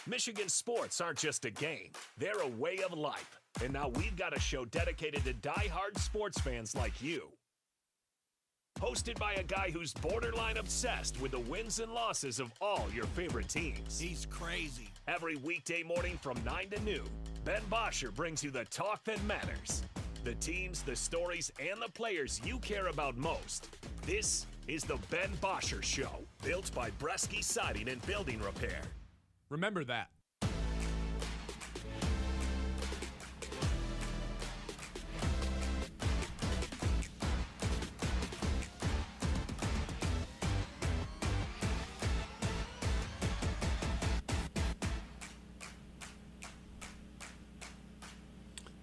Michigan sports aren't just a game, they're a way of life. And now we've got a show dedicated to die-hard sports fans like you. Hosted by a guy who's borderline obsessed with the wins and losses of all your favorite teams. He's crazy. Every weekday morning from 9 to noon, Ben Bosscher brings you the talk that matters. The teams, the stories, and the players you care about most. This is the Ben Bosscher Show, built by Bresky Siding and Building Repair. Remember that.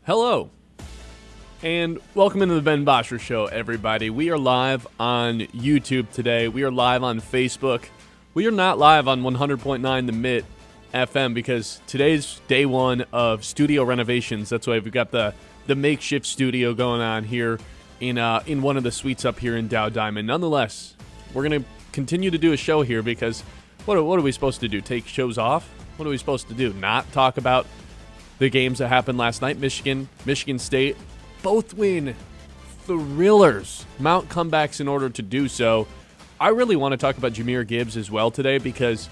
Hello, and welcome into the Ben Bosscher Show, everybody. We are live on YouTube today. We are live on Facebook. We are not live on 100.9 The Mitt FM because today's day one of studio renovations. That's why we've got the makeshift studio going on here in one of the suites up here in Dow Diamond. Nonetheless, we're going to continue to do a show here because what are we supposed to do? Take shows off? What are we supposed to do? Not talk about the games that happened last night? Michigan State, both win thrillers, mount comebacks in order to do so. I really want to talk about Jahmyr Gibbs as well today because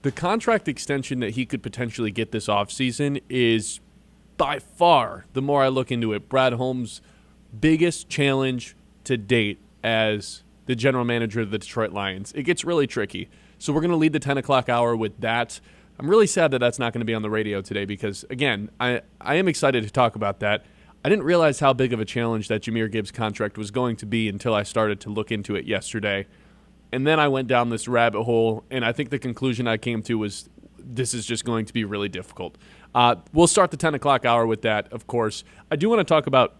the contract extension that he could potentially get this offseason is by far, the more I look into it, Brad Holmes' biggest challenge to date as the general manager of the Detroit Lions. It gets really tricky. So we're going to lead the 10 o'clock hour with that. I'm really sad that that's not going to be on the radio today because, again, I am excited to talk about that. I didn't realize how big of a challenge that Jahmyr Gibbs contract was going to be until I started to look into it yesterday. And then I went down this rabbit hole, and I think the conclusion I came to was this is just going to be really difficult. We'll start the 10 o'clock hour with that, of course. I do want to talk about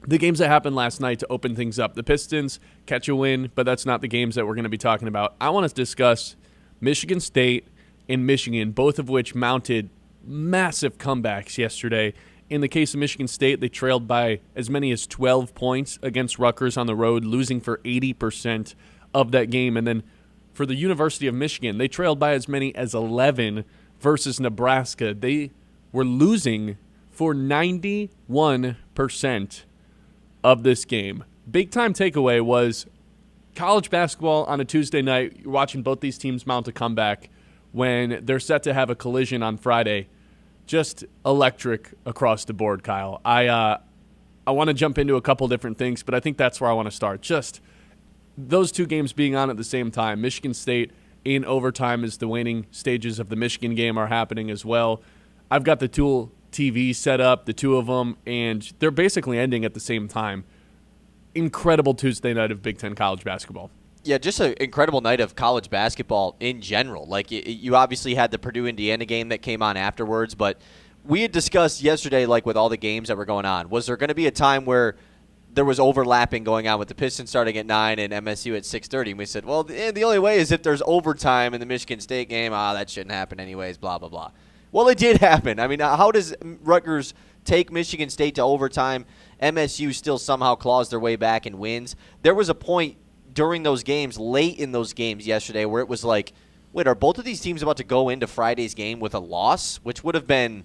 the games that happened last night to open things up. The Pistons catch a win, but that's not the games that we're going to be talking about. I want to discuss Michigan State and Michigan, both of which mounted massive comebacks yesterday. In the case of Michigan State, they trailed by as many as 12 points against Rutgers on the road, losing for 80% of that game. And then for the University of Michigan, they trailed by as many as 11 versus Nebraska. They were losing for 91% of this game. Big time takeaway was college basketball on a Tuesday night. You're watching both these teams mount a comeback when they're set to have a collision on Friday. Just electric across the board, Kyle. I want to jump into a couple different things, but I think that's where I want to start. Just those two games being on at the same time. Michigan State in overtime as the waning stages of the Michigan game are happening as well. I've got the Tool TV set up, the two of them, and they're basically ending at the same time. Incredible Tuesday night of Big Ten college basketball. Yeah, just an incredible night of college basketball in general. Like, you obviously had the Purdue-Indiana game that came on afterwards, but we had discussed yesterday, like with all the games that were going on, was there going to be a time where there was overlapping going on with the Pistons starting at 9 and MSU at 6:30? And we said, well, the only way is if there's overtime in the Michigan State game. That shouldn't happen anyways, blah, blah, blah. Well, it did happen. I mean, how does Rutgers take Michigan State to overtime? MSU still somehow claws their way back and wins. There was a point during those games, late in those games yesterday, where it was like, wait, are both of these teams about to go into Friday's game with a loss? Which would have been,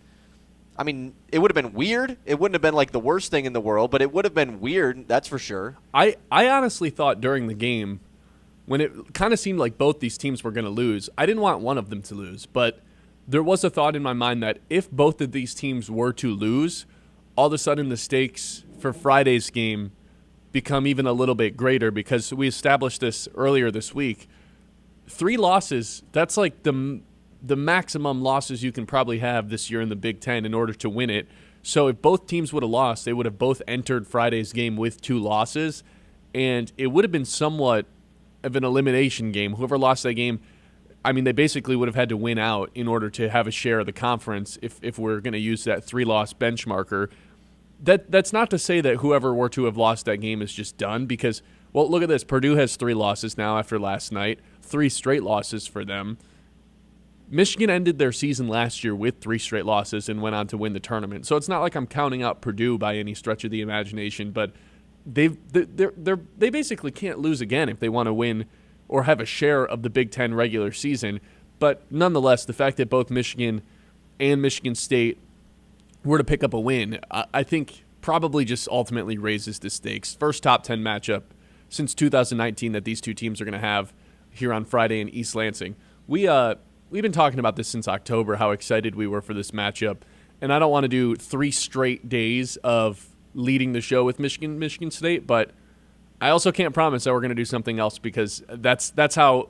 I mean, it would have been weird. It wouldn't have been like the worst thing in the world, but it would have been weird, that's for sure. I honestly thought during the game, when it kind of seemed like both these teams were going to lose, I didn't want one of them to lose, but there was a thought in my mind that if both of these teams were to lose, all of a sudden the stakes for Friday's game become even a little bit greater because we established this earlier this week. 3 losses, that's like the maximum losses you can probably have this year in the Big Ten in order to win it. So if both teams would have lost, they would have both entered Friday's game with 2 losses, and it would have been somewhat of an elimination game. Whoever lost that game, I mean, they basically would have had to win out in order to have a share of the conference if we're going to use that 3-loss benchmarker. That's not to say that whoever were to have lost that game is just done because, well, look at this. Purdue has 3 losses now after last night, 3 straight losses for them. Michigan ended their season last year with 3 straight losses and went on to win the tournament. So it's not like I'm counting out Purdue by any stretch of the imagination, but they basically can't lose again if they want to win or have a share of the Big Ten regular season. But nonetheless, the fact that both Michigan and Michigan State were to pick up a win, I think probably just ultimately raises the stakes. First top 10 matchup since 2019 that these two teams are going to have here on Friday in East Lansing. We've been talking about this since October, how excited we were for this matchup. And I don't want to do 3 straight days of leading the show with Michigan State, but I also can't promise that we're going to do something else because that's how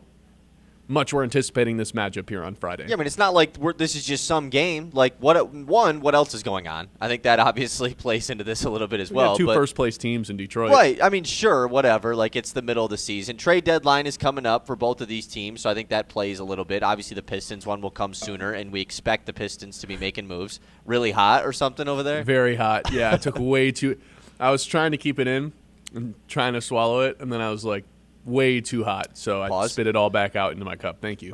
much we're anticipating this matchup here on Friday. Yeah, I mean, it's not like this is just some game. Like, what else is going on? I think that obviously plays into this a little bit as well. We got 2 first-place teams in Detroit. Right. I mean, sure, whatever. Like, it's the middle of the season. Trade deadline is coming up for both of these teams, so I think that plays a little bit. Obviously, the Pistons one will come sooner, and we expect the Pistons to be making moves. Really hot or something over there? Very hot. Yeah, it took way too – I was trying to keep it in and trying to swallow it, and then I was like, way too hot, so I spit it all back out into my cup. Thank you.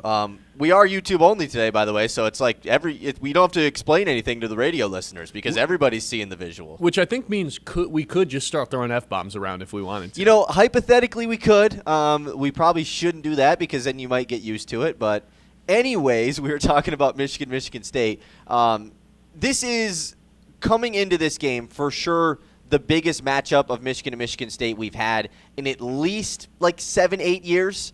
We are YouTube only today, by the way, so it's like we don't have to explain anything to the radio listeners because everybody's seeing the visual. Which I think means we could just start throwing F-bombs around if we wanted to. You know, hypothetically we could. We probably shouldn't do that because then you might get used to it. But anyways, we were talking about Michigan State. This is coming into this game for sure the biggest matchup of Michigan and Michigan State we've had in at least like 7-8 years.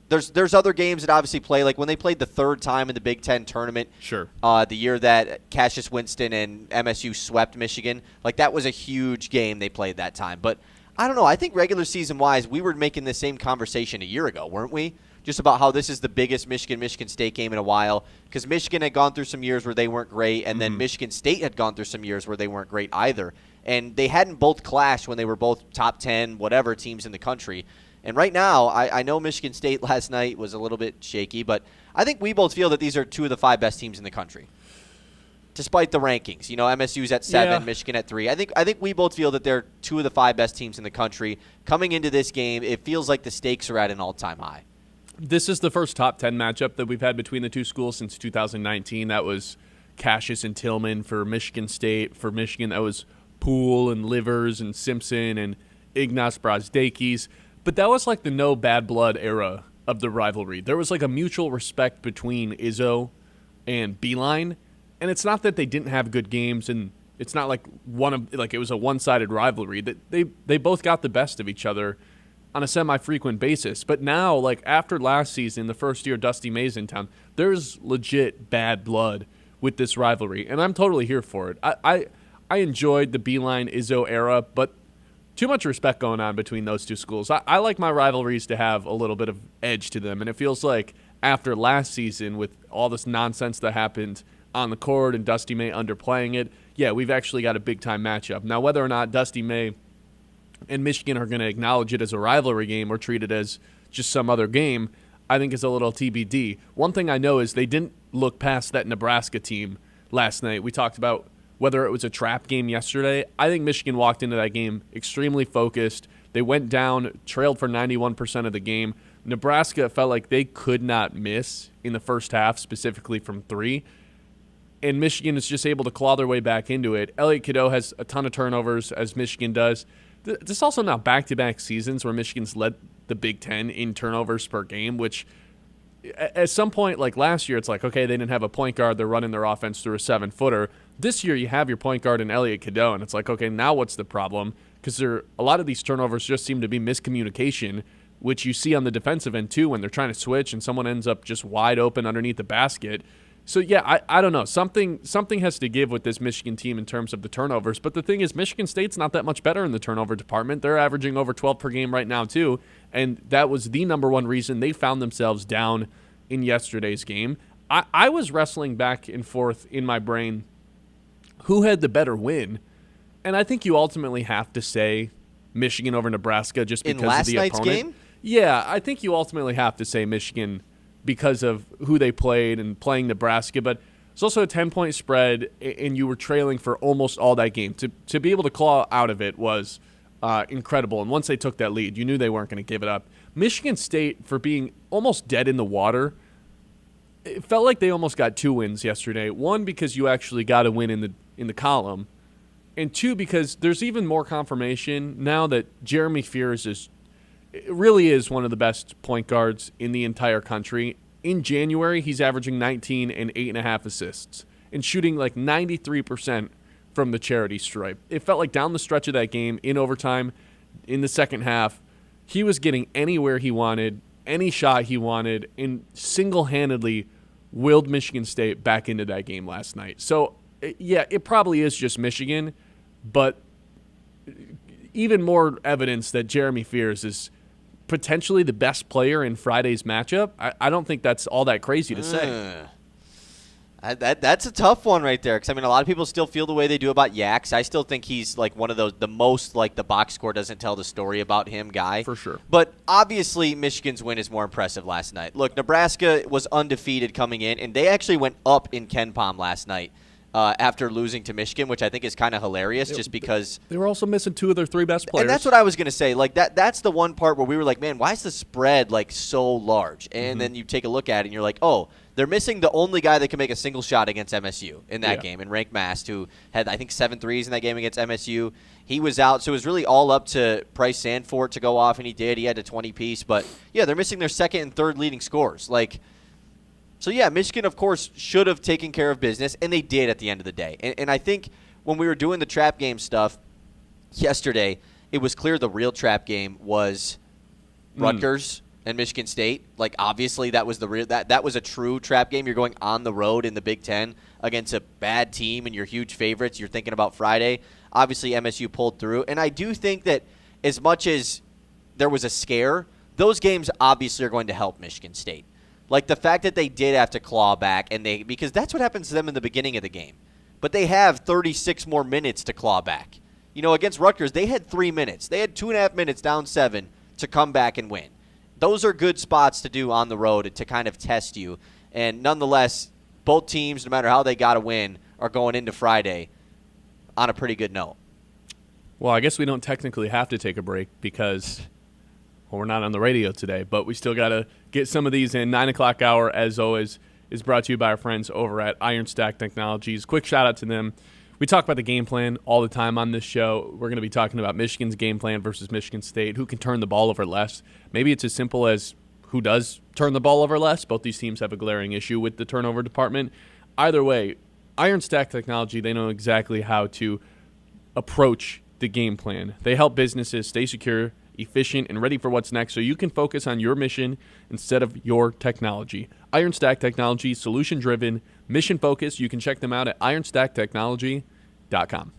There's other games that obviously play, like when they played the third time in the Big Ten tournament. Sure. The year that Cassius Winston and MSU swept Michigan. Like, that was a huge game they played that time. But I don't know. I think regular season-wise, we were making the same conversation a year ago, weren't we? Just about how this is the biggest Michigan State game in a while because Michigan had gone through some years where they weren't great, and then Michigan State had gone through some years where they weren't great either. And they hadn't both clashed when they were both top 10, whatever, teams in the country. And right now, I know Michigan State last night was a little bit shaky, but I think we both feel that these are 2 of the 5 best teams in the country. Despite the rankings. You know, MSU's at 7, Michigan at 3. I think we both feel that they're 2 of the 5 best teams in the country. Coming into this game, it feels like the stakes are at an all-time high. This is the first top 10 matchup that we've had between the two schools since 2019. That was Cassius and Tillman for Michigan State. For Michigan, that was Poole and Livers and Simpson and Ignas Brazdeikis. But that was like the no bad blood era of the rivalry. There was like a mutual respect between Izzo and Beeline. And it's not that they didn't have good games, and it's not like it was a one-sided rivalry. That they both got the best of each other on a semi-frequent basis. But now, like after last season, the first year Dusty May's in town, there's legit bad blood with this rivalry, and I'm totally here for it. I enjoyed the Beeline Izzo era, but too much respect going on between those two schools. I like my rivalries to have a little bit of edge to them, and it feels like after last season with all this nonsense that happened on the court and Dusty May underplaying it, yeah, we've actually got a big-time matchup. Now, whether or not Dusty May and Michigan are going to acknowledge it as a rivalry game or treat it as just some other game, I think is a little TBD. One thing I know is they didn't look past that Nebraska team last night. We talked about whether it was a trap game yesterday. I think Michigan walked into that game extremely focused. They went down, trailed for 91% of the game. Nebraska felt like they could not miss in the first half, specifically from 3. And Michigan is just able to claw their way back into it. Elliott Cadeau has a ton of turnovers, as Michigan does. This is also now back-to-back seasons where Michigan's led the Big Ten in turnovers per game, which at some point, like last year, it's like, okay, they didn't have a point guard. They're running their offense through a 7-footer. This year, you have your point guard in Elliott Cadeau, and it's like, okay, now what's the problem? Because a lot of these turnovers just seem to be miscommunication, which you see on the defensive end, too, when they're trying to switch and someone ends up just wide open underneath the basket. So, yeah, I don't know. Something has to give with this Michigan team in terms of the turnovers. But the thing is, Michigan State's not that much better in the turnover department. They're averaging over 12 per game right now, too. And that was the number one reason they found themselves down in yesterday's game. I was wrestling back and forth in my brain who had the better win. And I think you ultimately have to say Michigan over Nebraska just because of the opponent. In last night's game? Yeah, I think you ultimately have to say Michigan because of who they played and playing Nebraska. But it's also a 10-point spread, and you were trailing for almost all that game. To be able to claw out of it was incredible. And once they took that lead, you knew they weren't going to give it up. Michigan State, for being almost dead in the water, it felt like they almost got 2 wins yesterday. 1, because you actually got a win in the column. And 2, because there's even more confirmation now that Jeremy Fears really is one of the best point guards in the entire country. in January, he's averaging 19 and 8.5 assists and shooting like 93% from the charity stripe. It felt like down the stretch of that game, in overtime, in the second half, he was getting anywhere he wanted, any shot he wanted, and single-handedly willed Michigan State back into that game last night. So, yeah, it probably is just Michigan, but even more evidence that Jeremy Fears is potentially the best player in Friday's matchup. I don't think that's all that crazy to say. That's a tough one right there, because I mean, a lot of people still feel the way they do about Yaks. I still think he's like one of those, the most like the box score doesn't tell the story about him guy. For sure. But obviously, Michigan's win is more impressive last night. Look, Nebraska was undefeated coming in, and they actually went up in KenPom last night after losing to Michigan, which I think is kind of hilarious, just because they were also missing two of their three best players. And that's what I was going to say. Like that's the one part where we were like, man, why is the spread like so large? And then you take a look at it, and you're like, oh. They're missing the only guy that can make a single shot against MSU in that game, and Rank Mast, who had, I think, 7 threes in that game against MSU. He was out, so it was really all up to Price Sandfort to go off, and he did. He had a 20-piece. But, yeah, they're missing their second and third leading scorers. So, yeah, Michigan, of course, should have taken care of business, and they did at the end of the day. And I think when we were doing the trap game stuff yesterday, it was clear the real trap game was Rutgers and Michigan State. Like, obviously, that was that was a true trap game. You're going on the road in the Big Ten against a bad team and your huge favorites. You're thinking about Friday. Obviously, MSU pulled through. And I do think that as much as there was a scare, those games obviously are going to help Michigan State. Like, the fact that they did have to claw back, because that's what happens to them in the beginning of the game. But they have 36 more minutes to claw back. You know, against Rutgers, they had 3 minutes. They had 2.5 minutes down 7 to come back and win. Those are good spots to do on the road to kind of test you. And nonetheless, both teams, no matter how they got to win, are going into Friday on a pretty good note. Well, I guess we don't technically have to take a break because we're not on the radio today, but we still got to get some of these in. 9 o'clock hour, as always, is brought to you by our friends over at Iron Stack Technologies. Quick shout-out to them. We talk about the game plan all the time on this show. We're going to be talking about Michigan's game plan versus Michigan State, who can turn the ball over less. Maybe it's as simple as who does turn the ball over less. Both these teams have a glaring issue with the turnover department. Either way, Iron Stack Technology, they know exactly how to approach the game plan. They help businesses stay secure, efficient, and ready for what's next so you can focus on your mission instead of your technology. Iron Stack Technology, solution-driven, mission-focused. You can check them out at ironstacktechnology.com.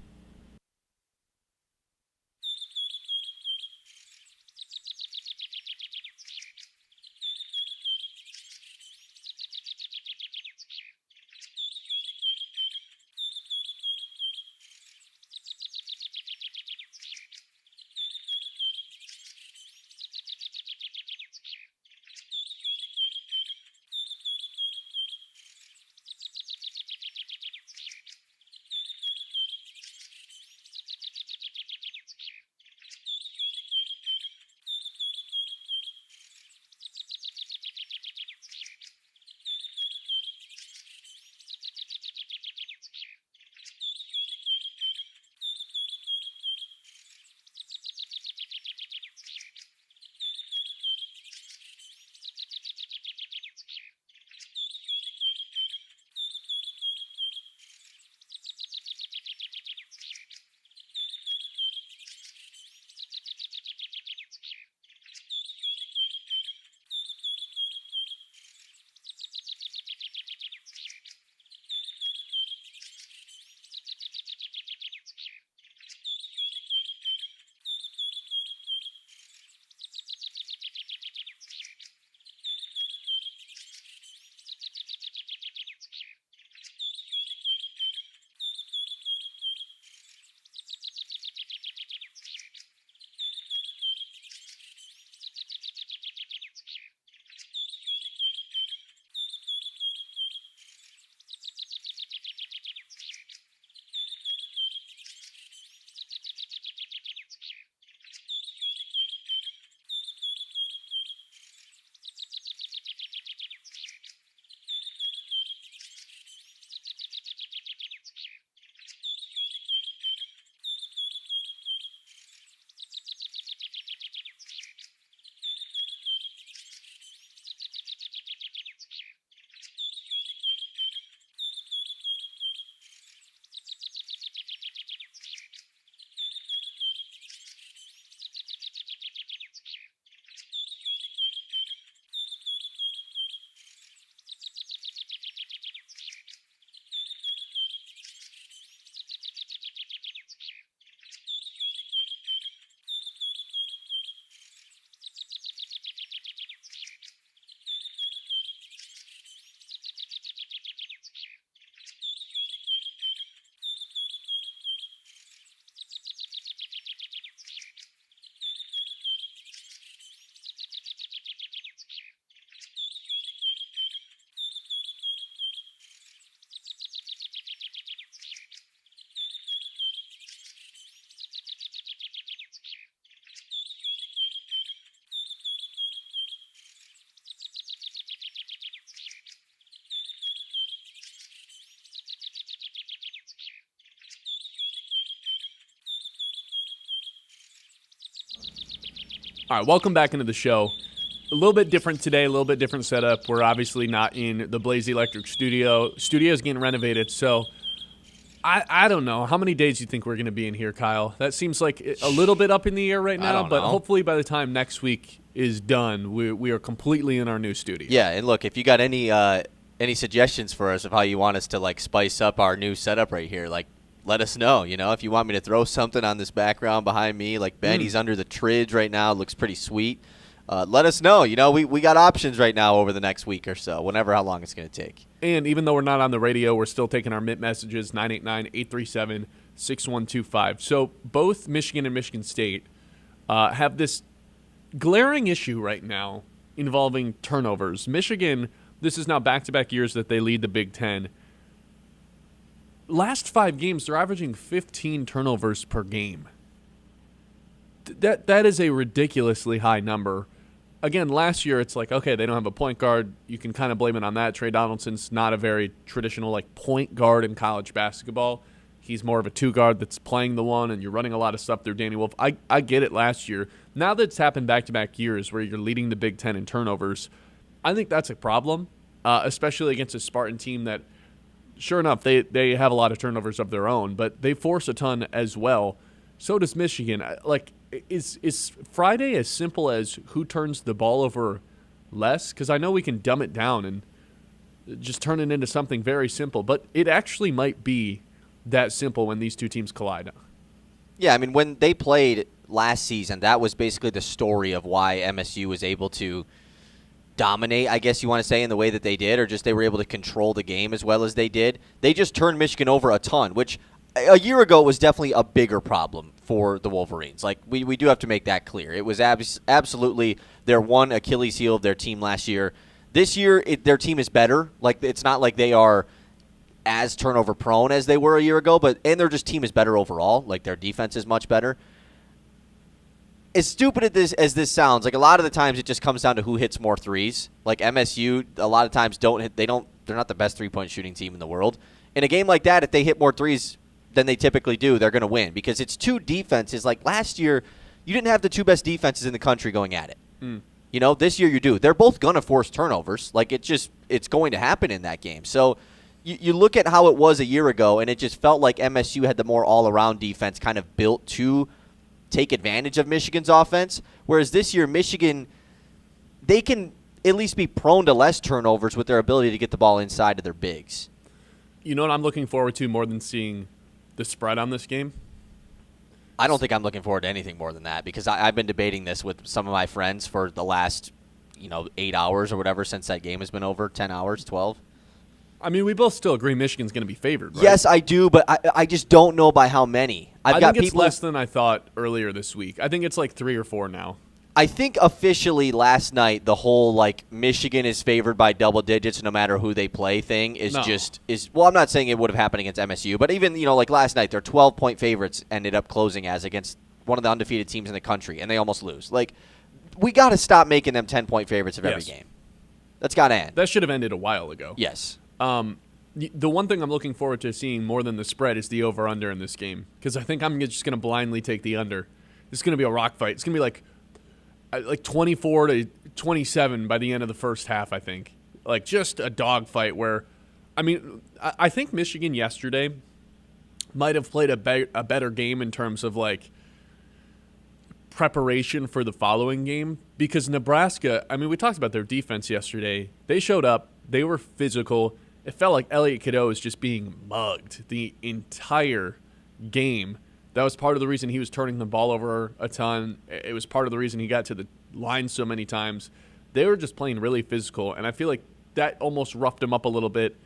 All right, welcome back into the show. A little bit different today, a little bit different setup. We're obviously not in the Blaze Electric studio. Studio's getting renovated, so I don't know. How many days do you think we're going to be in here, Kyle? That seems like a little bit up in the air right now, but hopefully by the time next week is done, we are completely in our new studio. Yeah, and look, if you got any suggestions for us of how you want us to like spice up our new setup right here, like let us know. You know, if you want me to throw something on this background behind me, like Benny's under the tridge right now, it looks pretty sweet. Let us know. You know, we got options right now over the next week or so, whenever how long it's going to take. And even though we're not on the radio, we're still taking our MIT messages, 989-837-6125. So both Michigan and Michigan State have this glaring issue right now involving turnovers. Michigan, this is now back-to-back years that they lead the Big Ten. Last 5 games, they're averaging 15 turnovers per game. That is a ridiculously high number. Again, last year it's like, okay, they don't have a point guard. You can kind of blame it on that. Trey Donaldson's not a very traditional like point guard in college basketball. He's more of a 2 guard that's playing the 1, and you're running a lot of stuff through Danny Wolf. I get it last year. Now that it's happened back-to-back years where you're leading the Big Ten in turnovers, I think that's a problem, especially against a Spartan team that, sure enough, they have a lot of turnovers of their own, but they force a ton as well. So does Michigan. Like, is Friday as simple as who turns the ball over less? Because I know we can dumb it down and just turn it into something very simple, but it actually might be that simple when these two teams collide. Yeah, I mean, when they played last season, that was basically the story of why MSU was able to dominate, I guess you want to say, in the way that they did, or just they were able to control the game as well as they did. They just turned Michigan over a ton, which a year ago was definitely a bigger problem for the Wolverines. Like, we do have to make that clear. It was absolutely their one Achilles heel of their team last year. This year, their team is better. Like, it's not like they are as turnover prone as they were a year ago, and their just team is better overall. Like, their defense is much better. As stupid as this sounds, like a lot of the times it just comes down to who hits more threes. Like MSU, a lot of times they're not the best 3-point shooting team in the world. In a game like that, if they hit more threes than they typically do, they're going to win because it's 2 defenses. Like last year, you didn't have the 2 best defenses in the country going at it. You know, this year you do. They're both going to force turnovers. Like it's going to happen in that game. So you look at how it was a year ago, and it just felt like MSU had the more all-around defense kind of built to take advantage of Michigan's offense, whereas this year Michigan, they can at least be prone to less turnovers with their ability to get the ball inside of their bigs. You know what I'm looking forward to more than seeing the spread on this game? I don't think I'm looking forward to anything more than that because I've been debating this with some of my friends for the last 8 hours or whatever since that game has been over, 10 hours, 12. I mean, we both still agree Michigan's going to be favored, right? Yes, I do, but I just don't know by how many. I think it's less than I thought earlier this week. I think it's like 3 or 4 now. I think officially last night the whole like Michigan is favored by double digits no matter who they play thing is well, I'm not saying it would have happened against MSU, but even like last night their 12-point favorites ended up closing as against one of the undefeated teams in the country and they almost lose. Like we got to stop making them 10-point favorites of every game. That's got to end. That should have ended a while ago. Yes. The one thing I'm looking forward to seeing more than the spread is the over-under in this game because I think I'm just going to blindly take the under. It's going to be a rock fight. It's going to be like 24 to 27 by the end of the first half, I think. Like just a dog fight where, I mean, I think Michigan yesterday might have played a better game in terms of like preparation for the following game because Nebraska, I mean, we talked about their defense yesterday. They showed up. They were physical. It felt like Elliot Cadeau was just being mugged the entire game. That was part of the reason he was turning the ball over a ton. It was part of the reason he got to the line so many times. They were just playing really physical, and I feel like that almost roughed him up a little bit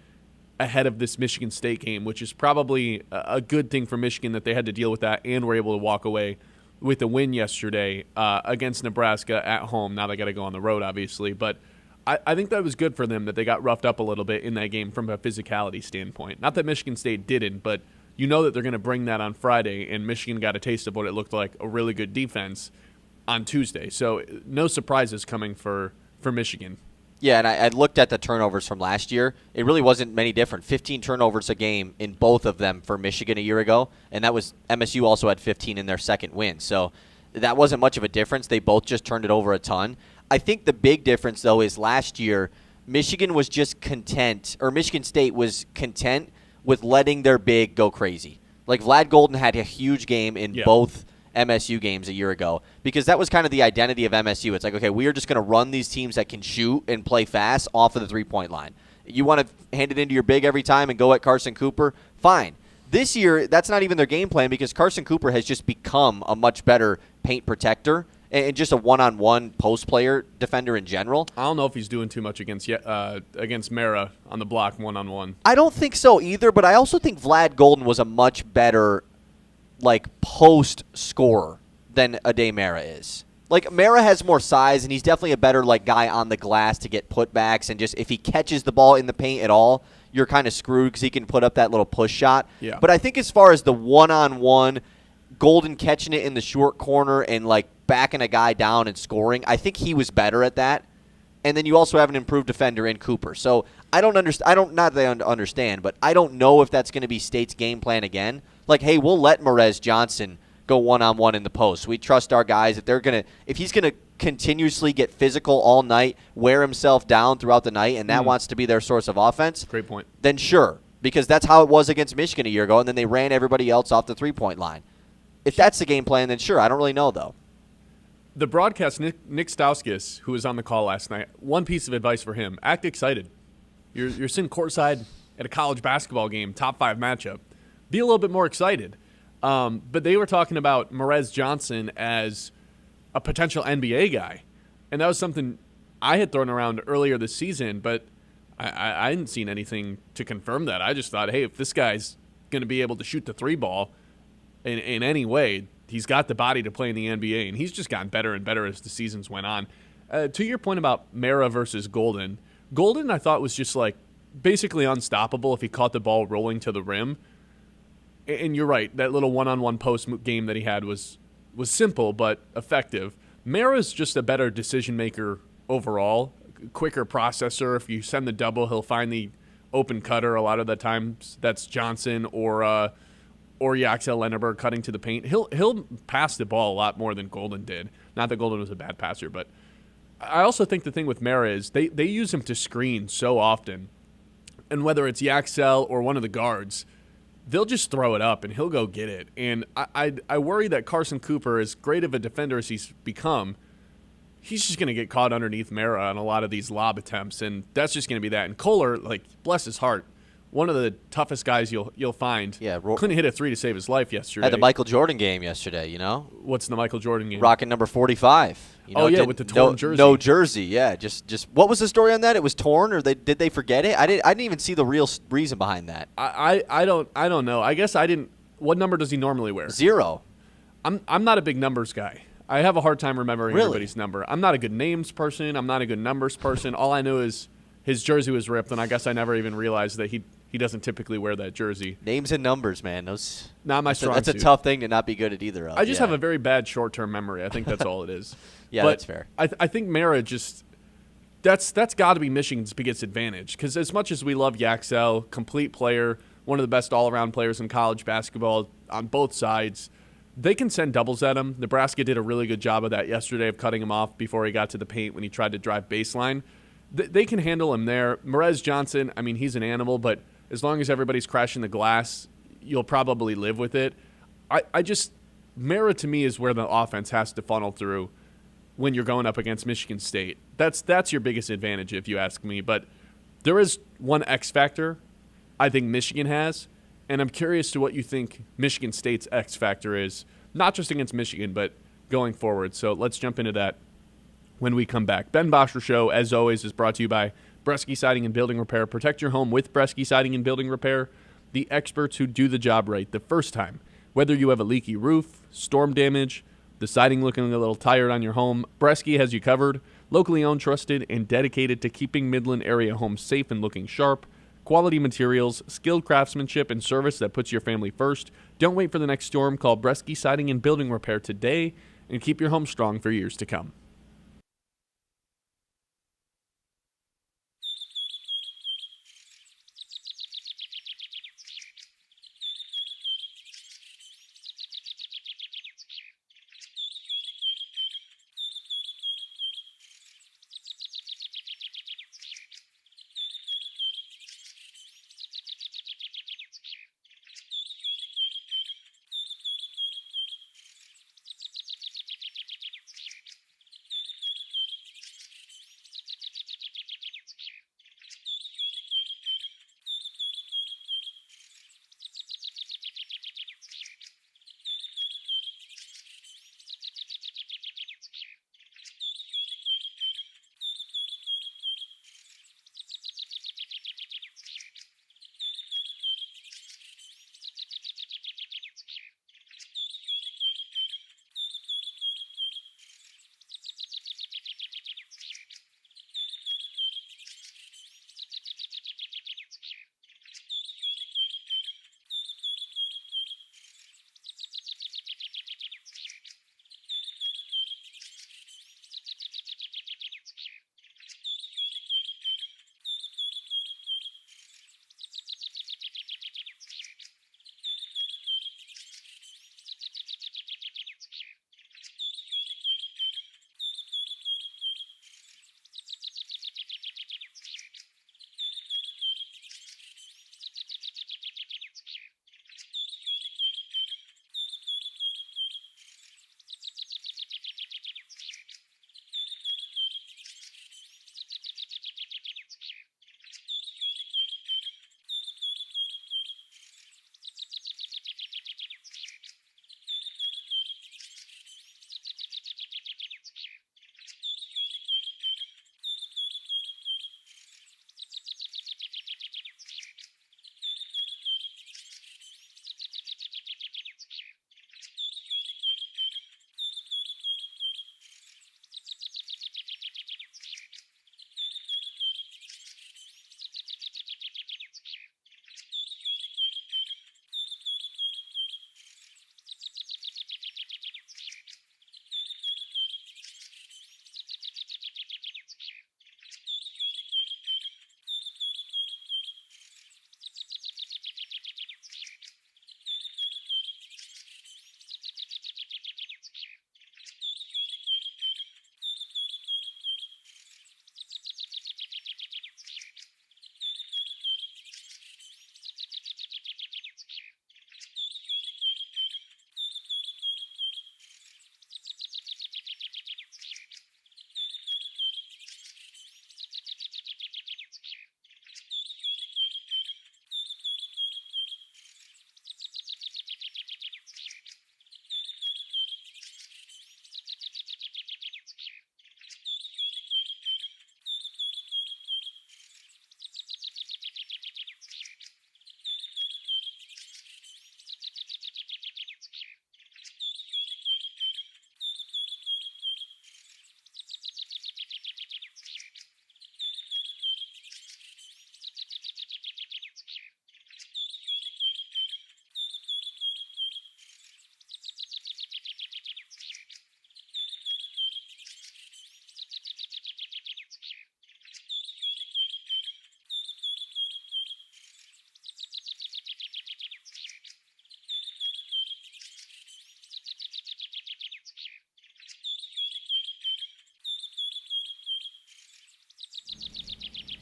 ahead of this Michigan State game, which is probably a good thing for Michigan that they had to deal with that and were able to walk away with a win yesterday against Nebraska at home. Now they got to go on the road, obviously, but I think that was good for them that they got roughed up a little bit in that game from a physicality standpoint. Not that Michigan State didn't, but you know that they're going to bring that on Friday, and Michigan got a taste of what it looked like, a really good defense on Tuesday. So no surprises coming for Michigan. Yeah, and I looked at the turnovers from last year. It really wasn't many different. 15 turnovers a game in both of them for Michigan a year ago, and that was MSU also had 15 in their second win. So that wasn't much of a difference. They both just turned it over a ton. I think the big difference, though, is last year Michigan was just content, or Michigan State was content with letting their big go crazy. Like Vlad Golden had a huge game in both MSU games a year ago because that was kind of the identity of MSU. It's like, okay, we are just going to run these teams that can shoot and play fast off of the three-point line. You want to hand it into your big every time and go at Carson Cooper? Fine. This year, that's not even their game plan because Carson Cooper has just become a much better paint protector and just a one-on-one post player defender in general. I don't know if he's doing too much against Mara on the block one-on-one. I don't think so either, but I also think Vlad Golden was a much better post scorer than Ade Mara is. Like Mara has more size, and he's definitely a better guy on the glass to get putbacks, and just if he catches the ball in the paint at all, you're kind of screwed because he can put up that little push shot. Yeah. But I think as far as the one-on-one, Golden catching it in the short corner and backing a guy down and scoring, I think he was better at that. And then you also have an improved defender in Cooper. So I don't understand. Not that I understand, but I don't know if that's going to be State's game plan again. Hey, we'll let Merez Johnson go one-on-one in the post. We trust our guys that if he's going to continuously get physical all night, wear himself down throughout the night, and that wants to be their source of offense. Great point. Then sure, because that's how it was against Michigan a year ago, and then they ran everybody else off the three-point line. If that's the game plan, then sure. I don't really know, though. The broadcast, Nick Stauskas, who was on the call last night, one piece of advice for him: act excited. You're sitting courtside at a college basketball game, top 5 matchup. Be a little bit more excited. But they were talking about Merez Johnson as a potential NBA guy, and that was something I had thrown around earlier this season, but I hadn't seen anything to confirm that. I just thought, hey, if this guy's going to be able to shoot the 3 ball in any way, he's got the body to play in the NBA, and he's just gotten better and better as the seasons went on. To your point about Mara versus Golden I thought was just basically unstoppable if he caught the ball rolling to the rim. And you're right, that little one-on-one post game that he had was simple but effective. Mara's just a better decision maker overall, quicker processor. If you send the double, he'll find the open cutter. A lot of the times that's Johnson or Yaxel Lenneberg cutting to the paint. He'll pass the ball a lot more than Golden did. Not that Golden was a bad passer, but I also think the thing with Mara is they use him to screen so often. And whether it's Yaxel or one of the guards, they'll just throw it up and he'll go get it. And I worry that Carson Cooper, as great of a defender as he's become, he's just going to get caught underneath Mara on a lot of these lob attempts, and that's just going to be that. And Kohler, bless his heart, one of the toughest guys you'll find. Yeah, couldn't hit a 3 to save his life yesterday. Had the Michael Jordan game yesterday, What's the Michael Jordan game? Rocking number 45. With the torn jersey. No jersey, yeah. Just what was the story on that? It was torn, or did they forget it? I didn't even see the real reason behind that. I don't know. I guess I didn't. What number does he normally wear? 0. I'm not a big numbers guy. I have a hard time remembering Really? everybody's number. I'm not a good names person. I'm not a good numbers person. All I know is his jersey was ripped, and I guess I never even realized that he doesn't typically wear that jersey. Names and numbers, man. Those not my strong suit. That's a tough thing to not be good at either of. I just have a very bad short-term memory. I think that's all it is. Yeah, but that's fair. I think Mara just that's got to be Michigan's biggest advantage, because as much as we love Yaxel, complete player, one of the best all-around players in college basketball on both sides, they can send doubles at him. Nebraska did a really good job of that yesterday, of cutting him off before he got to the paint when he tried to drive baseline. They can handle him there. Merez Johnson, I mean, he's an animal, but as long as everybody's crashing the glass, you'll probably live with it. Mara to me is where the offense has to funnel through when you're going up against Michigan State. That's your biggest advantage, if you ask me. But there is one X factor I think Michigan has, and I'm curious to what you think Michigan State's X factor is, not just against Michigan, but going forward. So let's jump into that when we come back. Ben Bosscher Show, as always, is brought to you by Bresky Siding and Building Repair. Protect your home with Bresky Siding and Building Repair, the experts who do the job right the first time. Whether you have a leaky roof, storm damage, the siding looking a little tired on your home, Bresky has you covered. Locally owned, trusted, and dedicated to keeping Midland area homes safe and looking sharp. Quality materials, skilled craftsmanship, and service that puts your family first. Don't wait for the next storm. Call Bresky Siding and Building Repair today and keep your home strong for years to come.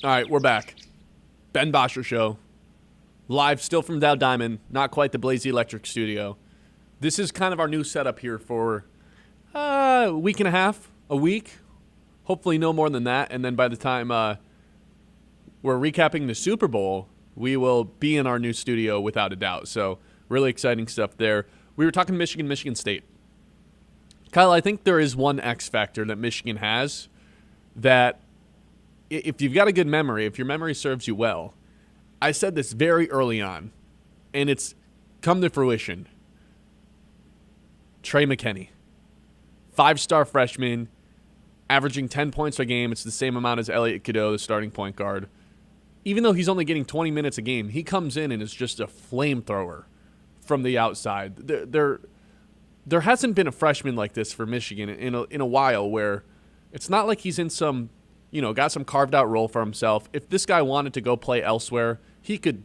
All right, we're back. Ben Bosscher Show. Live still from Dow Diamond, not quite the Blazy Electric studio. This is kind of our new setup here for a week and a half, a week. Hopefully no more than that. And then by the time we're recapping the Super Bowl, we will be in our new studio without a doubt. So really exciting stuff there. We were talking Michigan State. Kyle, I think there is one X factor that Michigan has that if you've got a good memory, if your memory serves you well, I said this very early on, and it's come to fruition. Trey McKinney, 5-star freshman, averaging 10 points a game. It's the same amount as Elliot Cadeau, the starting point guard. Even though he's only getting 20 minutes a game, he comes in and is just a flamethrower from the outside. There hasn't been a freshman like this for Michigan in a while, where it's not like he's in some, got some carved out role for himself. If this guy wanted to go play elsewhere, he could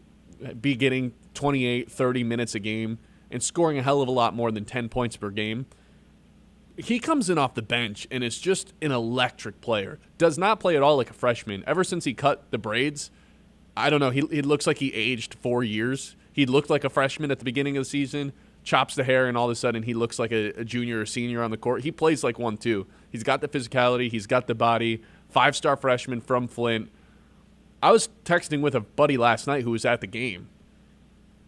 be getting 28, 30 minutes a game and scoring a hell of a lot more than 10 points per game. He comes in off the bench and is just an electric player. Does not play at all like a freshman. Ever since he cut the braids, I don't know, he looks like he aged 4 years. He looked like a freshman at the beginning of the season, chops the hair, and all of a sudden he looks like a junior or senior on the court. He plays like one, too. He's got the physicality. He's got the body. 5-star freshman from Flint. I was texting with a buddy last night who was at the game.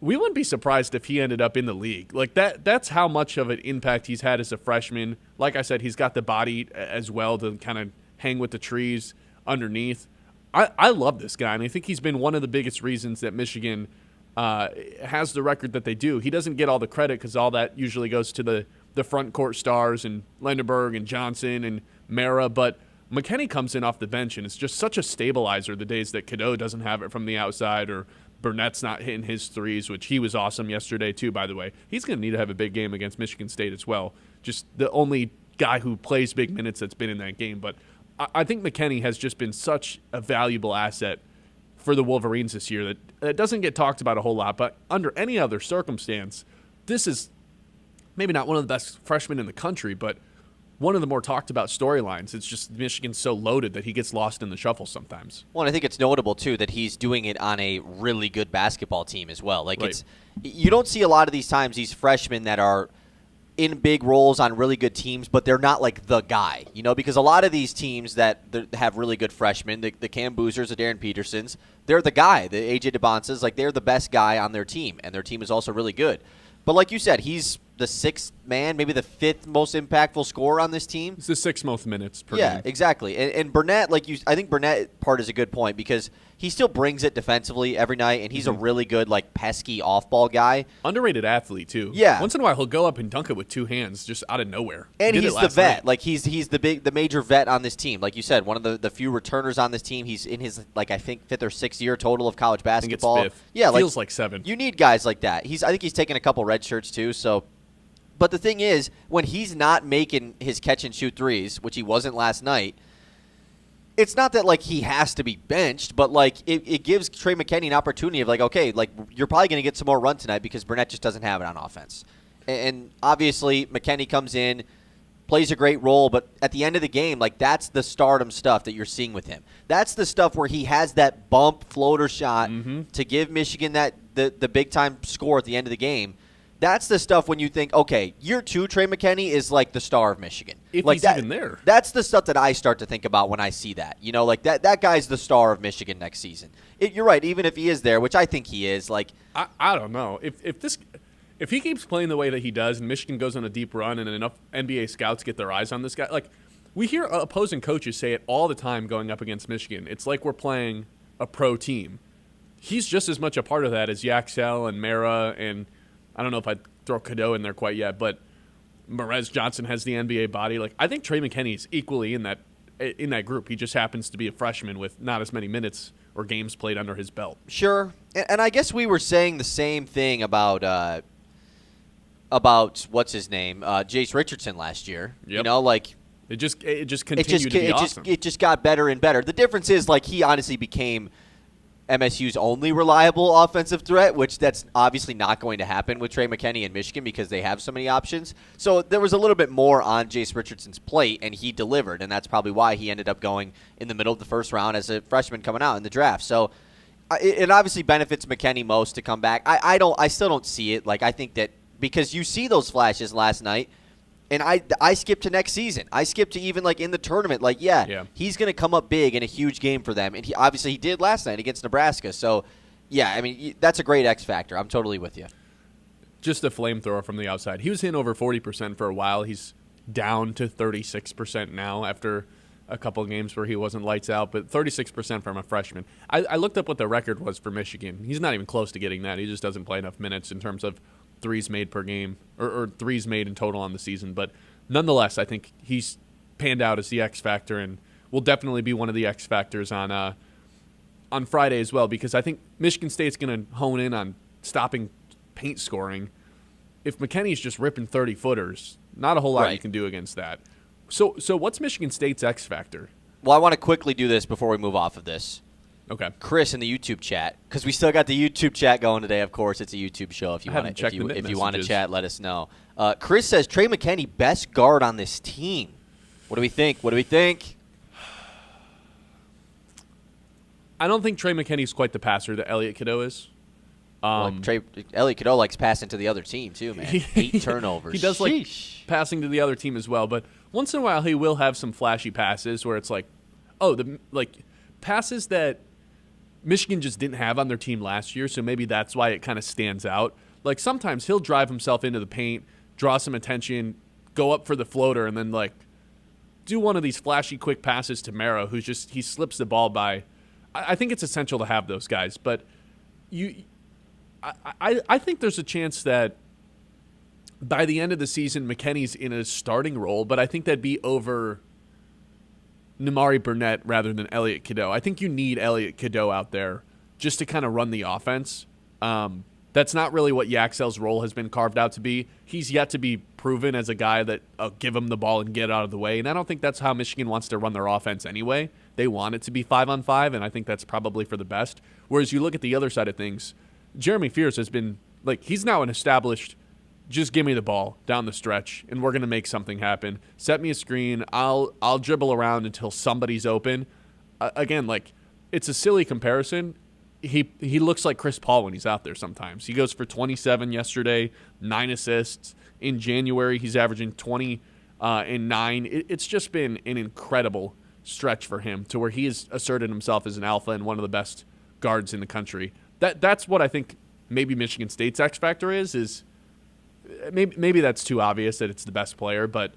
We wouldn't be surprised if he ended up in the league. Like that's how much of an impact he's had as a freshman. Like I said, he's got the body as well to kind of hang with the trees underneath. I love this guy, and I think he's been one of the biggest reasons that Michigan has the record that they do. He doesn't get all the credit because all that usually goes to the front court stars and Lenderberg and Johnson and Mara, but McKinney comes in off the bench, and it's just such a stabilizer the days that Cadeau doesn't have it from the outside, or Burnett's not hitting his threes, which he was awesome yesterday too, by the way. He's going to need to have a big game against Michigan State as well. Just the only guy who plays big minutes that's been in that game. But I think McKinney has just been such a valuable asset for the Wolverines this year that doesn't get talked about a whole lot. But under any other circumstance, this is maybe not one of the best freshmen in the country, but one of the more talked about storylines. It's just Michigan's so loaded that he gets lost in the shuffle sometimes. Well, and I think it's notable, too, that he's doing it on a really good basketball team as well. Like, right. You don't see a lot of these times these freshmen that are in big roles on really good teams, but they're not like the guy, because a lot of these teams that have really good freshmen, the Cam Boozers, the Darren Petersons, they're the guy. The A.J. DeBonces, like they're the best guy on their team, and their team is also really good. But like you said, he's the sixth man, maybe the fifth most impactful scorer on this team. It's the sixth most minutes per game. Yeah, exactly. And Burnett, I think Burnett part is a good point because he still brings it defensively every night, and he's a really good, pesky off-ball guy. Underrated athlete, too. Yeah. Once in a while, he'll go up and dunk it with two hands just out of nowhere. And he's the vet. Night. He's the major vet on this team. Like you said, one of the few returners on this team. He's in his, I think, fifth or sixth year total of college basketball. I think it's fifth. Yeah, feels like 7. You need guys like that. I think he's taken a couple red shirts, too, so. But the thing is, when he's not making his catch-and-shoot threes, which he wasn't last night, it's not that, he has to be benched, but, it gives Trey McKinney an opportunity of, okay, you're probably going to get some more run tonight because Burnett just doesn't have it on offense. And obviously, McKinney comes in, plays a great role, but at the end of the game, that's the stardom stuff that you're seeing with him. That's the stuff where he has that bump floater shot to give Michigan the big-time score at the end of the game. That's the stuff when you think, okay, year 2, Trey McKinney is the star of Michigan. If he's even there. That's the stuff that I start to think about when I see that. That guy's the star of Michigan next season. You're right, even if he is there, which I think he is. I don't know. If he keeps playing the way that he does and Michigan goes on a deep run and enough NBA scouts get their eyes on this guy, we hear opposing coaches say it all the time going up against Michigan. It's like we're playing a pro team. He's just as much a part of that as Yaxel and Mara and – I don't know if I'd throw Cadeau in there quite yet, but Merez Johnson has the NBA body. I think Trey McKinney's equally in that group. He just happens to be a freshman with not as many minutes or games played under his belt. Sure, and I guess we were saying the same thing about what's his name, Jace Richardson last year. Yep. It just continued to be awesome. It just got better and better. The difference is he honestly became MSU's only reliable offensive threat, which that's obviously not going to happen with Trey McKinney in Michigan because they have so many options. So there was a little bit more on Jace Richardson's plate, and he delivered, and that's probably why he ended up going in the middle of the first round as a freshman coming out in the draft. So it obviously benefits McKinney most to come back. I still don't see it. Like, I think that because you see those flashes last night, and I skip to next season. I skip to even, like, in the tournament. Like, yeah. He's going to come up big in a huge game for them. And he did last night against Nebraska. So, yeah, I mean, that's a great X factor. I'm totally with you. Just a flamethrower from the outside. He was hitting over 40% for a while. He's down to 36% now after a couple of games where he wasn't lights out. But 36% from a freshman. I looked up what the record was for Michigan. He's not even close to getting that. He just doesn't play enough minutes in terms of threes made per game, or threes made in total on the season. But nonetheless, I think he's panned out as the X factor and will definitely be one of the X factors on Friday as well, because I think Michigan State's going to hone in on stopping paint scoring. If McKinney's just ripping 30-footers, not a whole lot you can do against that. So what's Michigan State's X factor? Well, I want to quickly do this before we move off of this. Okay. Chris in the YouTube chat, because we still got the YouTube chat going today. Of course, it's a YouTube show. If you want to chat, let us know. Chris says Trey McKinney best guard on this team. What do we think? I don't think Trey McKinney's quite the passer that Elliot Cadeau is. Elliot Cadeau likes passing to the other team too, man. 8 turnovers. He does like passing to the other team as well, but once in a while he will have some flashy passes where it's like, passes that Michigan just didn't have on their team last year, so maybe that's why it kind of stands out. Like, sometimes he'll drive himself into the paint, draw some attention, go up for the floater, and then, like, do one of these flashy quick passes to Mero, he slips the ball by. I think it's essential to have those guys, but I think there's a chance that by the end of the season, McKinney's in a starting role, but I think that'd be over Nimari Burnett rather than Elliot Cadeau. I think you need Elliot Cadeau out there just to kind of run the offense. That's not really what Yaxel's role has been carved out to be. He's yet to be proven as a guy that give him the ball and get out of the way, and I don't think that's how Michigan wants to run their offense anyway. They want it to be 5-on-5, and I think that's probably for the best. Whereas you look at the other side of things, Jeremy Fears has been, like, he's now an established, just give me the ball down the stretch, and we're going to make something happen. Set me a screen. I'll dribble around until somebody's open. Again, like, it's a silly comparison. He looks like Chris Paul when he's out there sometimes. He goes for 27 yesterday, 9 assists. In January, he's averaging 20 and 9. It's just been an incredible stretch for him to where he has asserted himself as an alpha and one of the best guards in the country. That's what I think maybe Michigan State's X factor is maybe that's too obvious that it's the best player, but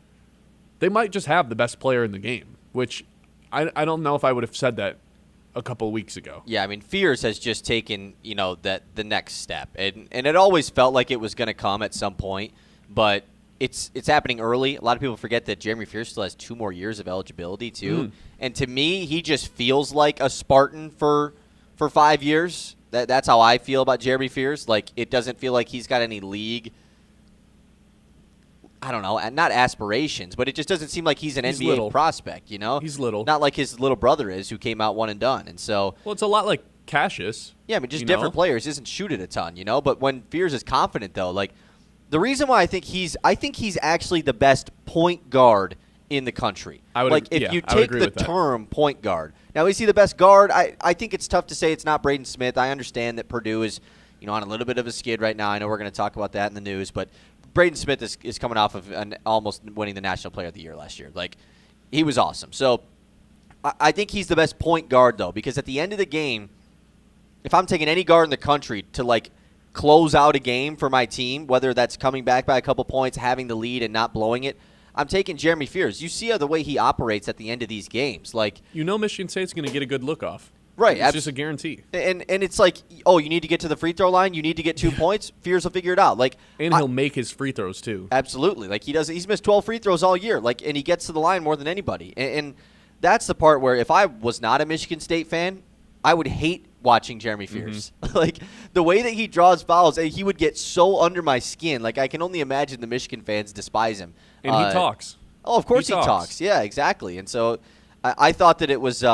they might just have the best player in the game, which I don't know if I would have said that a couple of weeks ago. Yeah, I mean, Fears has just taken, the next step. And it always felt like it was going to come at some point, but it's happening early. A lot of people forget that Jeremy Fears still has 2 more years of eligibility, too. And to me, he just feels like a Spartan for 5 years. That's how I feel about Jeremy Fears. Like, it doesn't feel like he's got any league, I don't know, not aspirations, but it just doesn't seem like he's an NBA little prospect, He's little. Not like his little brother is, who came out one and done. And so, well, it's a lot like Cassius. Yeah, I mean, just different players. He doesn't shoot it a ton, But when Fears is confident, though, like, the reason why I think he's actually the best point guard in the country. If you take the term point guard. Now, is he the best guard? I think it's tough to say it's not Braden Smith. I understand that Purdue is, on a little bit of a skid right now. I know we're going to talk about that in the news, but Braden Smith is coming off of almost winning the National Player of the Year last year. Like, he was awesome. So I think he's the best point guard, though, because at the end of the game, if I'm taking any guard in the country to, like, close out a game for my team, whether that's coming back by a couple points, having the lead, and not blowing it, I'm taking Jeremy Fears. You see the way he operates at the end of these games. Like, Michigan State's going to get a good look off. Right. It's just a guarantee. And it's like, you need to get to the free throw line, you need to get 2 points, Fears will figure it out. Like, and he'll make his free throws too. Absolutely. Like, he's missed 12 free throws all year. Like, and he gets to the line more than anybody. And that's the part where if I was not a Michigan State fan, I would hate watching Jeremy Fears. Like, the way that he draws fouls, he would get so under my skin. Like, I can only imagine the Michigan fans despise him. And he talks. Oh, of course he talks. Yeah, exactly. And so I thought that it was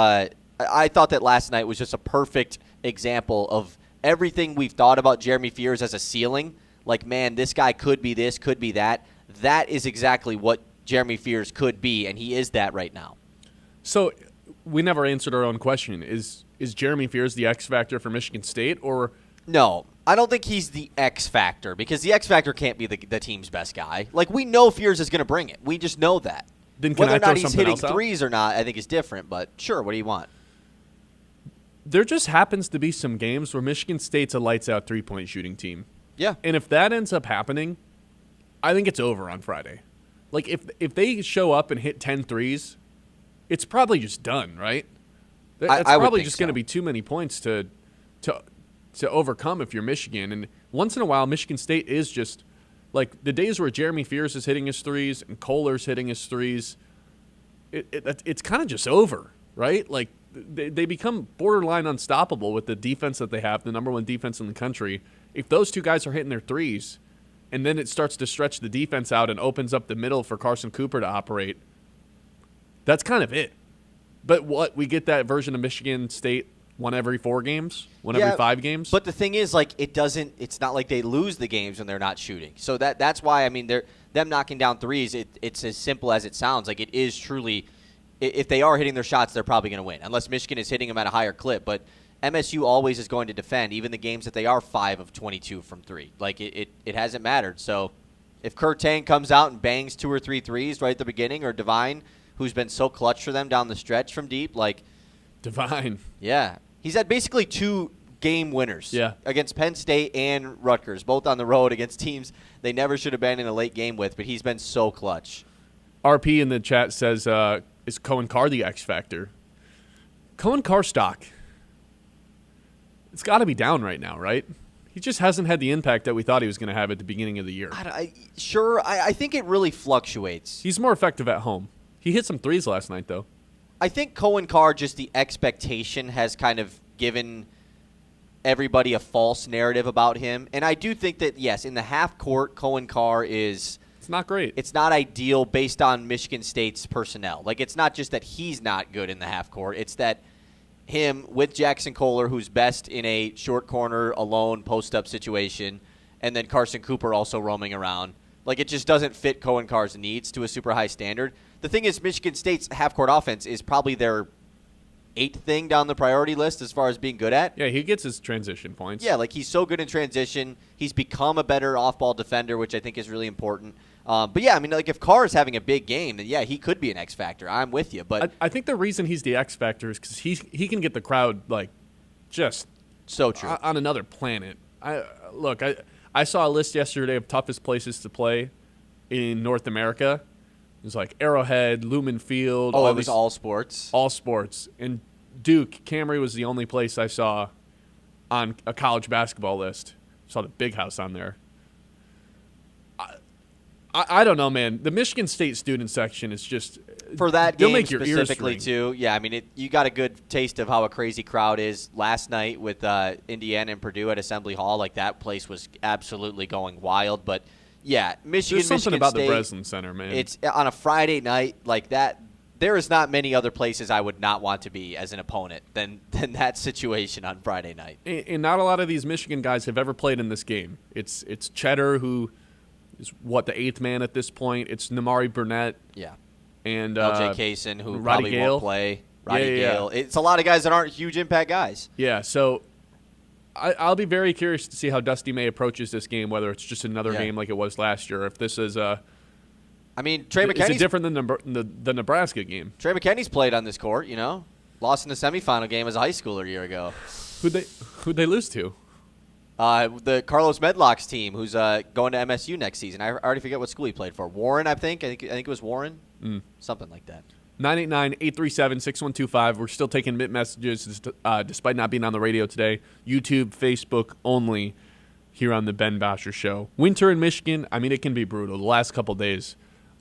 I thought that last night was just a perfect example of everything we've thought about Jeremy Fears as a ceiling. Like, man, this guy could be this, could be that. That is exactly what Jeremy Fears could be, and he is that right now. So we never answered our own question. Is Jeremy Fears the X factor for Michigan State, or no? I don't think he's the X factor because the X factor can't be the team's best guy. Like, we know Fears is going to bring it. We just know that. Then whether or not he's something hitting else out? threes or not, I think is different. But sure, what do you want? There just happens to be some games where Michigan State's a lights-out three-point shooting team. Yeah. And if that ends up happening, I think it's over on Friday. Like, if they show up and hit 10 threes, it's probably just done, right? That's I would probably think just going to so. be too many points to overcome if you're Michigan. And once in a while, Michigan State is just, like, the days where Jeremy Fears is hitting his threes and Kohler's hitting his threes, it's kind of just over, right? Like, they become borderline unstoppable with the defense that they have, the number one defense in the country. If those two guys are hitting their threes, and then it starts to stretch the defense out and opens up the middle for Carson Cooper to operate, that's kind of it. But we get that version of Michigan State one every 4 games, every 5 games. But the thing is, like, it's not like they lose the games when they're not shooting. So that's why, I mean, them knocking down threes, it's as simple as it sounds. Like, it is truly, if they are hitting their shots, they're probably going to win, unless Michigan is hitting them at a higher clip. But MSU always is going to defend, even the games that they are 5 of 22 from 3. Like, it hasn't mattered. So if Kurt Tang comes out and bangs 2 or 3 threes right at the beginning, or Devine, who's been so clutch for them down the stretch from deep, like, Devine. Yeah. He's had basically 2 game winners against Penn State and Rutgers, both on the road against teams they never should have been in a late game with, but he's been so clutch. RP in the chat says, is Cohen Carr the X factor? Cohen Carr stock, it's got to be down right now, right? He just hasn't had the impact that we thought he was going to have at the beginning of the year. I think it really fluctuates. He's more effective at home. He hit some threes last night, though. I think Cohen Carr, just the expectation has kind of given everybody a false narrative about him. And I do think that, yes, in the half court, Cohen Carr is... It's not great. It's not ideal based on Michigan State's personnel. Like, it's not just that he's not good in the half court. It's that him with Jackson Kohler, who's best in a short corner, alone, post-up situation, and then Carson Cooper also roaming around. Like, it just doesn't fit Cohen Carr's needs to a super high standard. The thing is, Michigan State's half-court offense is probably their 8th thing down the priority list as far as being good at. Yeah, he gets his transition points. Yeah, like, he's so good in transition. He's become a better off-ball defender, which I think is really important. But, yeah, I mean, like, if Carr is having a big game, then, yeah, he could be an X factor. I'm with you. But I think the reason he's the X factor is because he can get the crowd, like, just so true on another planet. I saw a list yesterday of toughest places to play in North America. It was like Arrowhead, Lumen Field. Oh, it was all sports? All sports. And Duke, Camry was the only place I saw on a college basketball list. Saw the Big House on there. I don't know, man. The Michigan State student section is just for that they'll game make your ears specifically ring. too. Yeah, I mean, you got a good taste of how a crazy crowd is last night with Indiana and Purdue at Assembly Hall. Like, that place was absolutely going wild. But yeah, Michigan. There's something Michigan about State, the Breslin Center, man. It's on a Friday night like that. There is not many other places I would not want to be as an opponent than that situation on Friday night. And not a lot of these Michigan guys have ever played in this game. It's Cheddar, who is the 8th man at this point. It's Namari Burnett. Yeah. And LJ Kaysen, who Roddy probably Gale. won't play. Roddy Yeah. Gale. It's a lot of guys that aren't huge impact guys. Yeah, so I'll be very curious to see how Dusty May approaches this game, whether it's just another game like it was last year, if this is I mean, Trey is McKinney's it different than the Nebraska game? Trey McKinney's played on this court, you know. Lost in the semifinal game as a high schooler a year ago. Who'd they lose to? The Carlos Medlock's team, who's going to MSU next season. I already forget what school he played for. Warren, I think. I think it was Warren. Something like that. 989-837-6125. We're still taking mid messages despite not being on the radio today. YouTube, Facebook only here on the Ben Bosscher Show. Winter in Michigan, I mean, it can be brutal. The last couple days,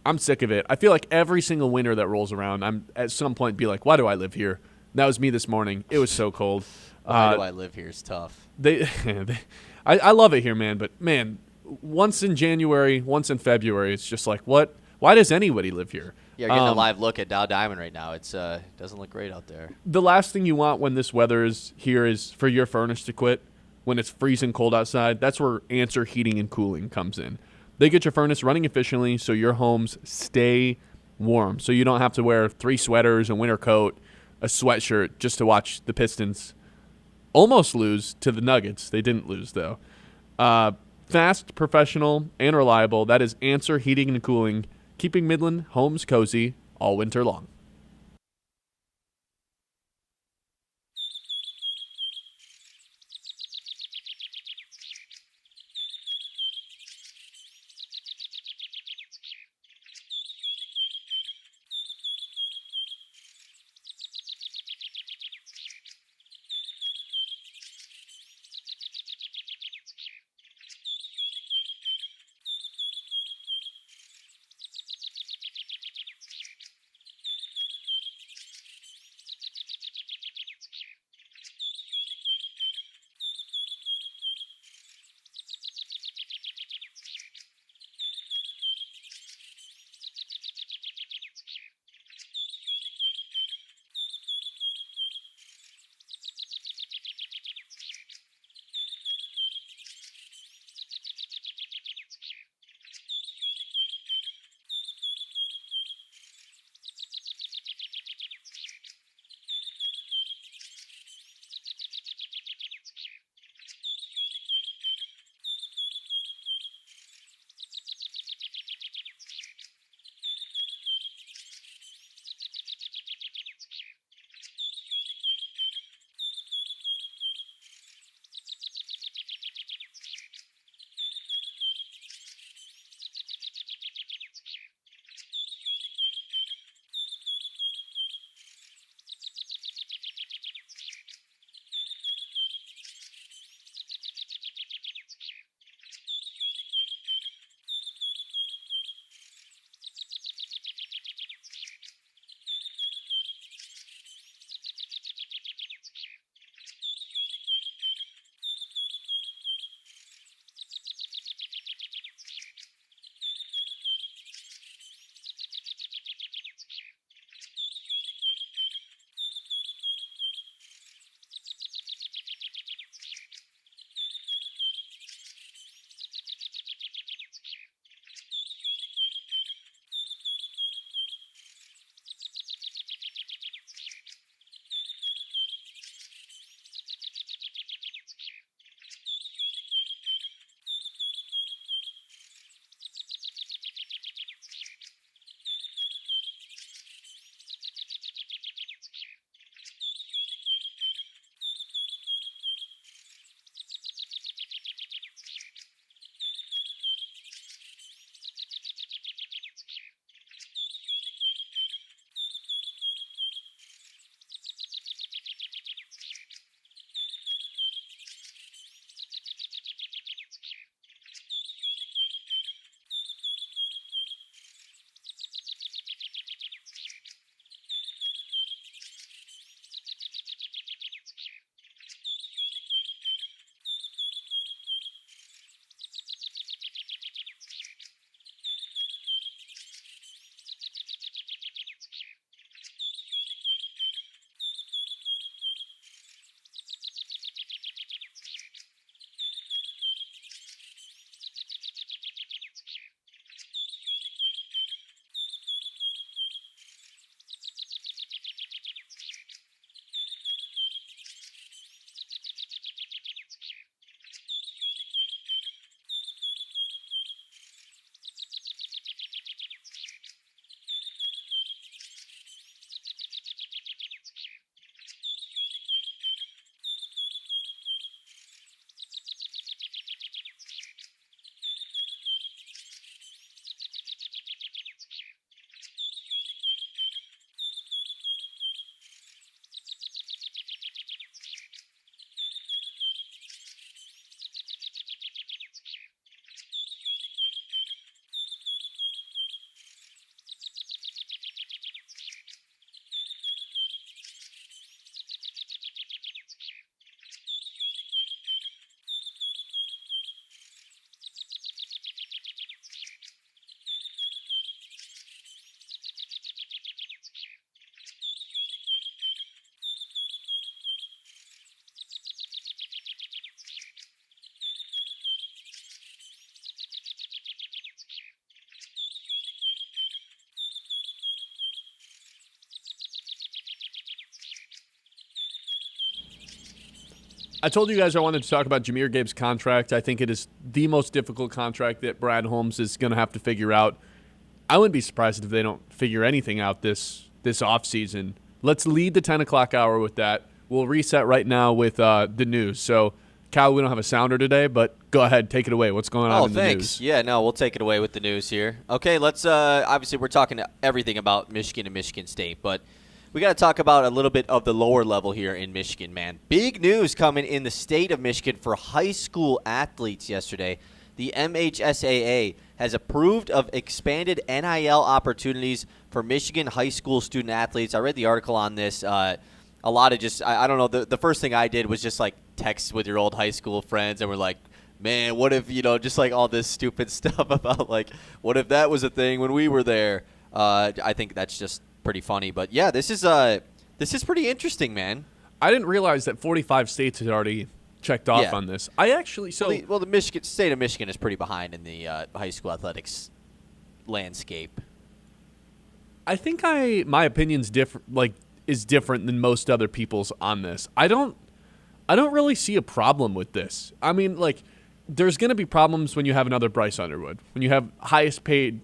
I'm sick of it. I feel like every single winter that rolls around, I'm at some point be like, why do I live here? That was me this morning. It was so cold. Why do I live here? It's tough. I love it here, man. But, man, once in January, once in February, it's just like, what? Why does anybody live here? Yeah, getting a live look at Dow Diamond right now. It's doesn't look great out there. The last thing you want when this weather is here is for your furnace to quit. When it's freezing cold outside, that's where Answer Heating and Cooling comes in. They get your furnace running efficiently so your homes stay warm. So you don't have to wear 3 sweaters, a winter coat, a sweatshirt just to watch the Pistons almost lose to the Nuggets. They didn't lose, though. Fast, professional, and reliable. That is Answer Heating and Cooling, keeping Midland homes cozy all winter long. I told you guys I wanted to talk about Jahmyr Gibbs' contract. I think it is the most difficult contract that Brad Holmes is going to have to figure out. I wouldn't be surprised if they don't figure anything out this offseason. Let's lead the 10 o'clock hour with that. We'll reset right now with the news. So, Kyle, we don't have a sounder today, but go ahead, take it away. What's going on in the news? Yeah, no, we'll take it away with the news here. Okay, let's obviously we're talking everything about Michigan and Michigan State, but we got to talk about a little bit of the lower level here in Michigan, man. Big news coming in the state of Michigan for high school athletes yesterday. The MHSAA has approved of expanded NIL opportunities for Michigan high school student athletes. I read the article on this. A lot of just, I don't know, the first thing I did was just like text with your old high school friends, and we're like, man, what if, just like all this stupid stuff about like, what if that was a thing when we were there? I think that's just pretty funny. But yeah, this is pretty interesting, man. I didn't realize that 45 states had already checked off on this. I actually the state of Michigan is pretty behind in the high school athletics landscape. I think my opinion's is different than most other people's on this. I don't really see a problem with this. I mean, like, there's going to be problems when you have another Bryce Underwood, when you have highest paid,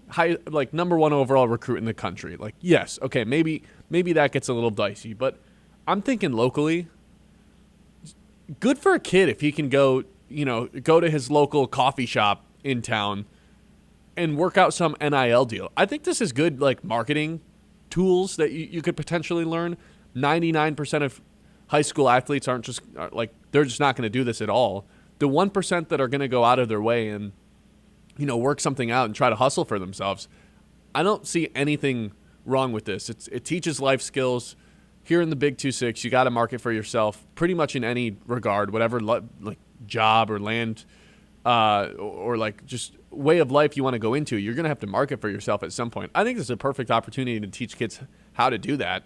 number one overall recruit in the country. Like, yes, okay, maybe that gets a little dicey, but I'm thinking locally, good for a kid if he can go to his local coffee shop in town and work out some NIL deal. I think this is good, like, marketing tools that you could potentially learn. 99% of high school athletes they're just not going to do this at all. The 1% that are going to go out of their way and, work something out and try to hustle for themselves, I don't see anything wrong with this. It teaches life skills. Here in the Big 2-6, you got to market for yourself pretty much in any regard, whatever job or land or just way of life you want to go into. You're going to have to market for yourself at some point. I think this is a perfect opportunity to teach kids how to do that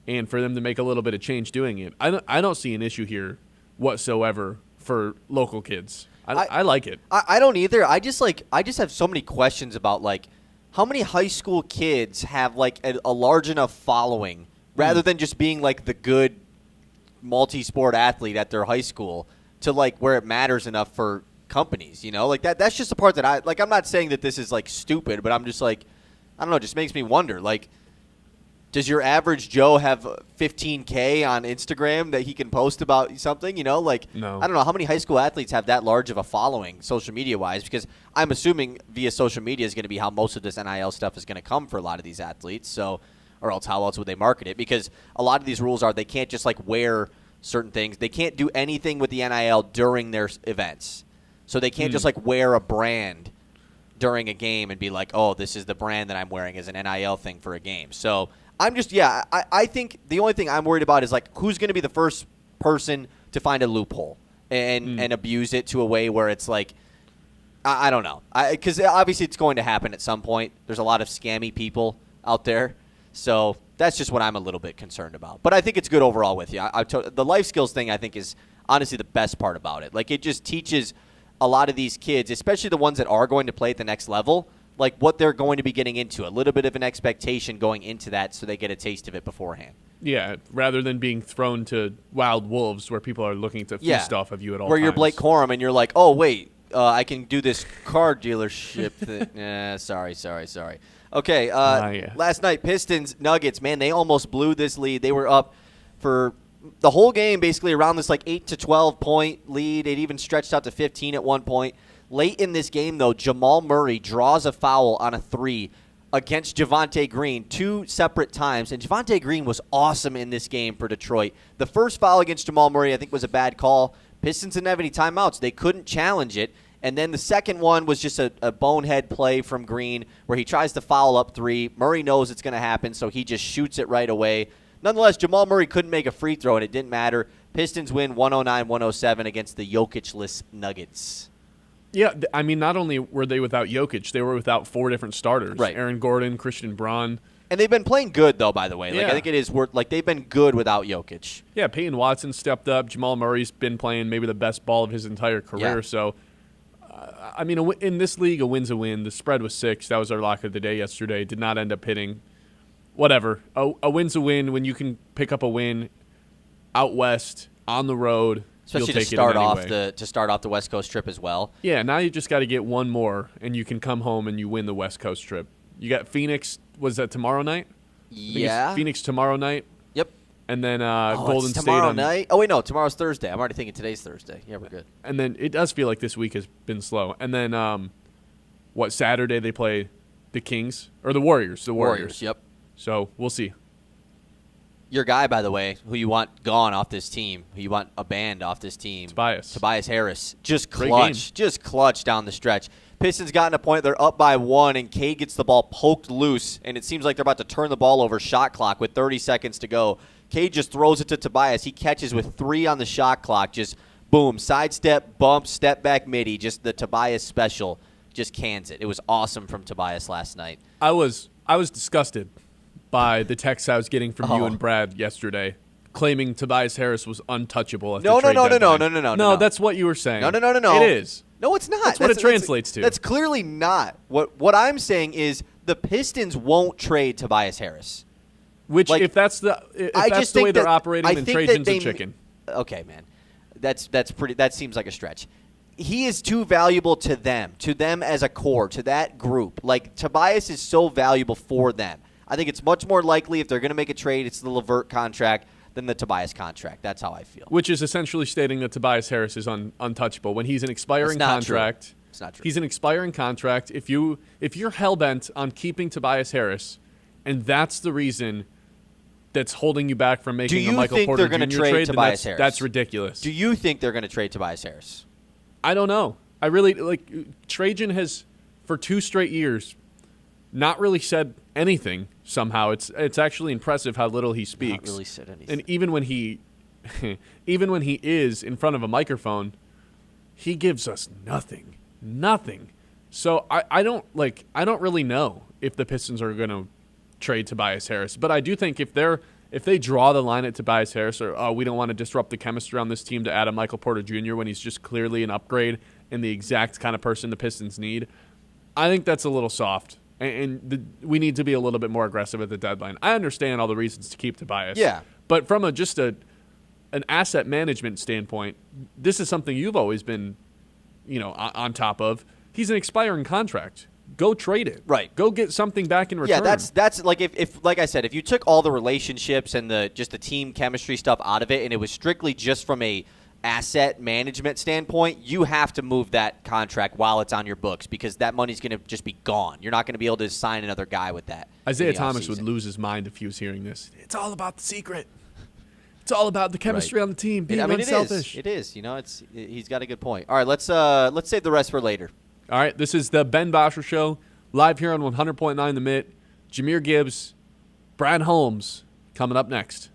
and for them to make a little bit of change doing it. I don't see an issue here whatsoever for local kids. I like it. I don't either. I just have so many questions about how many high school kids have a large enough following rather than just being the good multi-sport athlete at their high school to where it matters enough for companies, that's just the part that I'm not saying that this is stupid, but I'm just I don't know, it just makes me wonder, does your average Joe have 15K on Instagram that he can post about something, No. I don't know how many high school athletes have that large of a following social media wise, because I'm assuming via social media is going to be how most of this NIL stuff is going to come for a lot of these athletes. So, or else how else would they market it? Because a lot of these rules are they can't just wear certain things. They can't do anything with the NIL during their events. So they can't just wear a brand during a game and be oh, this is the brand that I'm wearing as an NIL thing for a game. So I'm just, I think the only thing I'm worried about is who's going to be the first person to find a loophole and abuse it to a way where it's I don't know. Because obviously it's going to happen at some point. There's a lot of scammy people out there. So that's just what I'm a little bit concerned about. But I think it's good overall with you. The life skills thing I think is honestly the best part about it. It just teaches a lot of these kids, especially the ones that are going to play at the next level, what they're going to be getting into, a little bit of an expectation going into that so they get a taste of it beforehand. Yeah, rather than being thrown to wild wolves where people are looking to feast off of you at all where times. You're Blake Corum and you're oh, wait, I can do this car dealership thing. Sorry. Okay, last night, Pistons, Nuggets, man, they almost blew this lead. They were up for the whole game basically around this 8 to 12 point lead. It even stretched out to 15 at one point. Late in this game, though, Jamal Murray draws a foul on a three against Javonte Green 2 separate times, and Javonte Green was awesome in this game for Detroit. The first foul against Jamal Murray I think was a bad call. Pistons didn't have any timeouts. They couldn't challenge it. And then the second one was just a bonehead play from Green where he tries to foul up three. Murray knows it's going to happen, so he just shoots it right away. Nonetheless, Jamal Murray couldn't make a free throw, and it didn't matter. Pistons win 109-107 against the Jokic-less Nuggets. Yeah, I mean, not only were they without Jokic, they were without 4 different starters. Right. Aaron Gordon, Christian Braun. And they've been playing good, though, by the way. Yeah. I think it is worth, they've been good without Jokic. Yeah, Peyton Watson stepped up. Jamal Murray's been playing maybe the best ball of his entire career. Yeah. So, I mean, in this league, a win's a win. The spread was 6. That was our lock of the day yesterday. Did not end up hitting. Whatever. A win's a win when you can pick up a win out west, on the road, Especially you'll to take start it in any off way. to start off the West Coast trip as well. Yeah, now you just got to get one more, and you can come home and you win the West Coast trip. You got Phoenix. Was that tomorrow night? I think it's Phoenix tomorrow night. Yep. And then Oh, Golden it's State tomorrow on night. Oh wait, no, tomorrow's Thursday. I'm already thinking today's Thursday. Yeah, we're good. And then it does feel like this week has been slow. And then Saturday they play the Kings or the Warriors. The Warriors. Yep. So we'll see. Your guy, by the way, who you want gone off this team, who you want a band off this team, Tobias Harris, just clutch down the stretch. Pistons gotten a point, they're up by 1, and Cade gets the ball poked loose, and it seems like they're about to turn the ball over shot clock with 30 seconds to go. Cade just throws it to Tobias. He catches with 3 on the shot clock, just boom, sidestep, bump, step back midi, just the Tobias special, just cans it. It was awesome from Tobias last night. I was disgusted by the text I was getting from you and Brad yesterday, claiming Tobias Harris was untouchable at the trade deadline. No, that's what you were saying. No. It is. No, it's not. That's what it translates to. That's clearly not. What I'm saying is the Pistons won't trade Tobias Harris. Which, if that's the way they're operating, then Trajan's a chicken. Okay, man. That seems like a stretch. He is too valuable to them as a core, to that group. Like, Tobias is so valuable for them. I think it's much more likely if they're going to make a trade, it's the LeVert contract than the Tobias contract. That's how I feel. Which is essentially stating that Tobias Harris is untouchable when he's an expiring contract. It's not true. He's an expiring contract. If you're hell-bent on keeping Tobias Harris, and that's the reason that's holding you back from making a Michael Porter Jr. trade, Tobias Harris? That's ridiculous. Do you think they're going to trade Tobias Harris? I don't know. I really Trajan has, for 2 straight years, not really said anything. Somehow it's actually impressive how little he speaks. Not really said anything. And even when he is in front of a microphone, he gives us nothing. So I don't really know if the Pistons are going to trade Tobias Harris, but I do think if they draw the line at Tobias Harris, or we don't want to disrupt the chemistry on this team to add a Michael Porter Jr. when he's just clearly an upgrade and the exact kind of person the Pistons need, I think that's a little soft. We need to be a little bit more aggressive at the deadline. I understand all the reasons to keep Tobias. Yeah. But from an asset management standpoint, this is something you've always been, on top of. He's an expiring contract. Go trade it. Right. Go get something back in return. Yeah, that's like if like I said, if you took all the relationships and the team chemistry stuff out of it, and it was strictly just from a asset management standpoint, you have to move that contract while it's on your books because that money's going to just be gone. You're not going to be able to sign another guy with that. Isaiah Thomas would lose his mind if he was hearing this. It's all about the secret. It's all about the chemistry on the team, being unselfish. It is. He's got a good point. All right, let's save the rest for later. All right, this is the Ben Bosscher Show, live here on 100.9 The Mitt. Jameer Gibbs, Brad Holmes, coming up next.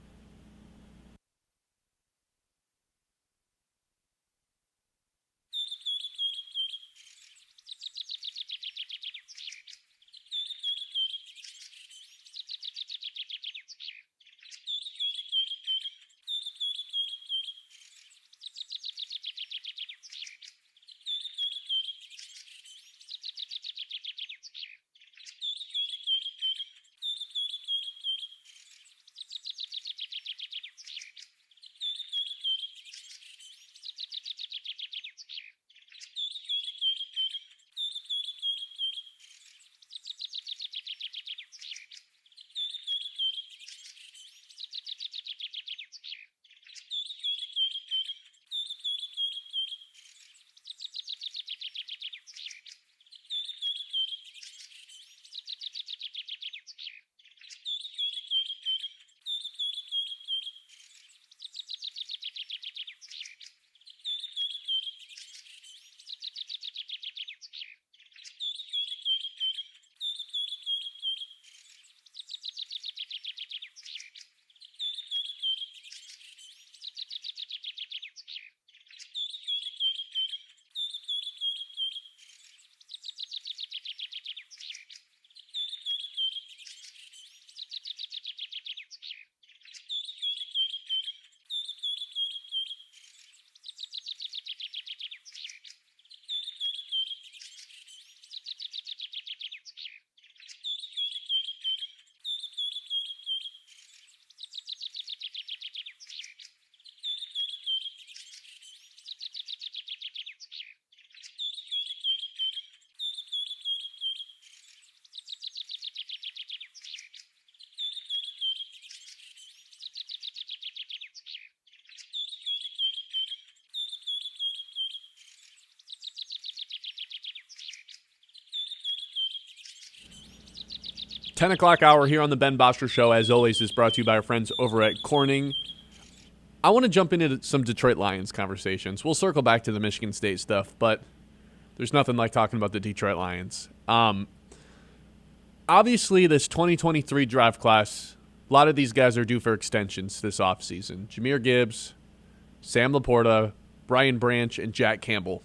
10 o'clock hour here on the Ben Bosscher Show, as always, is brought to you by our friends over at Corning. I want to jump into some Detroit Lions conversations. We'll circle back to the Michigan State stuff, but there's nothing like talking about the Detroit Lions. Obviously, this 2023 draft class, a lot of these guys are due for extensions this offseason. Jahmyr Gibbs, Sam Laporta, Brian Branch, and Jack Campbell.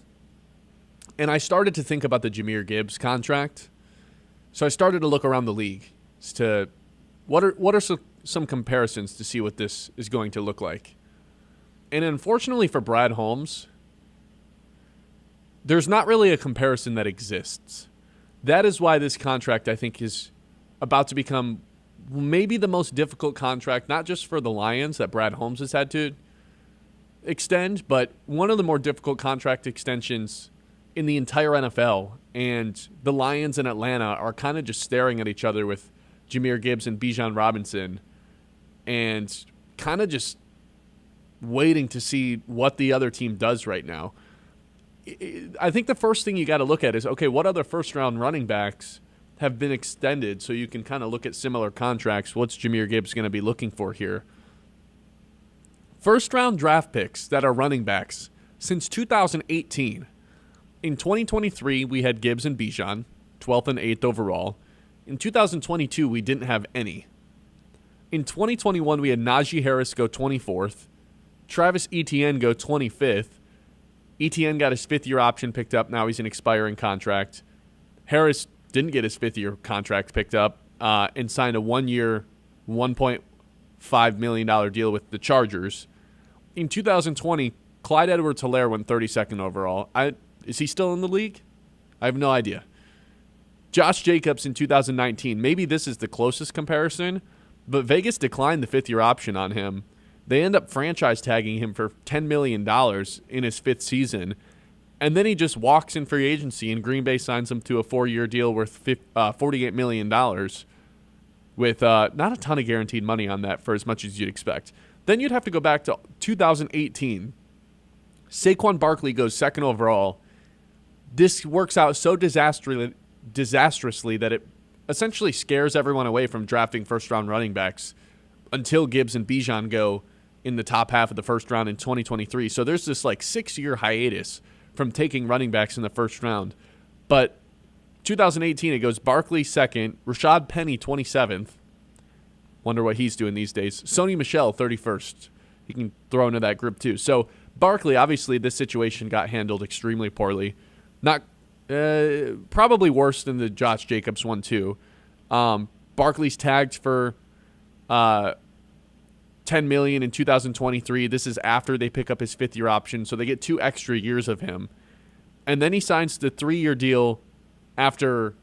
And I started to think about the Jahmyr Gibbs contract. So I started to look around the league as to what are some comparisons to see what this is going to look like. And unfortunately for Brad Holmes, there's not really a comparison that exists. That is why this contract, I think, is about to become maybe the most difficult contract, not just for the Lions that Brad Holmes has had to extend, but one of the more difficult contract extensions in the entire NFL. And the Lions in Atlanta are kind of just staring at each other with Jahmyr Gibbs and Bijan Robinson and kind of just waiting to see what the other team does right now. I think the first thing you got to look at is, okay, what other first-round running backs have been extended so you can kind of look at similar contracts. What's Jahmyr Gibbs going to be looking for here? First-round draft picks that are running backs since 2018. In 2023, we had Gibbs and Bijan, 12th and 8th overall. In 2022, we didn't have any. In 2021, we had Najee Harris go 24th. Travis Etienne go 25th. Etienne got his fifth-year option picked up. Now he's an expiring contract. Harris didn't get his fifth-year contract picked up and signed a one-year, $1.5 million deal with the Chargers. In 2020, Clyde Edwards-Helaire went 32nd overall. Is he still in the league? I have no idea. Josh Jacobs in 2019. Maybe this is the closest comparison, but Vegas declined the fifth-year option on him. They end up franchise tagging him for $10 million in his fifth season, and then he just walks in free agency, and Green Bay signs him to a 4-year deal worth $48 million with not a ton of guaranteed money on that for as much as you'd expect. Then you'd have to go back to 2018. Saquon Barkley goes second overall. This works out so disastrously that it essentially scares everyone away from drafting first-round running backs until Gibbs and Bijan go in the top half of the first round in 2023. So there's this 6-year hiatus from taking running backs in the first round. But 2018, it goes Barkley second, Rashad Penny 27th. Wonder what he's doing these days. Sony Michel 31st. You can throw into that group too. So Barkley, obviously, this situation got handled extremely poorly. Not probably worse than the Josh Jacobs one too. Barkley's tagged for $10 million in 2023. This is after they pick up his fifth-year option, so they get 2 extra years of him. And then he signs the 3-year deal after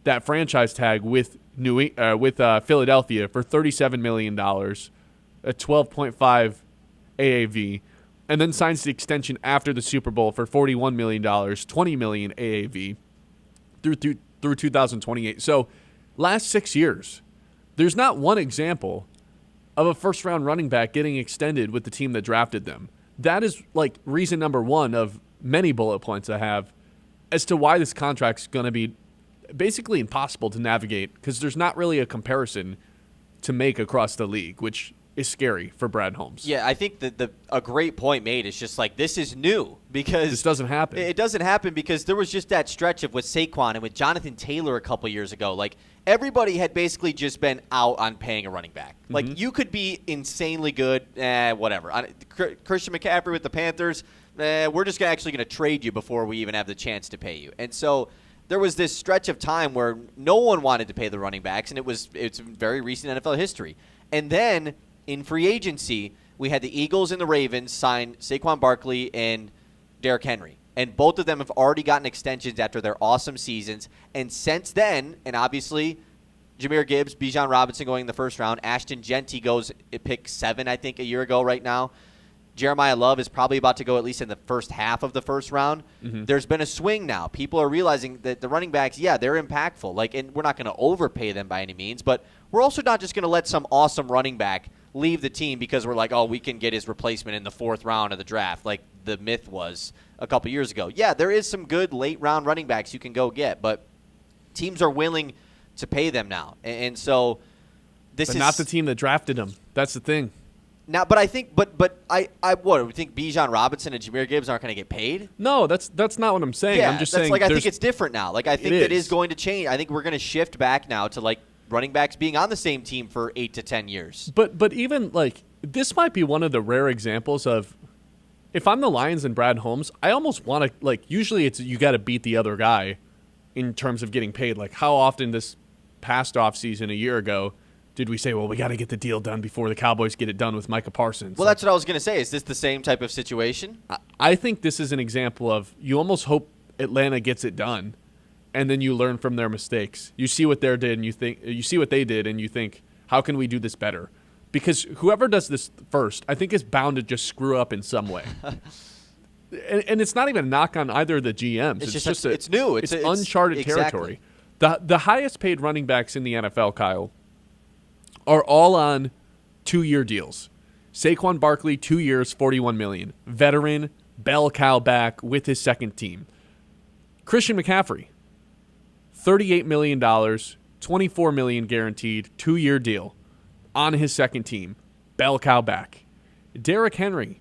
that franchise tag with Philadelphia for $37 million, a 12.5 AAV, and then signs the extension after the Super Bowl for $41 million, $20 million AAV through 2028. So last 6 years, there's not one example of a first-round running back getting extended with the team that drafted them. That is reason number one of many bullet points I have as to why this contract's going to be basically impossible to navigate, because there's not really a comparison to make across the league, which is scary for Brad Holmes. Yeah, I think that a great point made is just this is new, because this doesn't happen. It doesn't happen because there was just that stretch of with Saquon and with Jonathan Taylor a couple years ago. Everybody had basically just been out on paying a running back. Mm-hmm. You could be insanely good, whatever. Christian McCaffrey with the Panthers, we're just actually going to trade you before we even have the chance to pay you. And so there was this stretch of time where no one wanted to pay the running backs, and it's very recent NFL history. And then in free agency, we had the Eagles and the Ravens sign Saquon Barkley and Derrick Henry. And both of them have already gotten extensions after their awesome seasons. And since then, and obviously Jahmyr Gibbs, Bijan Robinson going in the first round. Ashton Genty goes at pick 7, I think, a year ago right now. Jeremiah Love is probably about to go at least in the first half of the first round. Mm-hmm. There's been a swing now. People are realizing that the running backs, they're impactful. And we're not going to overpay them by any means, but we're also not just going to let some awesome running back leave the team because we're we can get his replacement in the 4th round of the draft, like the myth was a couple years ago. Yeah, there is some good late-round running backs you can go get, but Teams are willing to pay them now. And so this But is not the team that drafted him. That's the thing. now, but I think, I what we think Bijan Robinson and Jahmyr Gibbs aren't going to get paid. No, that's not what I'm saying. Yeah, I'm just that's saying. like I think it's different now. Like I think it that is is going to change. I think we're going to shift back now to like running backs being on the same team for 8 to 10 years. But even like this might be one of the rare examples of if I'm the Lions and Brad Holmes, I almost want to like. Usually it's you got to beat the other guy in terms of getting paid. Like how often this past offseason a year ago did we say, well, we got to get the deal done before the Cowboys get it done with Micah Parsons? Well, that's what I was going to say. Is this the same type of situation? I think this is an example of you almost hope Atlanta gets it done, and then you learn from their mistakes. You see what they did, and you see what they did, and you think, how can we do this better? Because whoever does this first, I think is bound to just screw up in some way. and it's not even a knock on either of the GMs. It's new. It's uncharted exactly. territory. The highest paid running backs in the NFL, Kyle, are all on 2-year deals. Saquon Barkley, 2 years, $41 million. Veteran, bell cow back with his second team. Christian McCaffrey, $38 million, $24 million guaranteed, 2-year deal on his second team. Bell cow back. Derrick Henry,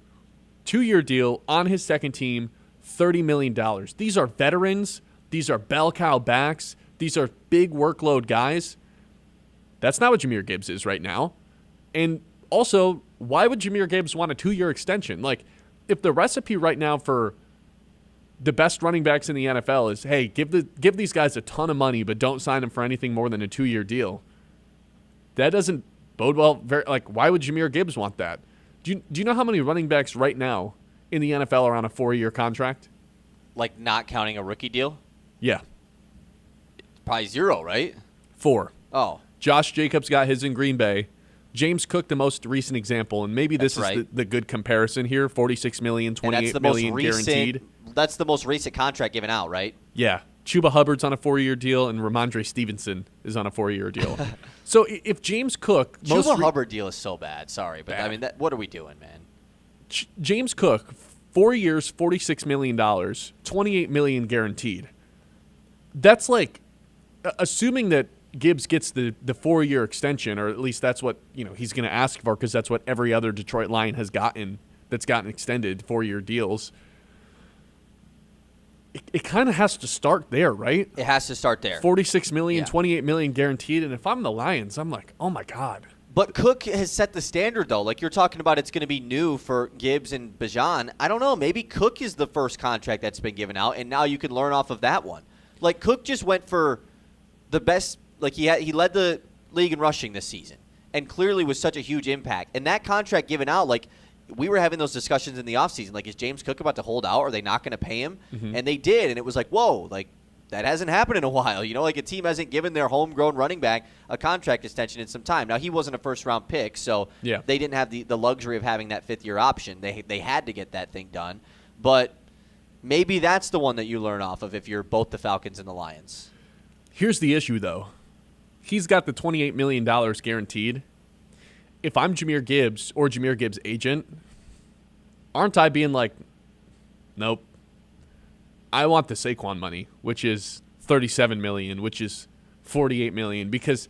2-year deal on his second team, $30 million. These are veterans. These are bell cow backs. These are big workload guys. That's not what Jahmyr Gibbs is right now. And also, why would Jahmyr Gibbs want a 2-year extension? Like, if the recipe right now for the best running backs in the NFL is, hey, give these guys a ton of money, but don't sign them for anything more than a 2-year deal, that doesn't bode well. Why would Jahmyr Gibbs want that? Do you know how many running backs right now in the NFL are on a 4-year contract? Like not counting a rookie deal? Yeah. Probably 0, right? 4. Oh. Josh Jacobs got his in Green Bay. James Cook, the most recent example, and maybe this is the good comparison here, $46 million, $28 million guaranteed. That's the most recent contract given out, right? Yeah. Chuba Hubbard's on a 4-year deal, and Ramondre Stevenson is on a 4-year deal. So if James Cook... Chuba Hubbard deal is so bad. Sorry, but bad. I mean, what are we doing, man? James Cook, 4 years, $46 million, $28 million guaranteed. That's like, assuming that Gibbs gets the 4-year extension, or at least that's what he's going to ask for, because that's what every other Detroit Lion has gotten that's gotten extended 4-year deals. It kind of has to start there, right? It has to start there. $46 million, Yeah. $28 million guaranteed, and if I'm the Lions, I'm like, oh my God. But Cook has set the standard, though. Like you're talking about, it's going to be new for Gibbs and Bijan. I don't know. Maybe Cook is the first contract that's been given out, and now you can learn off of that one. Like Cook just went for the best. Like he led the league in rushing this season, and clearly was such a huge impact. And that contract given out, like we were having those discussions in the offseason. Like, is James Cook about to hold out? Are they not going to pay him? Mm-hmm. And they did, and it was like, whoa, like that hasn't happened in a while. Like a team hasn't given their homegrown running back a contract extension in some time. Now he wasn't a first-round pick, so they didn't have the luxury of having that 5th-year option. They had to get that thing done, but maybe that's the one that you learn off of if you're both the Falcons and the Lions. Here's the issue, though. He's got the $28 million guaranteed. If I'm Jahmyr Gibbs or Jahmyr Gibbs' agent, aren't I being like, nope, I want the Saquon money, which is $37 million, which is $48 million, because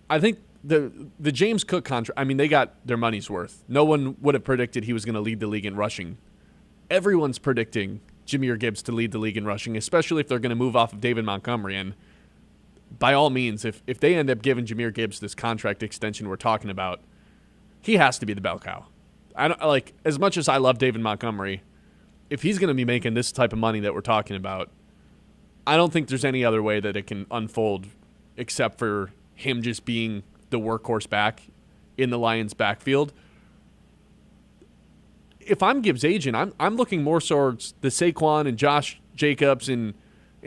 I think the James Cook contract, I mean, they got their money's worth. No one would have predicted he was going to lead the league in rushing. Everyone's predicting Jahmyr Gibbs to lead the league in rushing, especially if they're going to move off of David Montgomery. And by all means, if they end up giving Jahmyr Gibbs this contract extension we're talking about, he has to be the bell cow. I don't like, as much as I love David Montgomery, if he's going to be making this type of money that we're talking about, I don't think there's any other way that it can unfold except for him just being the workhorse back in the Lions' backfield. If I'm Gibbs' agent, I'm looking more towards the Saquon and Josh Jacobs and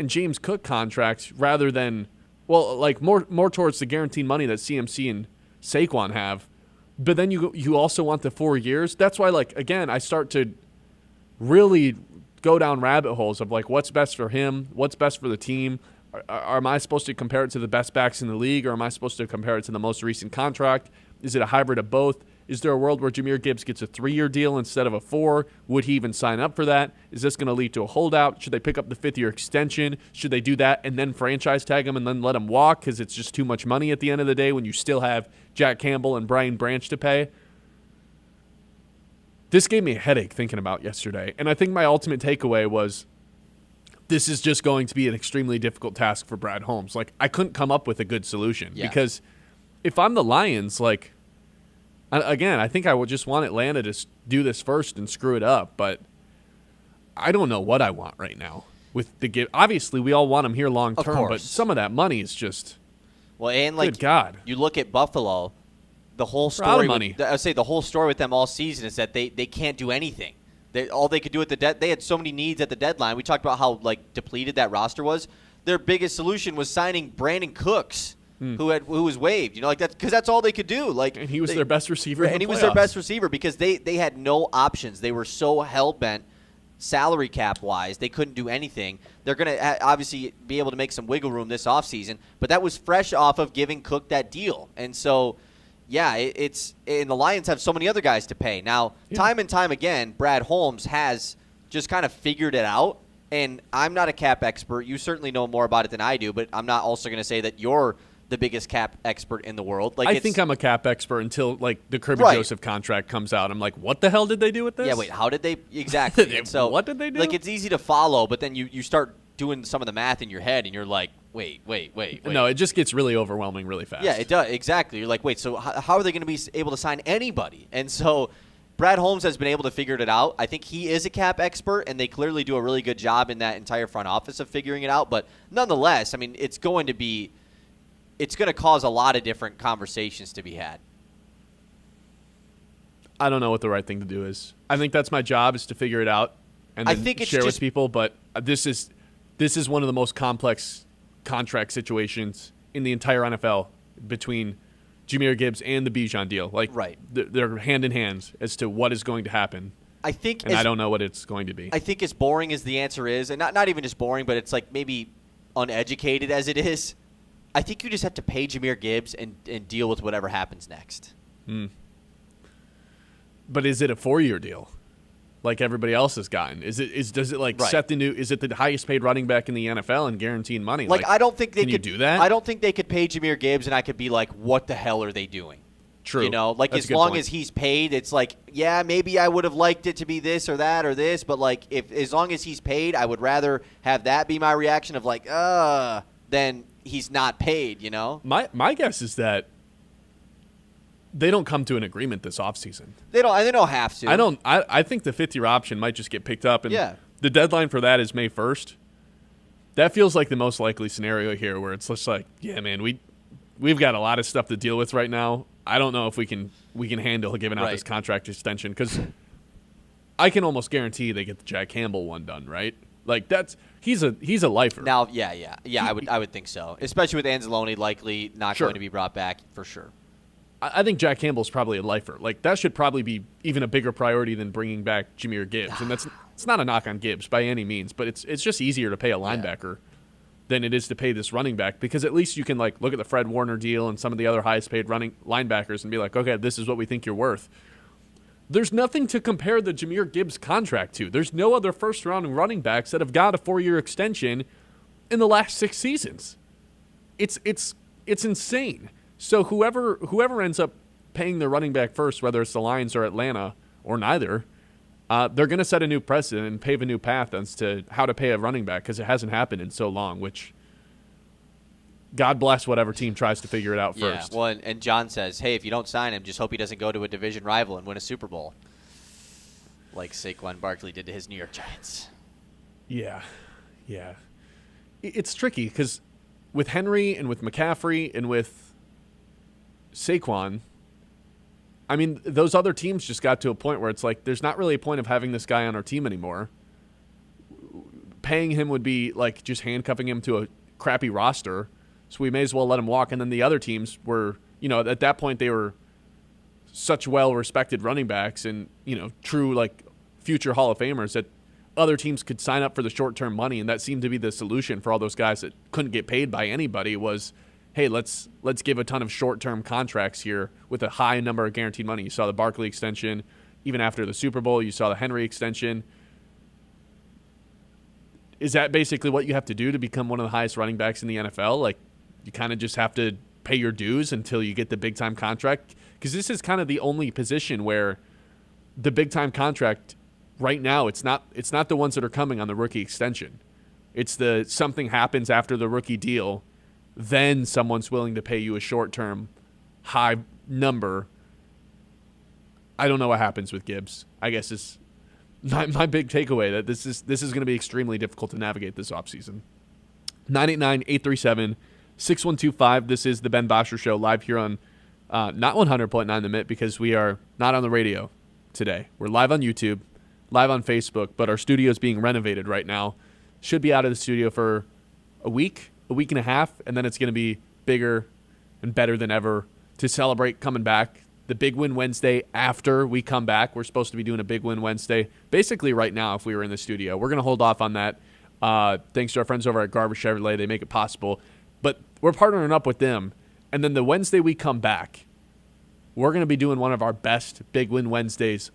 James Cook contracts rather than, well, like more towards the guaranteed money that CMC and Saquon have. But then you also want the 4 years. That's why, like, again, I start to really go down rabbit holes of, like, what's best for him, what's best for the team. Am I supposed to compare it to the best backs in the league, or am I supposed to compare it to the most recent contract? Is it a hybrid of both? Is there a world where Jahmyr Gibbs gets a 3-year deal instead of a 4? Would he even sign up for that? Is this going to lead to a holdout? Should they pick up the 5th-year extension? Should they do that and then franchise tag him and then let him walk because it's just too much money at the end of the day when you still have Jack Campbell and Brian Branch to pay? This gave me a headache thinking about yesterday, and I think my ultimate takeaway was this is just going to be an extremely difficult task for Brad Holmes. Like, I couldn't come up with a good solution because if I'm the Lions, like, again, I think I would just want Atlanta to do this first and screw it up, but I don't know what I want right now. With the give, obviously, we all want him here long term, but some of that money is just good God. You look at Buffalo, the whole story. I say the whole story with them all season is that they can't do anything. All they could do at they had so many needs at the deadline. We talked about how depleted that roster was. Their biggest solution was signing Brandon Cooks. Who was waived, because that's all they could do. And he was their best receiver. And he was their best receiver because they had no options. They were so hell bent, salary cap wise, they couldn't do anything. They're going to obviously be able to make some wiggle room this offseason, but that was fresh off of giving Cook that deal. And so, and the Lions have so many other guys to pay now. Time and time again, Brad Holmes has just kind of figured it out. And I'm not a cap expert. You certainly know more about it than I do, but I'm not also going to say that you're the biggest cap expert in the world. I think I'm a cap expert until the Kirby Joseph contract comes out. I'm like, what the hell did they do with this? Yeah, wait, how did they exactly? And so what did they do? It's easy to follow, but then you start doing some of the math in your head, and you're like, wait. No, it just gets really overwhelming really fast. Yeah, it does exactly. You're like, wait, so how are they going to be able to sign anybody? And so Brad Holmes has been able to figure it out. I think he is a cap expert, and they clearly do a really good job in that entire front office of figuring it out. But nonetheless, I mean, it's going to cause a lot of different conversations to be had. I don't know what the right thing to do is. I think that's my job, is to figure it out and then share with people. But this is one of the most complex contract situations in the entire NFL between Jahmyr Gibbs and the Bijan deal. They're hand in hand as to what is going to happen. I don't know what it's going to be. I think as boring as the answer is, and not even just boring, but it's maybe uneducated as it is, I think you just have to pay Jahmyr Gibbs and deal with whatever happens next. But is it a 4-year deal, like everybody else has gotten? Does it set the new? Is it the highest paid running back in the NFL and guaranteeing money? I don't think they could do that. I don't think they could pay Jahmyr Gibbs, and I could be like, what the hell are they doing? True. As long as he's paid, it's maybe I would have liked it to be this or that or this, but as long as he's paid, I would rather have that be my reaction of than he's not paid, My guess is that they don't come to an agreement this offseason. They don't have to. I think the 5th-year option might just get picked up, and the deadline for that is May 1st. That feels like the most likely scenario here, where it's just man, we've got a lot of stuff to deal with right now. I don't know if we can handle giving out this contract extension, because I can almost guarantee they get the Jack Campbell one done, right? He's a lifer. Now, I would think so, especially with Anzalone likely not going to be brought back for sure. I think Jack Campbell's probably a lifer. That should probably be even a bigger priority than bringing back Jahmyr Gibbs, and it's not a knock on Gibbs by any means, but it's just easier to pay a linebacker than it is to pay this running back, because at least you can look at the Fred Warner deal and some of the other highest paid running linebackers and be like, okay, this is what we think you're worth. There's nothing to compare the Jahmyr Gibbs contract to. There's no other first-round running backs that have got a 4-year extension in the last 6 seasons. It's insane. So whoever ends up paying their running back first, whether it's the Lions or Atlanta or neither, they're going to set a new precedent and pave a new path as to how to pay a running back, because it hasn't happened in so long, which God bless whatever team tries to figure it out first. Yeah, well, and John says, hey, if you don't sign him, just hope he doesn't go to a division rival and win a Super Bowl, like Saquon Barkley did to his New York Giants. Yeah. It's tricky, because with Henry and with McCaffrey and with Saquon, I mean, those other teams just got to a point where it's there's not really a point of having this guy on our team anymore. Paying him would be just handcuffing him to a crappy roster, so we may as well let him walk. And then the other teams were, at that point they were such well-respected running backs and, true future Hall of Famers that other teams could sign up for the short-term money, and that seemed to be the solution for all those guys that couldn't get paid by anybody was, hey, let's give a ton of short-term contracts here with a high number of guaranteed money. You saw the Barkley extension. Even after the Super Bowl, you saw the Henry extension. Is that basically what you have to do to become one of the highest running backs in the NFL? Like, you kind of just have to pay your dues until you get the big-time contract? Because this is kind of the only position where the big-time contract right now, it's not the ones that are coming on the rookie extension. It's the something happens after the rookie deal, then someone's willing to pay you a short-term high number. I don't know what happens with Gibbs. I guess it's my big takeaway that this is going to be extremely difficult to navigate this offseason. 989-837-6125. This is the Ben Bosscher Show live here on not 100.9 The Mitt because we are not on the radio today. We're live on YouTube, live on Facebook, but our studio is being renovated right now. Should be out of the studio for a week and a half, and then it's going to be bigger and better than ever to celebrate coming back. The Big Win Wednesday after we come back. We're supposed to be doing a Big Win Wednesday basically right now if we were in the studio. We're going to hold off on that. Thanks to our friends over at Garver Chevrolet. They make it possible. But we're partnering up with them. And then the Wednesday we come back, we're going to be doing one of our best Big Win Wednesdays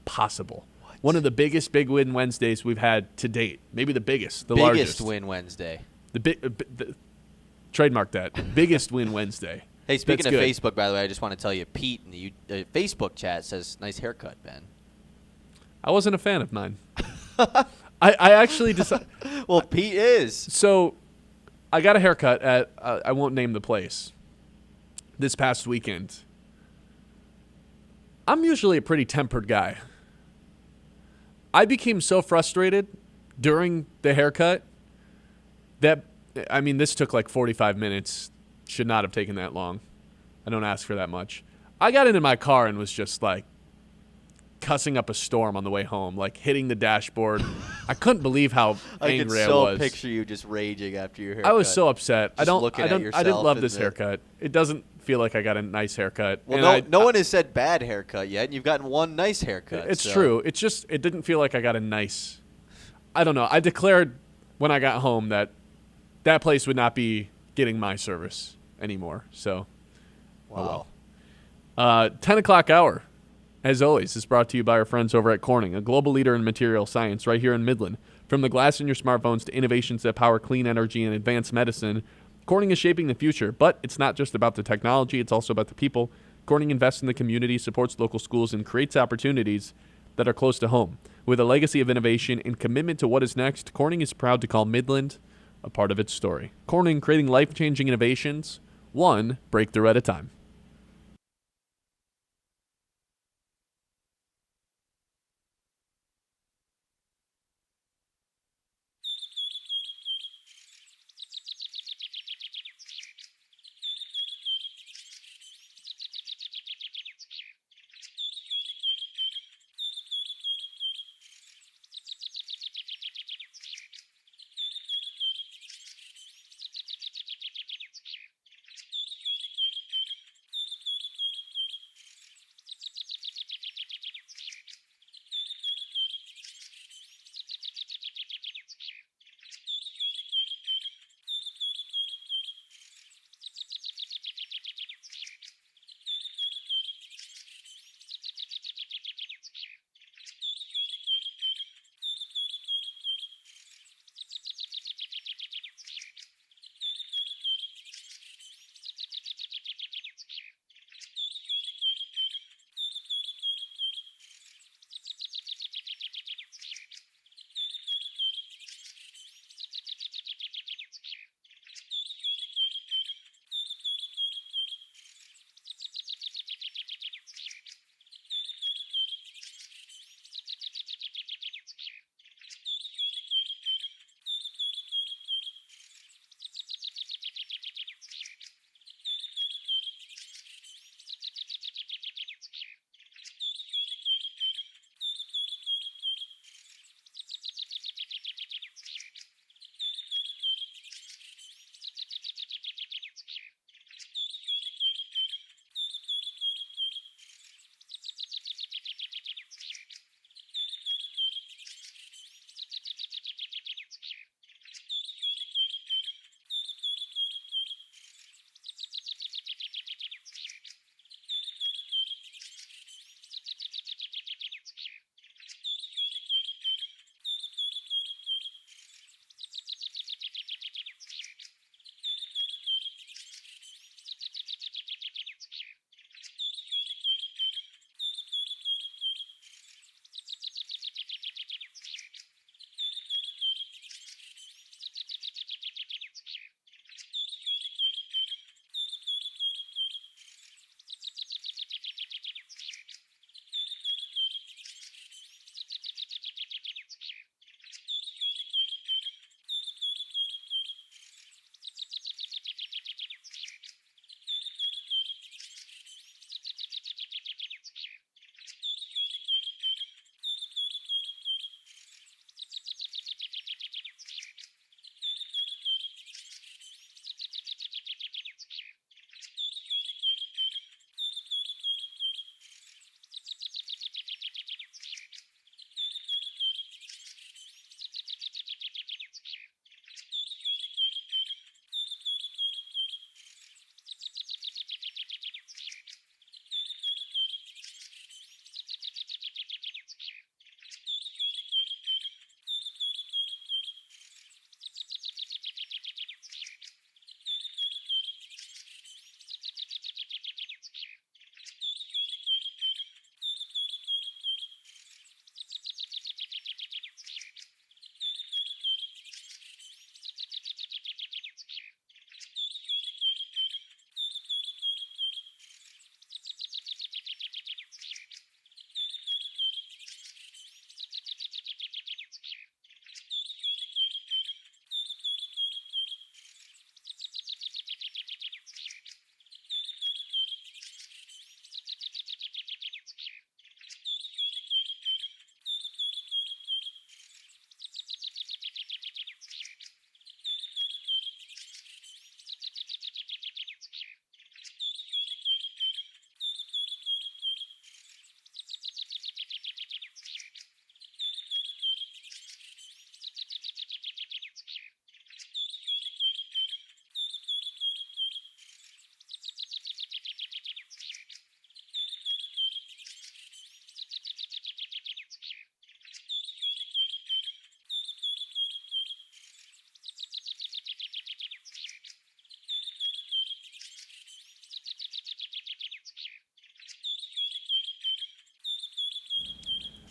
possible. What? One of the biggest Big Win Wednesdays we've had to date. Maybe the biggest, the largest. Biggest Win Wednesday. Trademark that. Biggest Win Wednesday. Hey, speaking of Facebook, by the way, I just want to tell you, Pete in the Facebook chat says, nice haircut, Ben. I wasn't a fan of mine. I actually decided. Well, Pete is. So I got a haircut at, I won't name the place, this past weekend. I'm usually a pretty tempered guy. I became so frustrated during the haircut that, I mean, this took like 45 minutes. Should not have taken that long. I don't ask for that much. I got into my car and was just like cussing up a storm on the way home, like hitting the dashboard. I couldn't believe how angry I was. I could so picture you just raging after your haircut. I was so upset. I didn't love this the haircut. It doesn't feel like I got a nice haircut. Well, no one has said bad haircut yet, and you've gotten one nice haircut. It's true. It's just it didn't feel like I got a nice. I don't know. I declared when I got home that place would not be getting my service anymore. So, wow. 10 o'clock hour, as always, is brought to you by our friends over at Corning, a global leader in material science right here in Midland. From the glass in your smartphones to innovations that power clean energy and advanced medicine, Corning is shaping the future. But it's not just about the technology, it's also about the people. Corning invests in the community, supports local schools, and creates opportunities that are close to home. With a legacy of innovation and commitment to what is next, Corning is proud to call Midland a part of its story. Corning, creating life-changing innovations, one breakthrough at a time.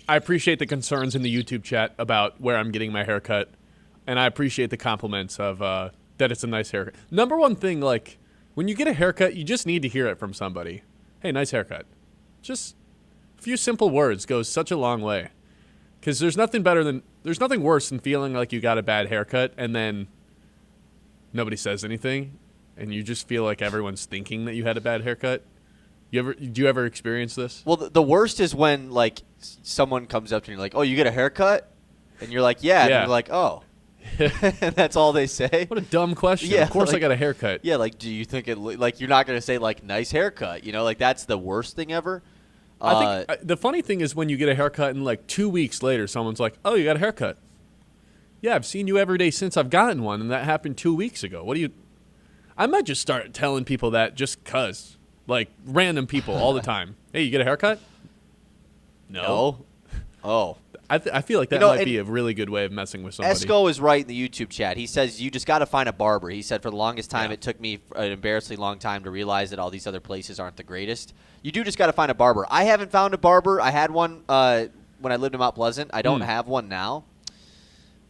I appreciate the concerns in the YouTube chat about where I'm getting my haircut, and I appreciate the compliments of that it's a nice haircut. Number one thing, like, when you get a haircut, you just need to hear it from somebody. Hey, nice haircut. Just a few simple words goes such a long way. Because there's nothing worse than feeling like you got a bad haircut and then nobody says anything, and you just feel like everyone's thinking that you had a bad haircut. Do you ever experience this? Well, the worst is when, like, someone comes up to you like, oh, you get a haircut? And you're like, yeah. And you're like, oh. And that's all they say? What a dumb question. Yeah, of course like, I got a haircut. Yeah, like, do you think it like you're not going to say, like, nice haircut? You know, like, that's the worst thing ever. I think the funny thing is when you get a haircut and, like, 2 weeks later, someone's like, oh, you got a haircut. Yeah, I've seen you every day since I've gotten one, and that happened 2 weeks ago. I might just start telling people that just because. Like, random people all the time. Hey, you get a haircut? No. Oh. I feel like that might be a really good way of messing with somebody. Esco is right in the YouTube chat. He says, you just got to find a barber. He said, for the longest time, it took me an embarrassingly long time to realize that all these other places aren't the greatest. You do just got to find a barber. I haven't found a barber. I had one when I lived in Mount Pleasant. I don't have one now.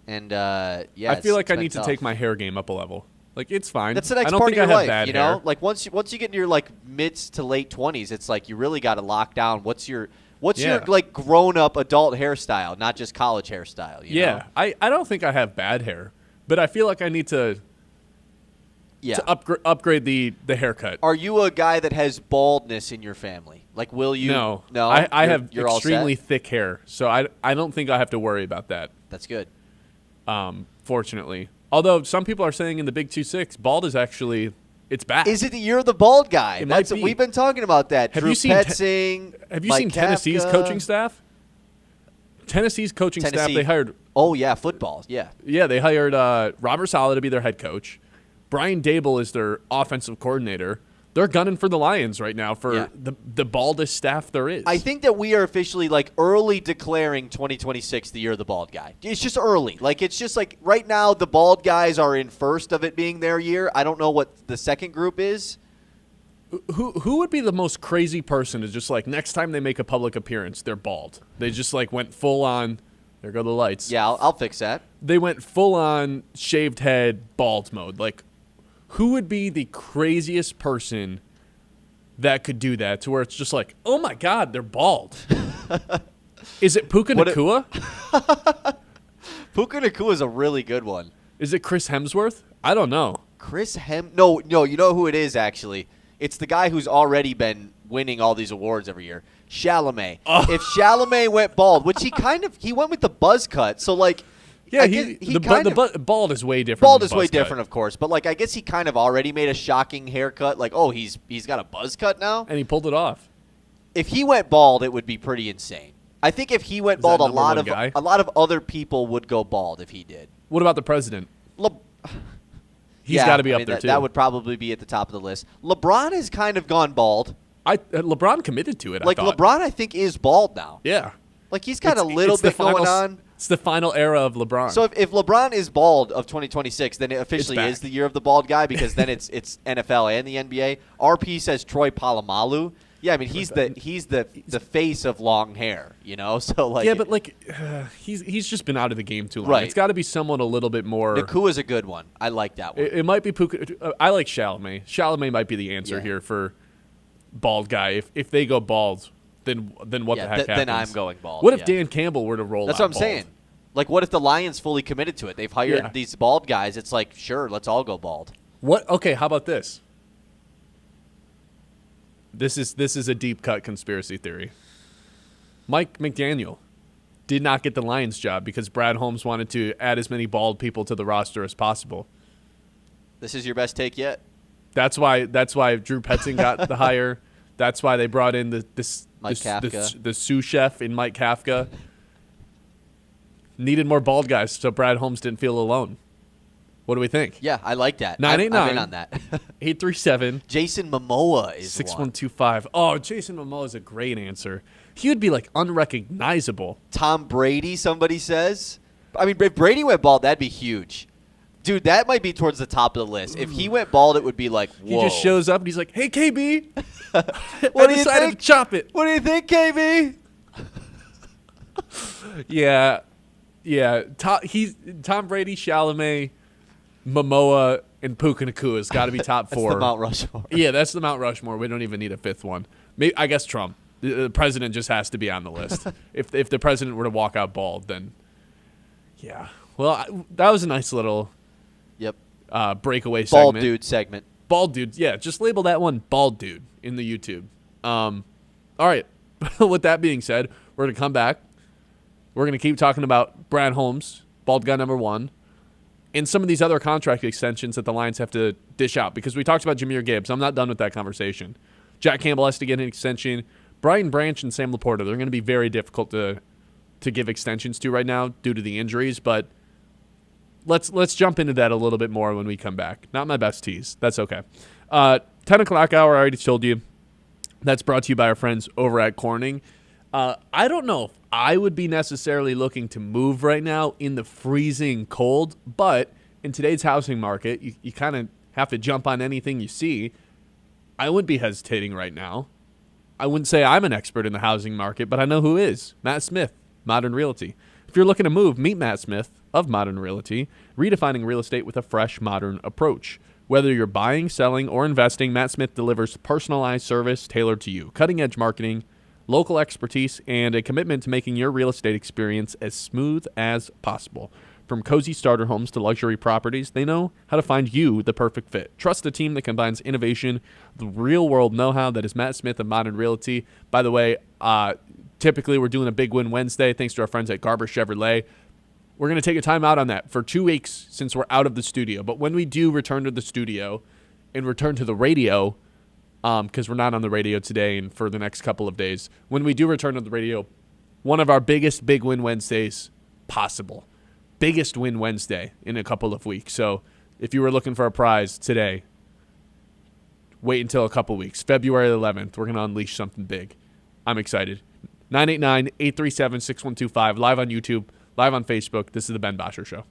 And, I feel like I need to take my hair game up a level. Like, it's fine. That's the next part of your life, you know? Like, once you get into your, like, mid to late 20s, it's like you really got to lock down what's your like, grown-up adult hairstyle, not just college hairstyle, you know? I don't think I have bad hair, but I feel like I need to upgrade the haircut. Are you a guy that has baldness in your family? Like, will you? No. I have extremely thick hair, so I don't think I have to worry about that. That's good. Fortunately. Although some people are saying in the Big 2-6, bald is actually, it's back. Is it the year of the bald guy? Might be. We've been talking about that. Have Drew you seen Petzing, have you Mike seen Tennessee's Kafka. coaching staff? Tennessee's coaching staff, they hired. Oh, yeah, football. Yeah. Yeah, they hired Robert Saleh to be their head coach. Brian Dable is their offensive coordinator. They're gunning for the Lions right now for the baldest staff there is. I think that we are officially, like, early declaring 2026 the year of the bald guy. It's just early. Like, it's just like right now the bald guys are in first of it being their year. I don't know what the second group is. Who would be the most crazy person to just, like, next time they make a public appearance, they're bald? They just, like, went full on, there go the lights. Yeah, I'll fix that. They went full on shaved head, bald mode. Like, who would be the craziest person that could do that to where it's just like, oh, my God, they're bald? Is it Puka Nacua? Puka Nacua is a really good one. Is it Chris Hemsworth? I don't know. No, you know who it is, actually. It's the guy who's already been winning all these awards every year. Chalamet. Oh. If Chalamet went bald, which he went with the buzz cut, so, like, yeah, bald is way different. Bald is way different, of course. But, like, I guess he kind of already made a shocking haircut. Like, oh, he's got a buzz cut now? And he pulled it off. If he went bald, it would be pretty insane. I think if he went bald, a lot of other people would go bald if he did. What about the president? He's got to be up there, too. That would probably be at the top of the list. LeBron has kind of gone bald. LeBron committed to it, Like, LeBron, I think, is bald now. Yeah. Like, he's got a little bit going on. It's the final era of LeBron. So if LeBron is bald of 2026, then it officially is the year of the bald guy because then it's NFL and the NBA. RP says Troy Polamalu. Yeah, I mean he's the face of long hair, you know. So like but like he's just been out of the game too long. Right. It's got to be someone a little bit more. Nakua's a good one. I like that one. It might be Puka. I like Chalamet. Chalamet might be the answer here for bald guy. If they go bald. Then what the heck happens? Then I'm going bald. What if Dan Campbell were to roll That's out what I'm bald? saying. Like, what if the Lions fully committed to it? They've hired these bald guys. It's like, sure, let's all go bald. What? Okay, how about this? This is a deep cut conspiracy theory. Mike McDaniel did not get the Lions job because Brad Holmes wanted to add as many bald people to the roster as possible. This is your best take yet? That's why Drew Petzing got the hire. That's why they brought in the sous chef in Mike Kafka. Needed more bald guys so Brad Holmes didn't feel alone. What do we think? Yeah, I like that. 989. I'm in on that. 837. Jason Momoa is 6125. Oh, Jason Momoa is a great answer. He would be like unrecognizable. Tom Brady, somebody says. I mean, if Brady went bald, that'd be huge. Dude, that might be towards the top of the list. If he went bald, it would be like, whoa. He just shows up and he's like, hey, KB. What I do you decided think? to chop it. What do you think, KB? Yeah. Tom Brady, Chalamet, Momoa, and Puka Nakua has got to be top four. That's the Mount Rushmore. Yeah, that's the Mount Rushmore. We don't even need a fifth one. Maybe, I guess Trump. The president just has to be on the list. If the president were to walk out bald, then yeah. Well, that was a nice little breakaway segment. Bald dude segment. Bald dude. Yeah, just label that one bald dude in the YouTube. All right. With that being said, we're going to come back. We're going to keep talking about Brad Holmes, bald guy number one, and some of these other contract extensions that the Lions have to dish out, because we talked about Jahmyr Gibbs. I'm not done with that conversation. Jack Campbell has to get an extension. Brian Branch and Sam Laporta, they're going to be very difficult to give extensions to right now due to the injuries, but let's jump into that a little bit more when we come back. Not my best tease. That's okay. 10 o'clock hour, I already told you. That's brought to you by our friends over at Corning. I don't know if I would be necessarily looking to move right now in the freezing cold, but in today's housing market, you kind of have to jump on anything you see. I wouldn't be hesitating right now. I wouldn't say I'm an expert in the housing market, but I know who is. Matt Smith, Modern Realty. If you're looking to move, meet Matt Smith of Modern Realty, redefining real estate with a fresh, modern approach. Whether you're buying, selling, or investing, Matt Smith delivers personalized service tailored to you, cutting-edge marketing, local expertise, and a commitment to making your real estate experience as smooth as possible. From cozy starter homes to luxury properties, they know how to find you the perfect fit. Trust a team that combines innovation, the real-world know-how that is Matt Smith of Modern Realty. By the way, typically we're doing a Big Win Wednesday thanks to our friends at Garber Chevrolet. We're going to take a time out on that for 2 weeks since we're out of the studio. But when we do return to the studio and return to the radio, because we're not on the radio today and for the next couple of days, when we do return to the radio, one of our biggest Big Win Wednesdays possible. Biggest Win Wednesday in a couple of weeks. So if you were looking for a prize today, wait until a couple weeks. February 11th, we're going to unleash something big. I'm excited. 989-837-6125, live on YouTube, live on Facebook. This is the Ben Bosscher Show.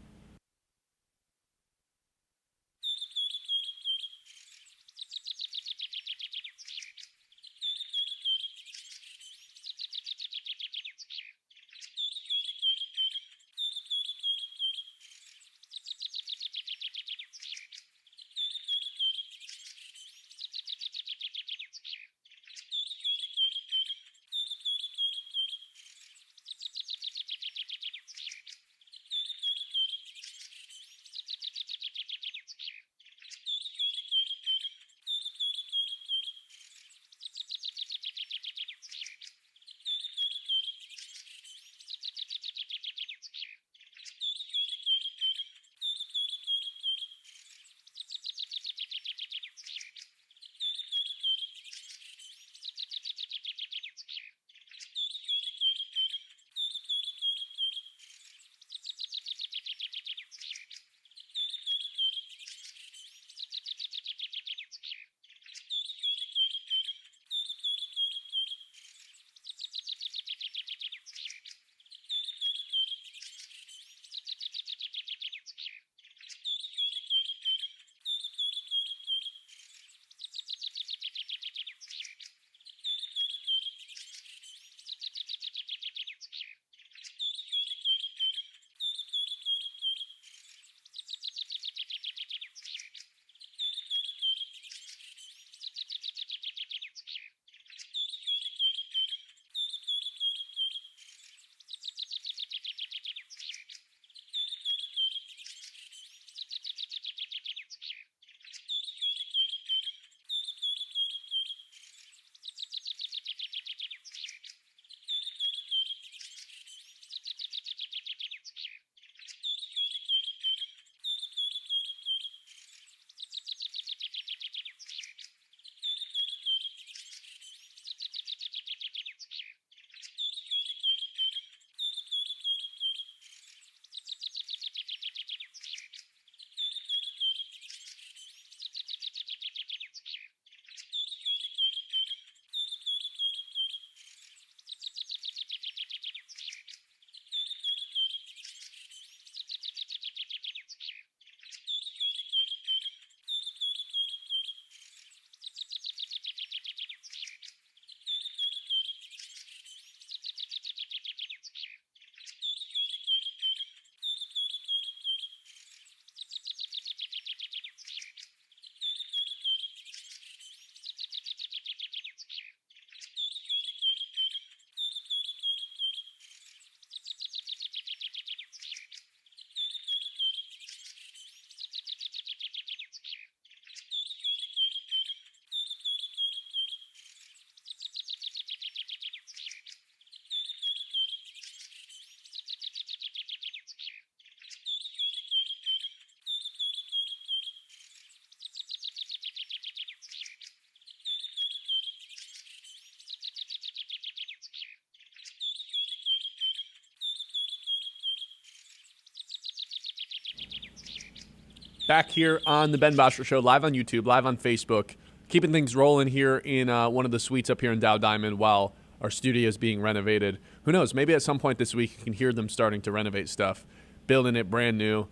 back here on the Ben Bosscher Show, live on YouTube, live on Facebook, keeping things rolling here in one of the suites up here in Dow Diamond while our studio is being renovated. Who knows? Maybe at some point this week you can hear them starting to renovate stuff, building it brand new.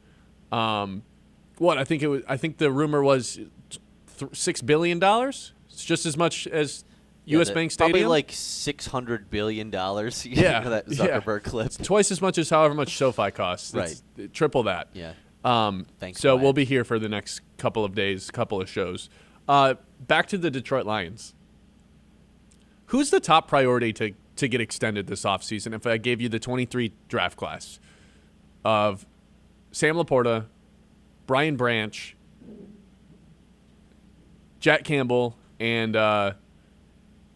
I think the rumor was $6 billion. It's just as much as U.S. Bank Stadium. Probably like $600 billion. Yeah, that Zuckerberg clip. It's twice as much as however much SoFi costs. Right. It's triple that. Yeah. Thanks. So we'll be here for the next couple of days, couple of shows. Back to the Detroit Lions. Who's the top priority to get extended this offseason? If I gave you the 23 draft class of Sam Laporta, Brian Branch, Jack Campbell, and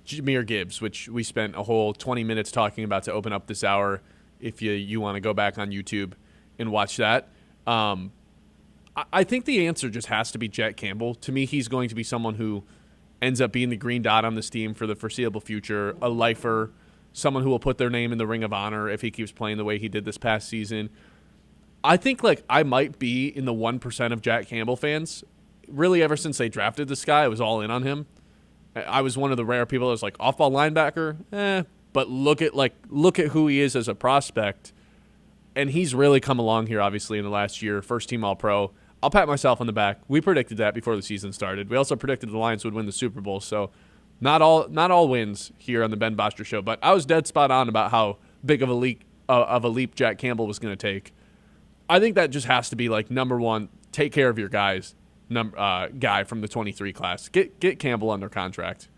Jahmyr Gibbs, which we spent a whole 20 minutes talking about to open up this hour. If you want to go back on YouTube and watch that. I think the answer just has to be Jack Campbell. To me, he's going to be someone who ends up being the green dot on this team for the foreseeable future, a lifer, someone who will put their name in the Ring of Honor if he keeps playing the way he did this past season. I think I might be in the 1% of Jack Campbell fans. Really, ever since they drafted this guy, I was all in on him. I was one of the rare people that was like, off-ball linebacker, but look at who he is as a prospect. And he's really come along here, obviously, in the last year. First-team All-Pro. I'll pat myself on the back. We predicted that before the season started. We also predicted the Lions would win the Super Bowl. So not all wins here on the Ben Bosscher Show. But I was dead spot on about how big of a leap Jack Campbell was going to take. I think that just has to be number one. Take care of your guys. Guy from the 23 class. Get Campbell under contract.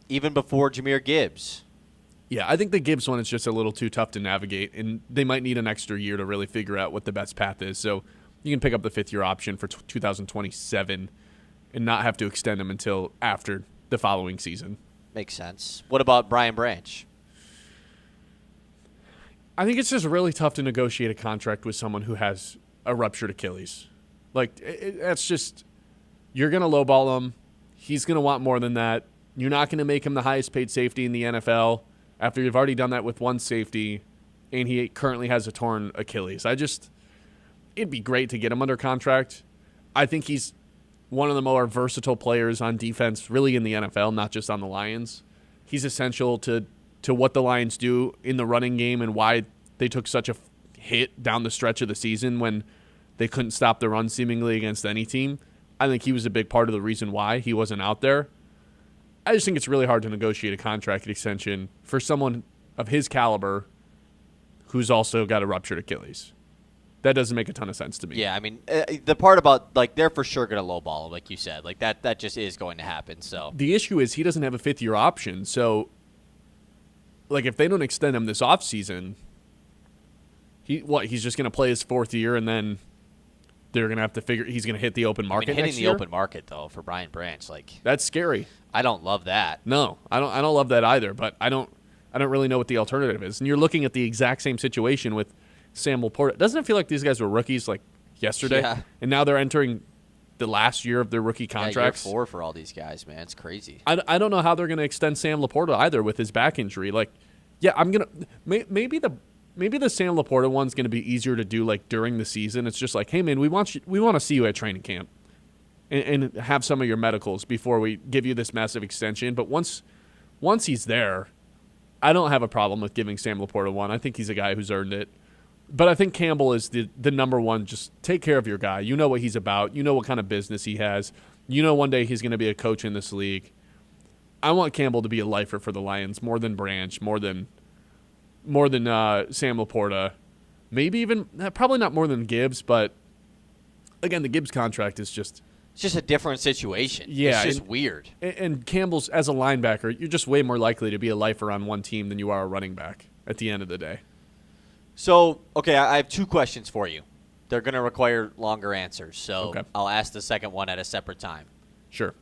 Even before Jahmyr Gibbs. Yeah, I think the Gibbs one is just a little too tough to navigate, and they might need an extra year to really figure out what the best path is. So you can pick up the fifth-year option for 2027 and not have to extend him until after the following season. Makes sense. What about Brian Branch? I think it's just really tough to negotiate a contract with someone who has a ruptured Achilles. That's just, you're going to lowball him. He's going to want more than that. You're not going to make him the highest paid safety in the NFL after you've already done that with one safety, and he currently has a torn Achilles. It'd be great to get him under contract. I think he's one of the more versatile players on defense, really in the NFL, not just on the Lions. He's essential to what the Lions do in the running game and why they took such a hit down the stretch of the season when they couldn't stop the run seemingly against any team. I think he was a big part of the reason why he wasn't out there. I just think it's really hard to negotiate a contract extension for someone of his caliber who's also got a ruptured Achilles. That doesn't make a ton of sense to me. Yeah, I mean, the part about, they're for sure going to lowball him, like you said. That just is going to happen. So the issue is he doesn't have a fifth-year option. So, if they don't extend him this offseason, he's just going to play his fourth year and then they're going to have to figure he's going to hit the open market hitting next the year? open market, though, for Brian Branch, that's scary. I don't love that. No, I don't love that either, but I don't really know what the alternative is. And you're looking at the exact same situation with Sam Laporta. Doesn't it feel like these guys were rookies yesterday? Yeah. And now they're entering the last year of their rookie contracts. Yeah, year 4 for all these guys, man. It's crazy. I don't know how they're going to extend Sam Laporta either with his back injury. I'm going to maybe the Sam Laporta one's going to be easier to do during the season. It's just hey man, we want to see you at training camp and have some of your medicals before we give you this massive extension. But once he's there, I don't have a problem with giving Sam Laporta one. I think he's a guy who's earned it. But I think Campbell is the number one. Just take care of your guy. You know what he's about. You know what kind of business he has. You know one day he's going to be a coach in this league. I want Campbell to be a lifer for the Lions more than Branch, more than Sam Laporta. Maybe even, probably not more than Gibbs, but again, the Gibbs contract is just... It's just a different situation. Yeah, it's just weird. And Campbell's, as a linebacker, you're just way more likely to be a lifer on one team than you are a running back at the end of the day. So, okay, I have 2 questions for you. They're going to require longer answers, so okay. I'll ask the second one at a separate time. Sure.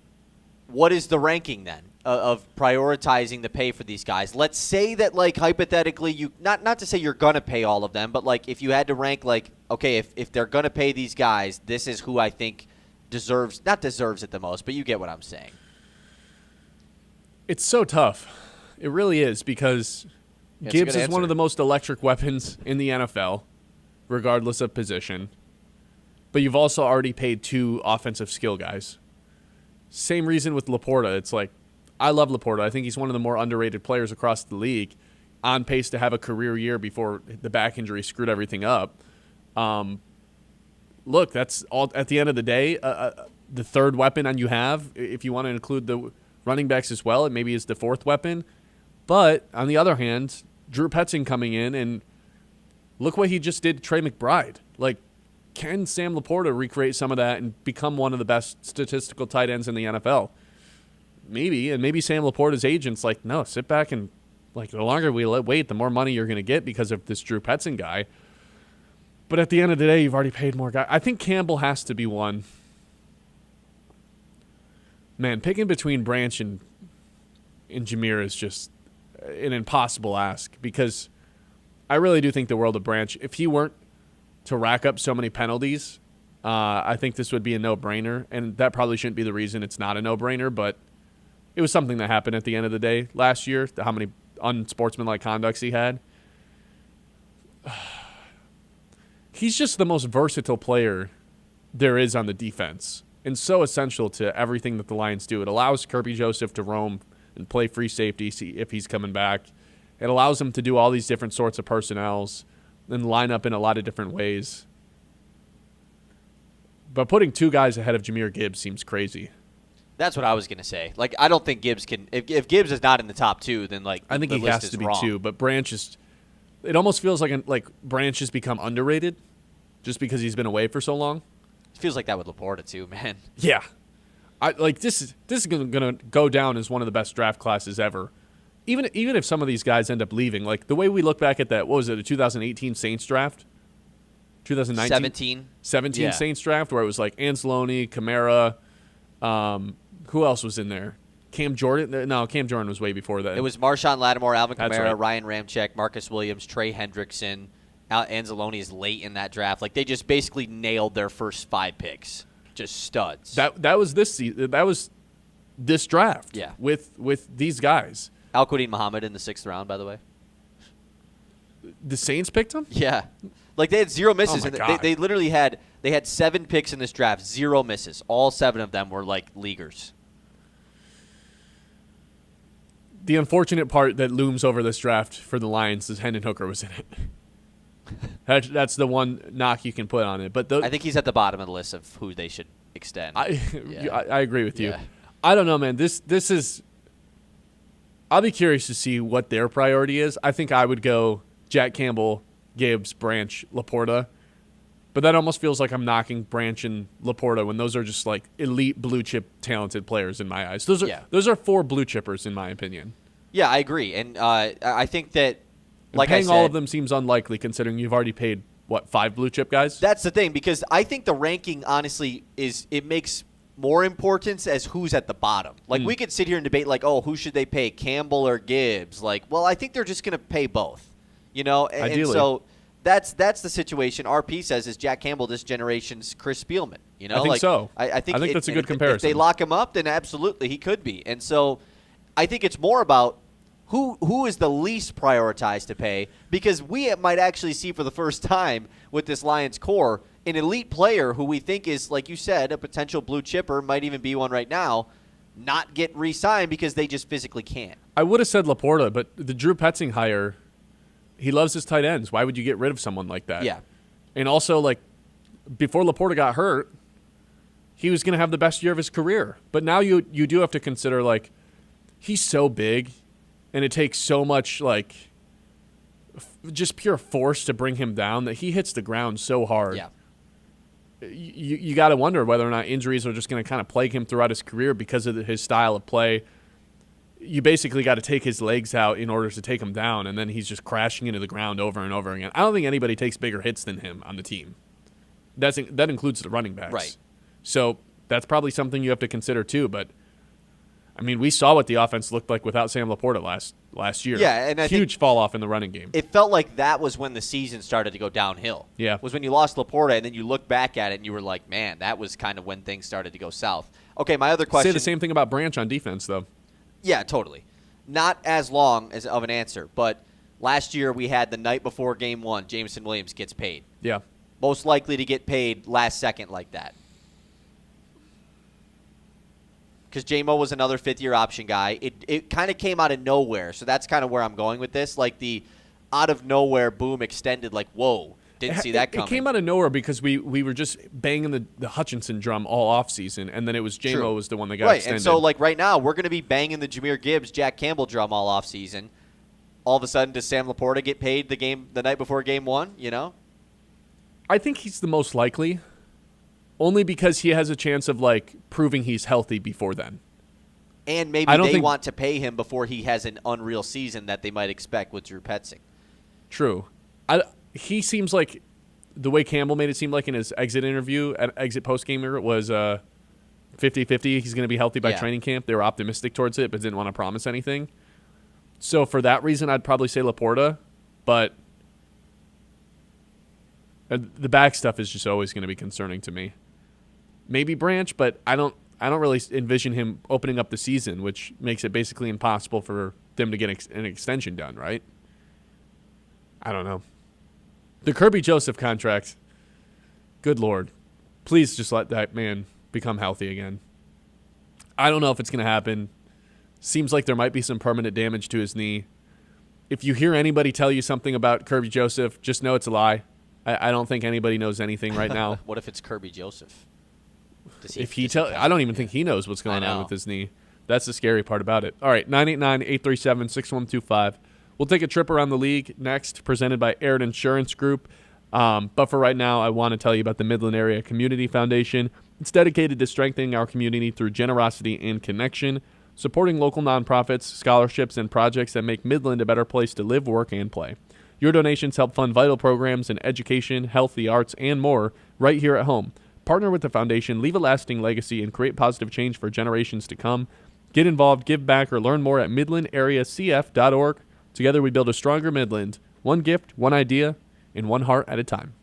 What is the ranking then of prioritizing the pay for these guys? Let's say that, hypothetically, you not to say you're going to pay all of them, but, if you had to rank, okay, if they're going to pay these guys, this is who I think not deserves it the most, but you get what I'm saying. It's so tough. It really is, because Gibbs is one of the most electric weapons in the NFL, regardless of position. but you've also already paid 2 offensive skill guys. Same reason with Laporta. It's like, I love Laporta. I think he's one of the more underrated players across the league, on pace to have a career year before the back injury screwed everything up. Look, that's all at the end of the day. The third weapon you have, if you want to include the running backs as well, it maybe is the fourth weapon. But on the other hand, Drew Petzing coming in, and look what he just did to Trey McBride. Like, can Sam Laporta recreate some of that and become one of the best statistical tight ends in the NFL? Maybe, and maybe Sam Laporta's agent's like, no, sit back and, like, the longer we wait, the more money you're going to get because of this Drew Petzing guy. But at the end of the day, you've already paid more guys. I think Campbell has to be one. Man, picking between Branch and Jameer is just an impossible ask, because I really do think the world of Branch. If he weren't to rack up so many penalties, I think this would be a no-brainer, and that probably shouldn't be the reason it's not a no-brainer, but it was something that happened at the end of the day last year, how many unsportsmanlike conducts he had. He's just the most versatile player there is on the defense, and so essential to everything that the Lions do. It allows Kirby Joseph to roam and play free safety, see if he's coming back. It allows him to do all these different sorts of personnels and line up in a lot of different ways. But putting 2 guys ahead of Jahmyr Gibbs seems crazy. That's what I was going to say. Like, I don't think Gibbs can – if Gibbs is not in the top 2, then, like, I think the he list has is to be wrong. 2, but Branch is – it almost feels like Branch has become underrated just because he's been away for so long. It feels like that with Laporta, too, man. Yeah. This is going to go down as one of the best draft classes ever. Even if some of these guys end up leaving, like the way we look back at that, what was it, a 2018 Saints draft? 2019? 17 Yeah. Saints draft, where it was like Anzalone, Kamara, who else was in there? Cam Jordan? No, Cam Jordan was way before that. It was Marshawn Lattimore, Alvin That's Kamara, right. Ryan Ramczyk, Marcus Williams, Trey Hendrickson. Anzalone is late in that draft. Like, they just basically nailed their first 5 picks. Just studs. That was this season. That was this draft. Yeah. With these guys. Al-Quadin Muhammad in the 6th round, by the way. The Saints picked him? Yeah. Like, they had 0 misses. Oh, my and God. they literally had 7 picks in this draft, 0 misses. All 7 of them were, like, leaguers. The unfortunate part that looms over this draft for the Lions is Hendon Hooker was in it. That's the one knock you can put on it. But I think he's at the bottom of the list of who they should extend. I agree with you. Yeah. I don't know, man. This is. I'll be curious to see what their priority is. I think I would go Jack Campbell, Gibbs, Branch, Laporta. But that almost feels like I'm knocking Branch and Laporta when those are just like elite blue chip talented players in my eyes. Those are 4 blue chippers in my opinion. Yeah, I agree. And I think that, like paying I said, all of them seems unlikely considering you've already paid, 5 blue chip guys? That's the thing, because I think the ranking, honestly, it makes more importance as who's at the bottom. Like, we could sit here and debate, like, oh, who should they pay, Campbell or Gibbs? Like, well, I think they're just going to pay both, you know? Ideally. And so that's the situation. RP says is Jack Campbell this generation's Chris Spielman, you know? I think so. I think that's a good if comparison. they lock him up, then absolutely he could be. And so I think it's more about who is the least prioritized to pay, because we might actually see for the first time with this Lions core an elite player who we think is, like you said, a potential blue chipper, might even be one right now, not get re-signed because they just physically can't. I would have said Laporta, but the Drew Petzing hire, he loves his tight ends. Why would you get rid of someone like that? Yeah. And also, like, before Laporta got hurt, he was going to have the best year of his career. But now you do have to consider, like, he's so big, and it takes so much, like, just pure force to bring him down that he hits the ground so hard. Yeah. You got to wonder whether or not injuries are just going to kind of plague him throughout his career because of his style of play. You basically got to take his legs out in order to take him down, and then he's just crashing into the ground over and over again. I don't think anybody takes bigger hits than him on the team. That includes the running backs. Right. So that's probably something you have to consider too. But, I mean, we saw what the offense looked like without Sam Laporta last year. Yeah, and I think huge fall off in the running game. it felt like that was when the season started to go downhill. Yeah. Was when you lost Laporta, and then you look back at it and you were like, man, that was kind of when things started to go south. Okay, my other question. Say the same thing about Branch on defense, though. Yeah, totally. Not as long as of an answer, but last year we had the night before Game 1, Jameson Williams gets paid. Yeah. most likely to get paid last second like that? Because J-Mo was another fifth-year option guy. It kind of came out of nowhere, so that's kind of where I'm going with this. Like the out-of-nowhere boom extended, like, whoa, didn't see that coming. It came out of nowhere because we were just banging the Hutchinson drum all offseason, and then it was J-Mo was the one that got extended. And so, like, right now, we're going to be banging the Jahmyr Gibbs, Jack Campbell drum all offseason. All of a sudden, does Sam Laporta get paid the night before Game 1, you know? I think he's the most likely, only because he has a chance of, like, proving he's healthy before then. And maybe they want to pay him before he has an unreal season that they might expect with Drew Petzing. True. He seems like the way Campbell made it seem like in his exit interview, exit post-gamer, was 50-50. He's going to be healthy by training camp. They were optimistic towards it, but didn't want to promise anything. So for that reason, I'd probably say Laporta, but the back stuff is just always going to be concerning to me. Maybe Branch, but I don't really envision him opening up the season, which makes it basically impossible for them to get an extension done, right? I don't know. The Kirby Joseph contract, good Lord. Please just let that man become healthy again. I don't know if it's going to happen. Seems like there might be some permanent damage to his knee. If you hear anybody tell you something about Kirby Joseph, just know it's a lie. I don't think anybody knows anything right now. What if it's Kirby Joseph? I don't even think he knows what's going on with his knee. That's the scary part about it. All right, 989-837-6125. We'll take a trip around the league next, presented by Aird Insurance Group. But for right now, I want to tell you about the Midland Area Community Foundation. It's dedicated to strengthening our community through generosity and connection, supporting local nonprofits, scholarships, and projects that make Midland a better place to live, work, and play. Your donations help fund vital programs in education, health, the arts, and more right here at home. Partner with the foundation, leave a lasting legacy, and create positive change for generations to come. Get involved, give back, or learn more at midlandareacf.org. Together we build a stronger Midland, one gift, one idea, and one heart at a time.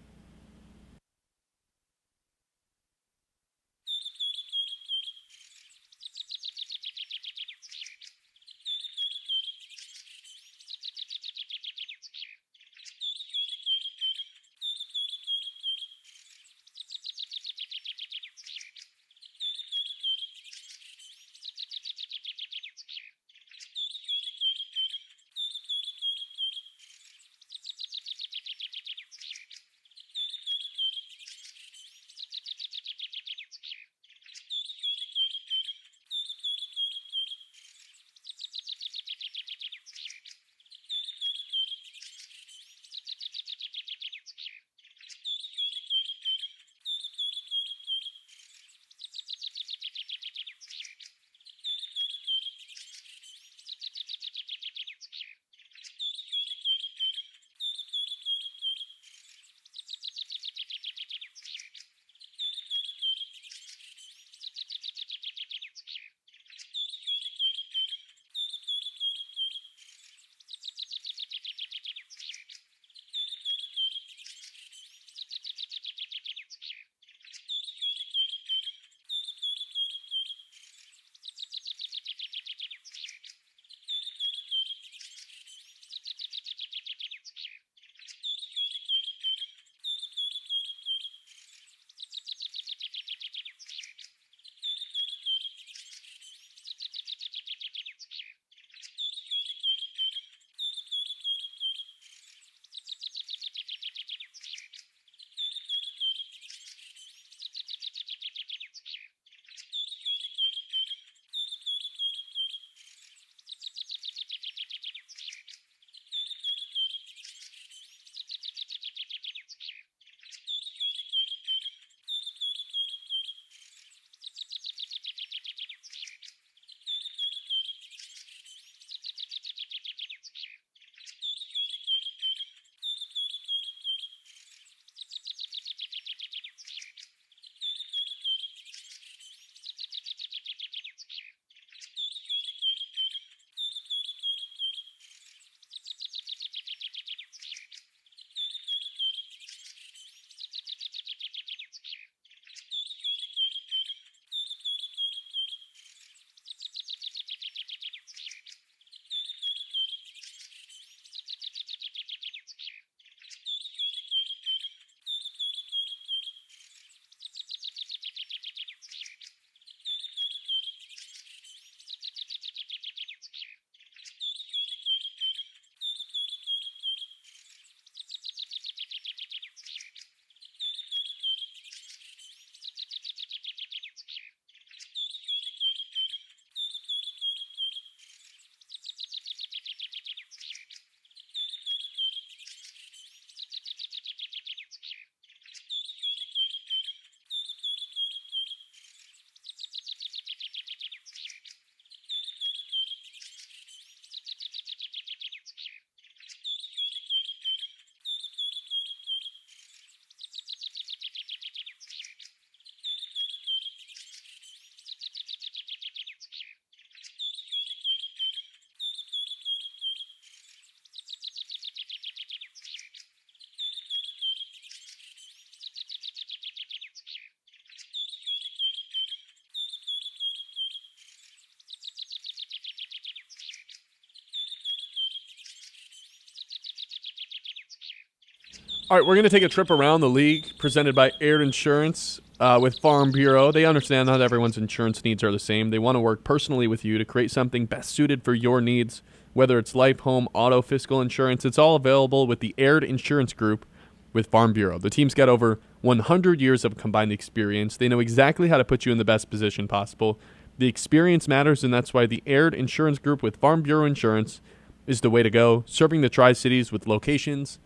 All right, we're going to take a trip around the league presented by Aired Insurance with Farm Bureau. They understand not everyone's insurance needs are the same. They want to work personally with you to create something best suited for your needs, whether it's life, home, auto, fiscal insurance. It's all available with the Aired Insurance Group with Farm Bureau. The team's got over 100 years of combined experience. They know exactly how to put you in the best position possible. The experience matters, and that's why the Aired Insurance Group with Farm Bureau Insurance is the way to go, serving the Tri-Cities with locations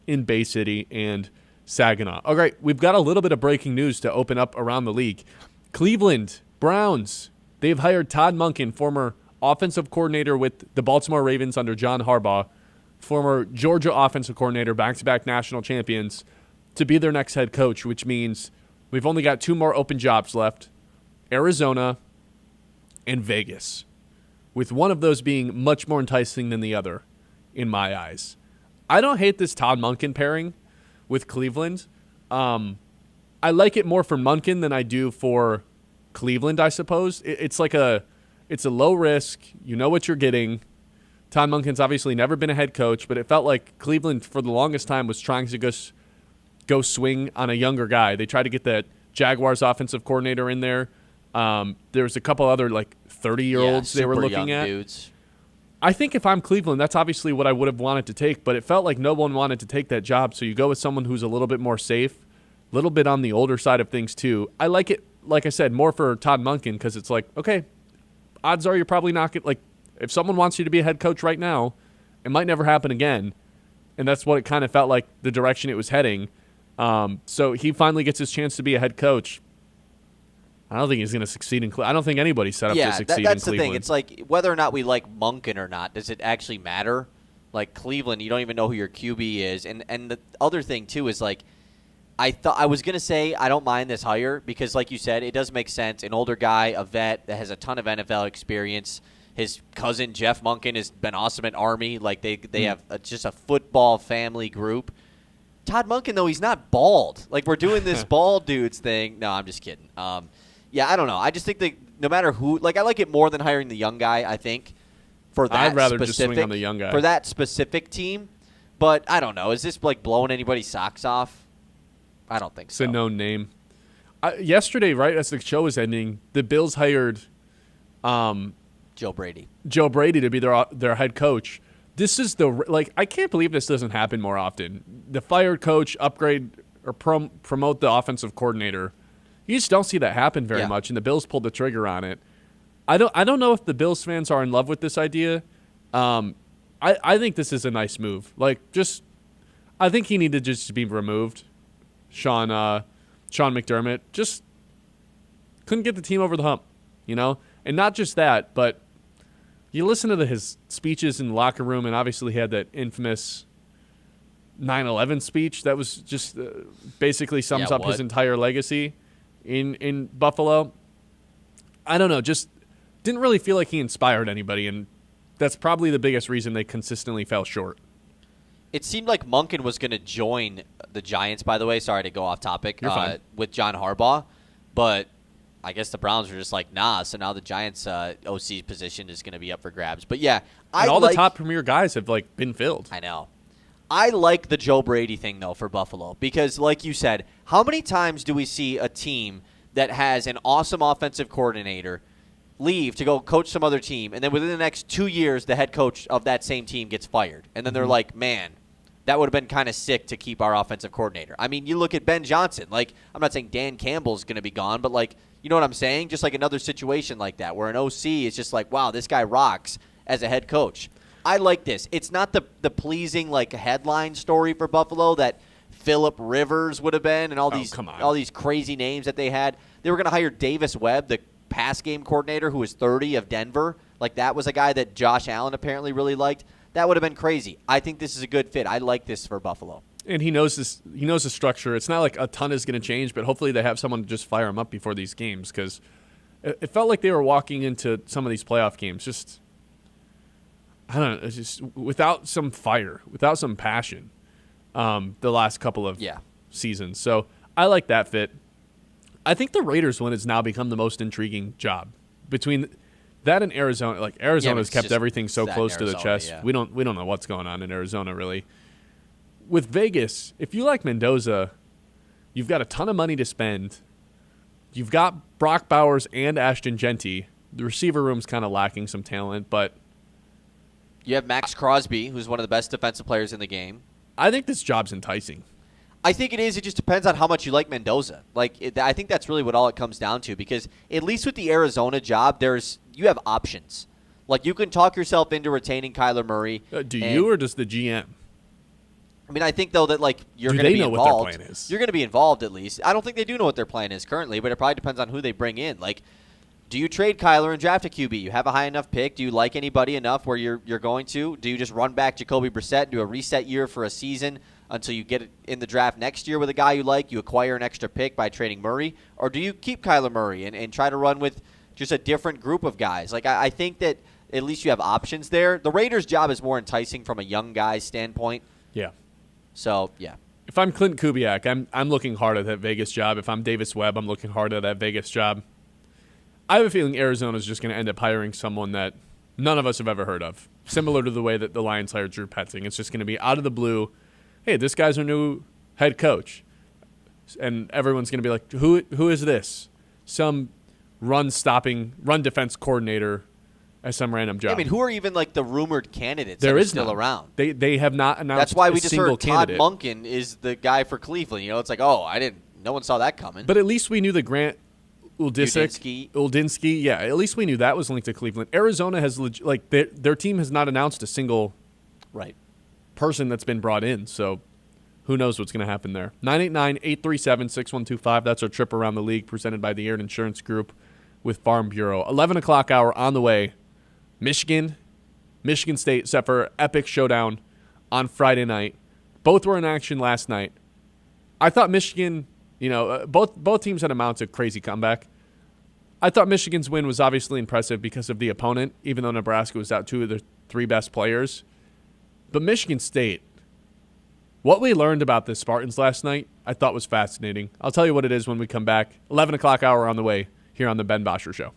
in Bay City and Saginaw. All right, we've got a little bit of breaking news to open up around the league. Cleveland Browns, they've hired Todd Monken, former offensive coordinator with the Baltimore Ravens under John Harbaugh, former Georgia offensive coordinator, back-to-back national champions, to be their next head coach, which means we've only got 2 more open jobs left, Arizona and Vegas, with one of those being much more enticing than the other in my eyes. I don't hate this Todd Monken pairing with Cleveland. I like it more for Monken than I do for Cleveland, I suppose. It's a low risk. You know what you're getting. Todd Monken's obviously never been a head coach, but it felt like Cleveland for the longest time was trying to go swing on a younger guy. They tried to get that Jaguars offensive coordinator in there. There was a couple other 30-year-olds they were looking at. Dudes. I think if I'm Cleveland, that's obviously what I would have wanted to take, but it felt like no one wanted to take that job, so you go with someone who's a little bit more safe, a little bit on the older side of things too. I like it, like I said, more for Todd Monken because it's like, okay, odds are you're probably not going to, if someone wants you to be a head coach right now, it might never happen again, and that's what it kind of felt like the direction it was heading. So he finally gets his chance to be a head coach. I don't think he's going to succeed in Cleveland. I don't think anybody's set up to succeed in Cleveland. That's the thing. It's like whether or not we like Monken or not, does it actually matter? Like Cleveland, you don't even know who your QB is. And the other thing, too, is I was going to say I don't mind this hire because, like you said, it does make sense. An older guy, a vet that has a ton of NFL experience. His cousin, Jeff Monken, has been awesome at Army. They have just a football family group. Todd Monken, though, he's not bald. We're doing this bald dudes thing. No, I'm just kidding. Yeah, I don't know. I just think that no matter who, I like it more than hiring the young guy, I think, for that I'd rather just swing on the young guy. For that specific team. But I don't know. Is this, blowing anybody's socks off? I don't think so. It's a known name. Yesterday, right, as the show was ending, the Bills hired Joe Brady to be their head coach. This is I can't believe this doesn't happen more often. The fired coach upgrade or promote the offensive coordinator. You just don't see that happen very much, and the Bills pulled the trigger on it. I don't know if the Bills fans are in love with this idea. I think this is a nice move. I think he needed just to be removed. Sean McDermott just couldn't get the team over the hump, And not just that, but you listen to his speeches in the locker room, and obviously he had that infamous 9/11 speech that was just basically sums up his entire legacy in Buffalo. I don't know, just didn't really feel like he inspired anybody, and that's probably the biggest reason they consistently fell short. It seemed like Monken was going to join the Giants, by the way. Sorry to go off topic. With John Harbaugh, but I guess the Browns were just like, nah, so now the Giants' OC position is going to be up for grabs. But yeah, the top premier guys have been filled. I know. I like the Joe Brady thing, though, for Buffalo because, like you said, how many times do we see a team that has an awesome offensive coordinator leave to go coach some other team, and then within the next 2 years, the head coach of that same team gets fired, and then they're like, man, that would have been kind of sick to keep our offensive coordinator. I mean, you look at Ben Johnson. I'm not saying Dan Campbell's going to be gone, but, you know what I'm saying? Just another situation like that where an OC is just wow, this guy rocks as a head coach. I like this. It's not the pleasing headline story for Buffalo that Phillip Rivers would have been and all these crazy names that they had. They were going to hire Davis Webb, the pass game coordinator who was 30 of Denver. That was a guy that Josh Allen apparently really liked. That would have been crazy. I think this is a good fit. I like this for Buffalo. And he knows this. He knows the structure. It's not a ton is going to change, but hopefully they have someone to just fire him up before these games because it felt like they were walking into some of these playoff games just, I don't know, it's just without some fire, without some passion the last couple of seasons. So I like that fit. I think the Raiders one has now become the most intriguing job between that and Arizona. Arizona's kept everything so close to the chest. Yeah. We don't know what's going on in Arizona really. with Vegas, if you like Mendoza, you've got a ton of money to spend. You've got Brock Bowers and Ashton Genty. The receiver room's kind of lacking some talent, but You have Max Crosby, who's one of the best defensive players in the game. I think this job's enticing. I think it is. It just depends on how much you like Mendoza. I think that's really what all it comes down to, because at least with the Arizona job, you have options. Like, you can talk yourself into retaining Kyler Murray. Do you or does the GM? I mean, I think, though, that you're going to be involved. Do they know what their plan is? You're going to be involved at least. I don't think they do know what their plan is currently, but it probably depends on who they bring in. Do you trade Kyler and draft a QB? You have a high enough pick. Do you like anybody enough where you're going to? Do you just run back Jacoby Brissett and do a reset year for a season until you get it in the draft next year with a guy you like? You acquire an extra pick by trading Murray? Or do you keep Kyler Murray and try to run with just a different group of guys? I think that at least you have options there. The Raiders' job is more enticing from a young guy's standpoint. Yeah. So, yeah. If I'm Clint Kubiak, I'm looking hard at that Vegas job. If I'm Davis Webb, I'm looking hard at that Vegas job. I have a feeling Arizona's just going to end up hiring someone that none of us have ever heard of, similar to the way that the Lions hired Drew Petzing. It's just going to be out of the blue, hey, this guy's our new head coach. And everyone's going to be like, who is this? Some run defense coordinator at some random job. I mean, who are even the rumored candidates there that are is still none. Around? They have not announced That's why we a just single heard Todd candidate. Monken is the guy for Cleveland. It's no one saw that coming. But at least we knew the Grant Uldinsky, yeah. At least we knew that was linked to Cleveland. Arizona has their team has not announced a single person that's been brought in. So who knows what's going to happen there? 989-837-6125. That's our trip around the league presented by the Aaron Insurance Group with Farm Bureau. 11 o'clock hour on the way. Michigan State set for epic showdown on Friday night. Both were in action last night. I thought Michigan. Both teams had amounts of crazy comeback. I thought Michigan's win was obviously impressive because of the opponent, even though Nebraska was out 2 of their 3 best players. But Michigan State, what we learned about the Spartans last night, I thought was fascinating. I'll tell you what it is when we come back. 11 o'clock hour on the way here on the Ben Bosscher Show.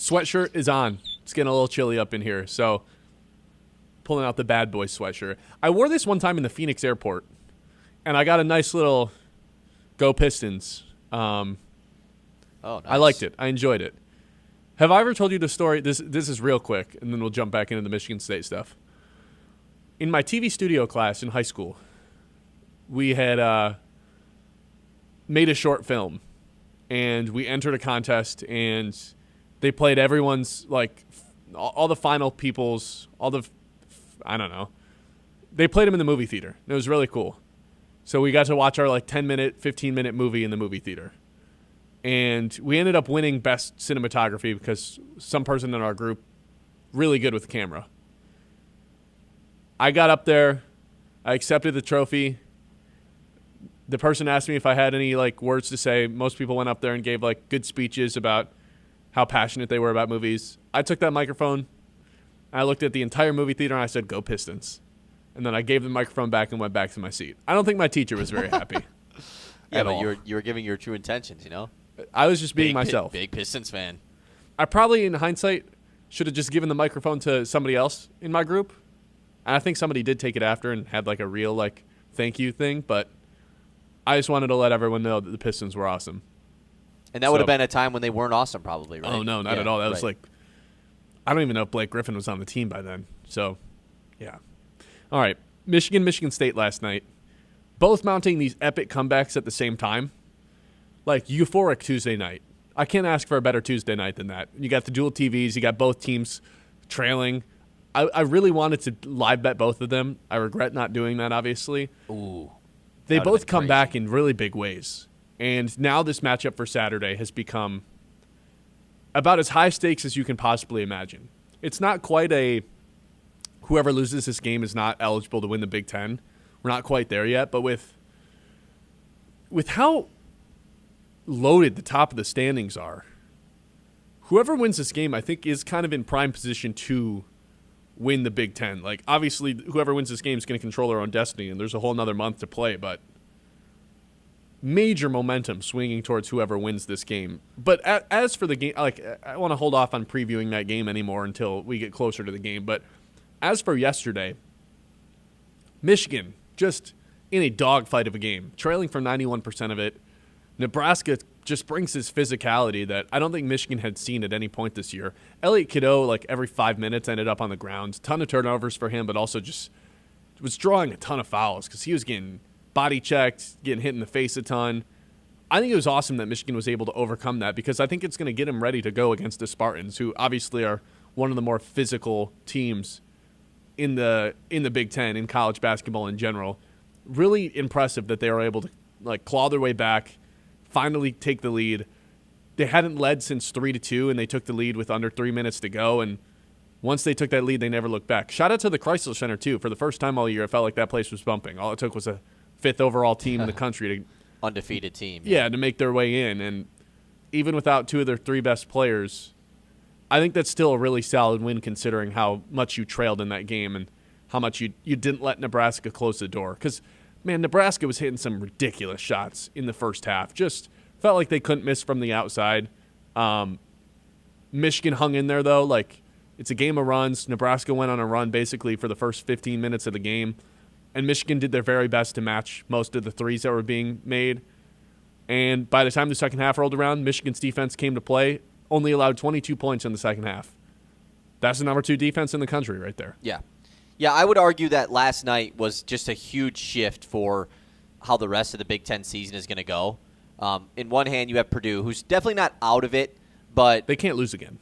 Sweatshirt is on. It's getting a little chilly up in here, so pulling out the bad boy sweatshirt. I wore this one time in the Phoenix airport, and I got a nice little Go Pistons. Nice. I liked it. I enjoyed it. Have I ever told you the story? This is real quick, and then we'll jump back into the Michigan State stuff. In my TV studio class in high school, we had made a short film, and we entered a contest, and they played everyone's, like, all the final people's, I don't know. They played them in the movie theater. It was really cool. So we got to watch our, 10-minute, 15-minute movie in the movie theater. And we ended up winning best cinematography because some person in our group really good with the camera. I got up there. I accepted the trophy. The person asked me if I had any words to say. Most people went up there and gave good speeches about how passionate they were about movies. I took that microphone. I looked at the entire movie theater and I said, "Go Pistons." And then I gave the microphone back and went back to my seat. I don't think my teacher was very happy. Yeah, but you were giving your true intentions, I was just being myself. Big Pistons fan. I probably, in hindsight, should have just given the microphone to somebody else in my group. And I think somebody did take it after and had a real thank you thing. But I just wanted to let everyone know that the Pistons were awesome. And that would have been a time when they weren't awesome, probably, right? Oh, no, not at all. That was I don't even know if Blake Griffin was on the team by then. So, yeah. All right. Michigan State last night. Both mounting these epic comebacks at the same time. Euphoric Tuesday night. I can't ask for a better Tuesday night than that. You got the dual TVs. You got both teams trailing. I really wanted to live bet both of them. I regret not doing that, obviously. Ooh. They both come back in really big ways. And now this matchup for Saturday has become about as high stakes as you can possibly imagine. It's not quite a whoever loses this game is not eligible to win the Big Ten. We're not quite there yet. But with how loaded the top of the standings are, whoever wins this game, I think, is kind of in prime position to win the Big Ten. Obviously, whoever wins this game is going to control their own destiny, and there's a whole nother month to play, but major momentum swinging towards whoever wins this game. But as for the game, I want to hold off on previewing that game anymore until we get closer to the game. But as for yesterday, Michigan just in a dogfight of a game, trailing for 91% of it. Nebraska just brings this physicality that I don't think Michigan had seen at any point this year. Elliott Cadeau, every 5 minutes, ended up on the ground. Ton of turnovers for him, but also just was drawing a ton of fouls because he was getting body checked, getting hit in the face a ton. I think it was awesome that Michigan was able to overcome that because I think it's going to get him ready to go against the Spartans, who obviously are one of the more physical teams in the Big Ten, in college basketball in general. Really impressive that they were able to claw their way back, finally take the lead. They hadn't led since 3-2, and they took the lead with under 3 minutes to go. And once they took that lead, they never looked back. Shout out to the Chrysler Center, too. For the first time all year, I felt like that place was bumping. All it took was a 5th overall team in the country to undefeated team. Yeah, to make their way in. And even without 2 of their 3 best players, I think that's still a really solid win considering how much you trailed in that game and how much you didn't let Nebraska close the door. Because, man, Nebraska was hitting some ridiculous shots in the first half. Just felt like they couldn't miss from the outside. Michigan hung in there, though. It's a game of runs. Nebraska went on a run basically for the first 15 minutes of the game. And Michigan did their very best to match most of the threes that were being made. And by the time the second half rolled around, Michigan's defense came to play, only allowed 22 points in the second half. That's the number 2 defense in the country right there. Yeah. Yeah, I would argue that last night was just a huge shift for how the rest of the Big Ten season is going to go. In one hand, you have Purdue, who's definitely not out of it, but they can't lose again.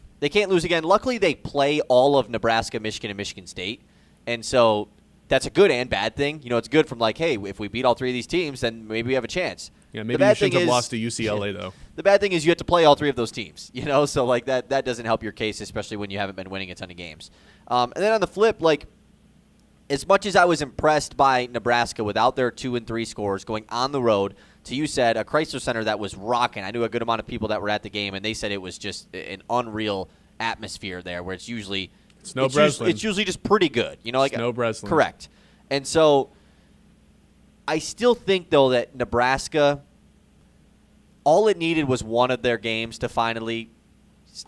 Luckily, they play all of Nebraska, Michigan, and Michigan State, and so that's a good and bad thing. It's good from hey, if we beat all 3 of these teams, then maybe we have a chance. Yeah, maybe you shouldn't have lost to UCLA, though. The bad thing is you have to play all 3 of those teams, so that doesn't help your case, especially when you haven't been winning a ton of games. And then on the flip, as much as I was impressed by Nebraska without their 2 and 3 scores going on the road to, you said, a Chrysler Center that was rocking. I knew a good amount of people that were at the game, and they said it was just an unreal atmosphere there where it's usually just pretty good. Snow Breslin. Correct. And so I still think, though, that Nebraska, all it needed was one of their games to finally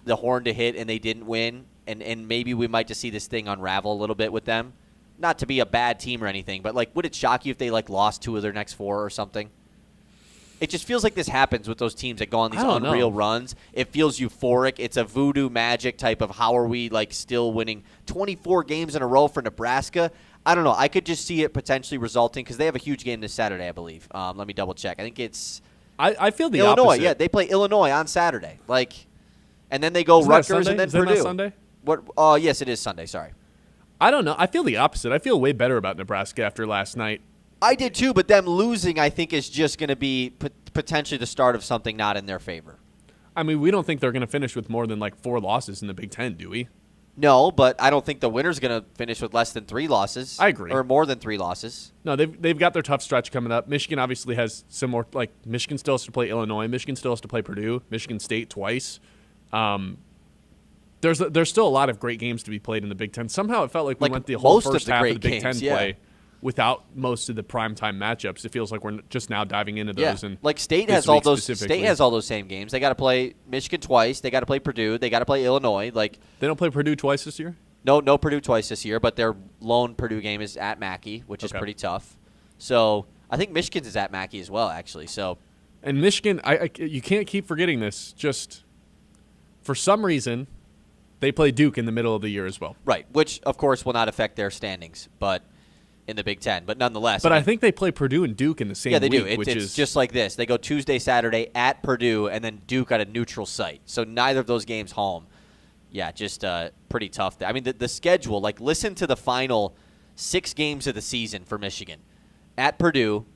the horn to hit and they didn't win, and maybe we might just see this thing unravel a little bit with them. Not to be a bad team or anything, but would it shock you if they lost 2 of their next 4 or something? It just feels like this happens with those teams that go on these unreal runs. It feels euphoric. It's a voodoo magic type of how are we still winning 24 games in a row for Nebraska. I don't know. I could just see it potentially resulting because they have a huge game this Saturday, I believe. Let me double check. I think it's I feel the Illinois. opposite. Yeah, they play Illinois on Saturday. And then they go Rutgers and then Is that Purdue. not Sunday? What? Yes, it is Sunday. Sorry. I don't know. I feel the opposite. I feel way better about Nebraska after last night. I did too, but them losing, I think, is just going to be potentially the start of something not in their favor. I mean, we don't think they're going to finish with more than 4 losses in the Big Ten, do we? No, but I don't think the winner's going to finish with less than 3 losses. I agree. Or more than 3 losses. No, they've got their tough stretch coming up. Michigan obviously has some more. Michigan still has to play Illinois. Michigan still has to play Purdue. Michigan State twice. There's still a lot of great games to be played in the Big Ten. Somehow it felt like we went the whole first half of the Big Ten play without most of the primetime matchups. It feels like we're just now diving into those. Yeah. And State has all those. State has all those same games. They got to play Michigan twice. They got to play Purdue. They got to play Illinois. They don't play Purdue twice this year. No Purdue twice this year. But their lone Purdue game is at Mackey, which is pretty tough. So I think Michigan's is at Mackey as well, actually. So. And Michigan, you can't keep forgetting this. Just for some reason, they play Duke in the middle of the year as well. Right, which of course will not affect their standings, but in the Big Ten. But nonetheless. But I think they play Purdue and Duke in the same week. Yeah, they do. It's just like this. They go Tuesday, Saturday at Purdue, and then Duke at a neutral site. So neither of those games home. Yeah, just pretty tough. I mean, the schedule, listen to the final 6 games of the season for Michigan. At Purdue,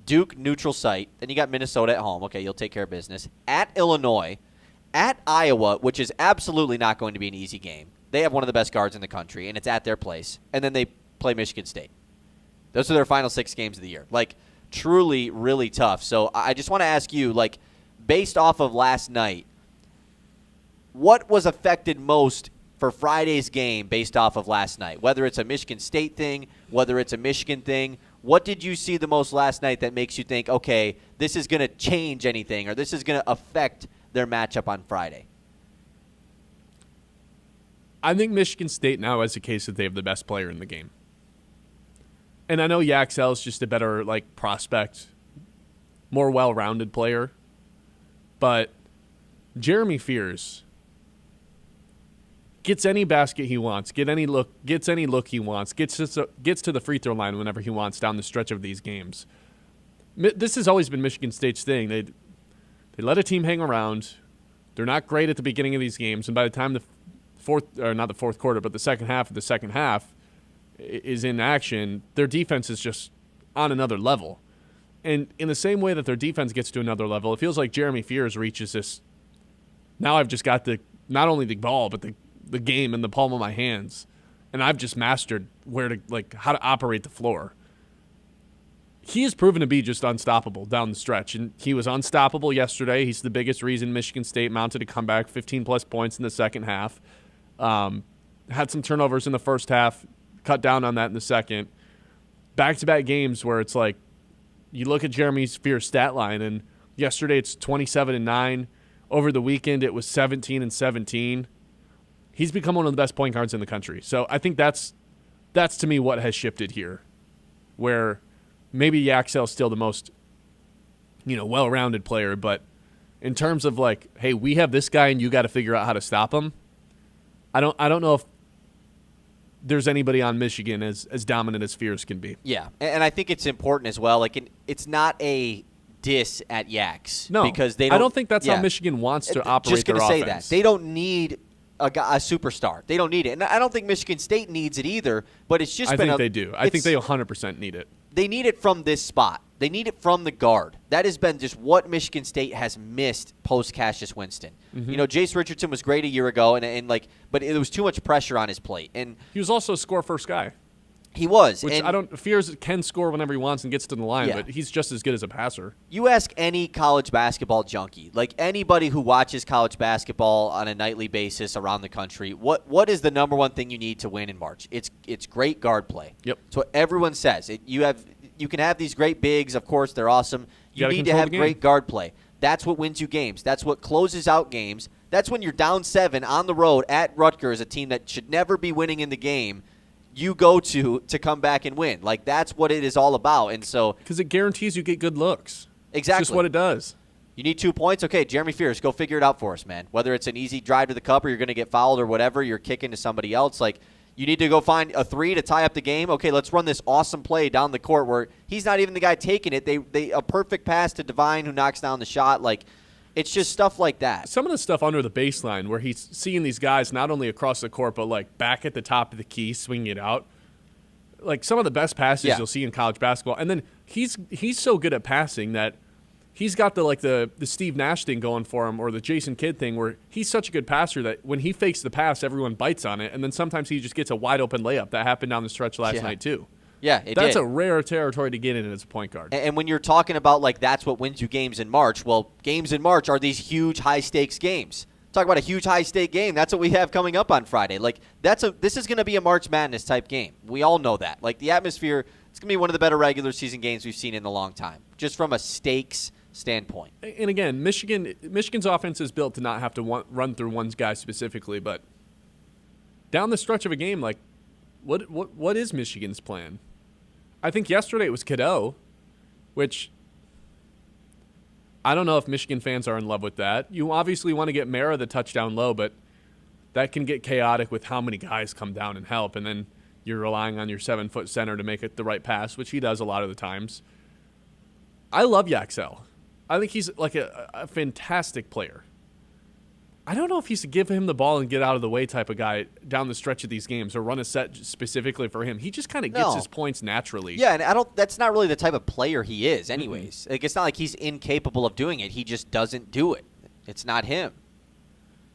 Duke neutral site, then you got Minnesota at home. Okay, you'll take care of business. At Illinois, at Iowa, which is absolutely not going to be an easy game. They have one of the best guards in the country, and it's at their place. And then they play Michigan State. Those are their final 6 games of the year. Truly, really tough. So I just want to ask you, based off of last night, what was affected most for Friday's game based off of last night? Whether it's a Michigan State thing, whether it's a Michigan thing, what did you see the most last night that makes you think, okay, this is going to change anything or this is going to affect their matchup on Friday? I think Michigan State now has a case that they have the best player in the game. And I know Yaxel is just a better prospect, more well-rounded player. But Jeremy Fears gets any basket he wants, gets any look he wants, gets to the free throw line whenever he wants down the stretch of these games. This has always been Michigan State's thing. They let a team hang around. They're not great at the beginning of these games, and by the time the second half of the second half is in action, their defense is just on another level. And in the same way that their defense gets to another level, it feels like Jeremy Fears reaches this. Now I've just got not only the ball but the game in the palm of my hands, and I've just mastered how to operate the floor. He has proven to be just unstoppable down the stretch, and he was unstoppable yesterday. He's the biggest reason Michigan State mounted a comeback, 15-plus points in the second half. Had some turnovers in the first half, cut down on that in the second. Back-to-back games where it's you look at Jeremy Fears' stat line, and yesterday it's 27-9. Over the weekend it was 17-17. He's become one of the best point guards in the country. So I think that's to me what has shifted here, where maybe Yaxel's still the most well-rounded player, but in terms of hey, we have this guy and you got to figure out how to stop him. I don't know if there's anybody on Michigan as dominant as Fears can be. Yeah, and I think it's important as well. It's not a diss at Yax. No, because I don't think that's how Michigan wants to operate their offense. Just going to say that. They don't need a superstar. They don't need it. And I don't think Michigan State needs it either, but it's just I think they do. I think they 100% need it. They need it from this spot. They need it from the guard. That has been just what Michigan State has missed post Cassius Winston. Mm-hmm. Jace Richardson was great a year ago, but it was too much pressure on his plate. And he was also a score first guy. He was. Which Fears can score whenever he wants and gets to the line, but he's just as good as a passer. You ask any college basketball junkie, anybody who watches college basketball on a nightly basis around the country, what is the number one thing you need to win in March? It's great guard play. Yep. It's what everyone says. You can have these great bigs, of course, they're awesome. You need to have great guard play. That's what wins you games. That's what closes out games. That's when you're down 7 on the road at Rutgers, a team that should never be winning in the game, you go to come back and win. Like, that's what it is all about. And so, because it guarantees you get good looks. Exactly. It's just what it does. You need 2 points? Okay, Jeremy Fears, go figure it out for us, man. Whether it's an easy drive to the cup or you're going to get fouled or whatever, you're kicking to somebody else. Like, you need to go find a 3 to tie up the game. Okay, let's run this awesome play down the court where he's not even the guy taking it. They a perfect pass to Divine who knocks down the shot. Like, it's just stuff like that. Some of the stuff under the baseline where he's seeing these guys not only across the court but, like, back at the top of the key, swinging it out. Like, some of the best passes you'll see in college basketball. And then he's so good at passing that he's got the Steve Nash thing going for him, or the Jason Kidd thing, where he's such a good passer that when he fakes the pass, everyone bites on it, and then sometimes he just gets a wide open layup. That happened down the stretch last night too. Yeah, that's a rare territory to get in as a point guard. And when you're talking about, like, that's what wins you games in March, well, games in March are these huge high-stakes games. Talk about a huge high-stake game. That's what we have coming up on Friday. Like, this is going to be a March Madness type game. We all know that. Like, the atmosphere, it's going to be one of the better regular season games we've seen in a long time, just from a stakes standpoint. And again, Michigan's offense is built to not have to run through one guy specifically, but down the stretch of a game, like, what is Michigan's plan? I think yesterday it was Cadeau, which I don't know if Michigan fans are in love with that. You obviously want to get Mara the touchdown low, but that can get chaotic with how many guys come down and help, and then you're relying on your 7-foot center to make it the right pass, which he does a lot of the times. I love Yaxel. I think he's like a fantastic player. I don't know if he's to give him the ball and get out of the way type of guy down the stretch of these games or run a set specifically for him. He just kind of gets his points naturally. Yeah, and that's not really the type of player he is anyways. Mm-hmm. Like, it's not like he's incapable of doing it. He just doesn't do it. It's not him.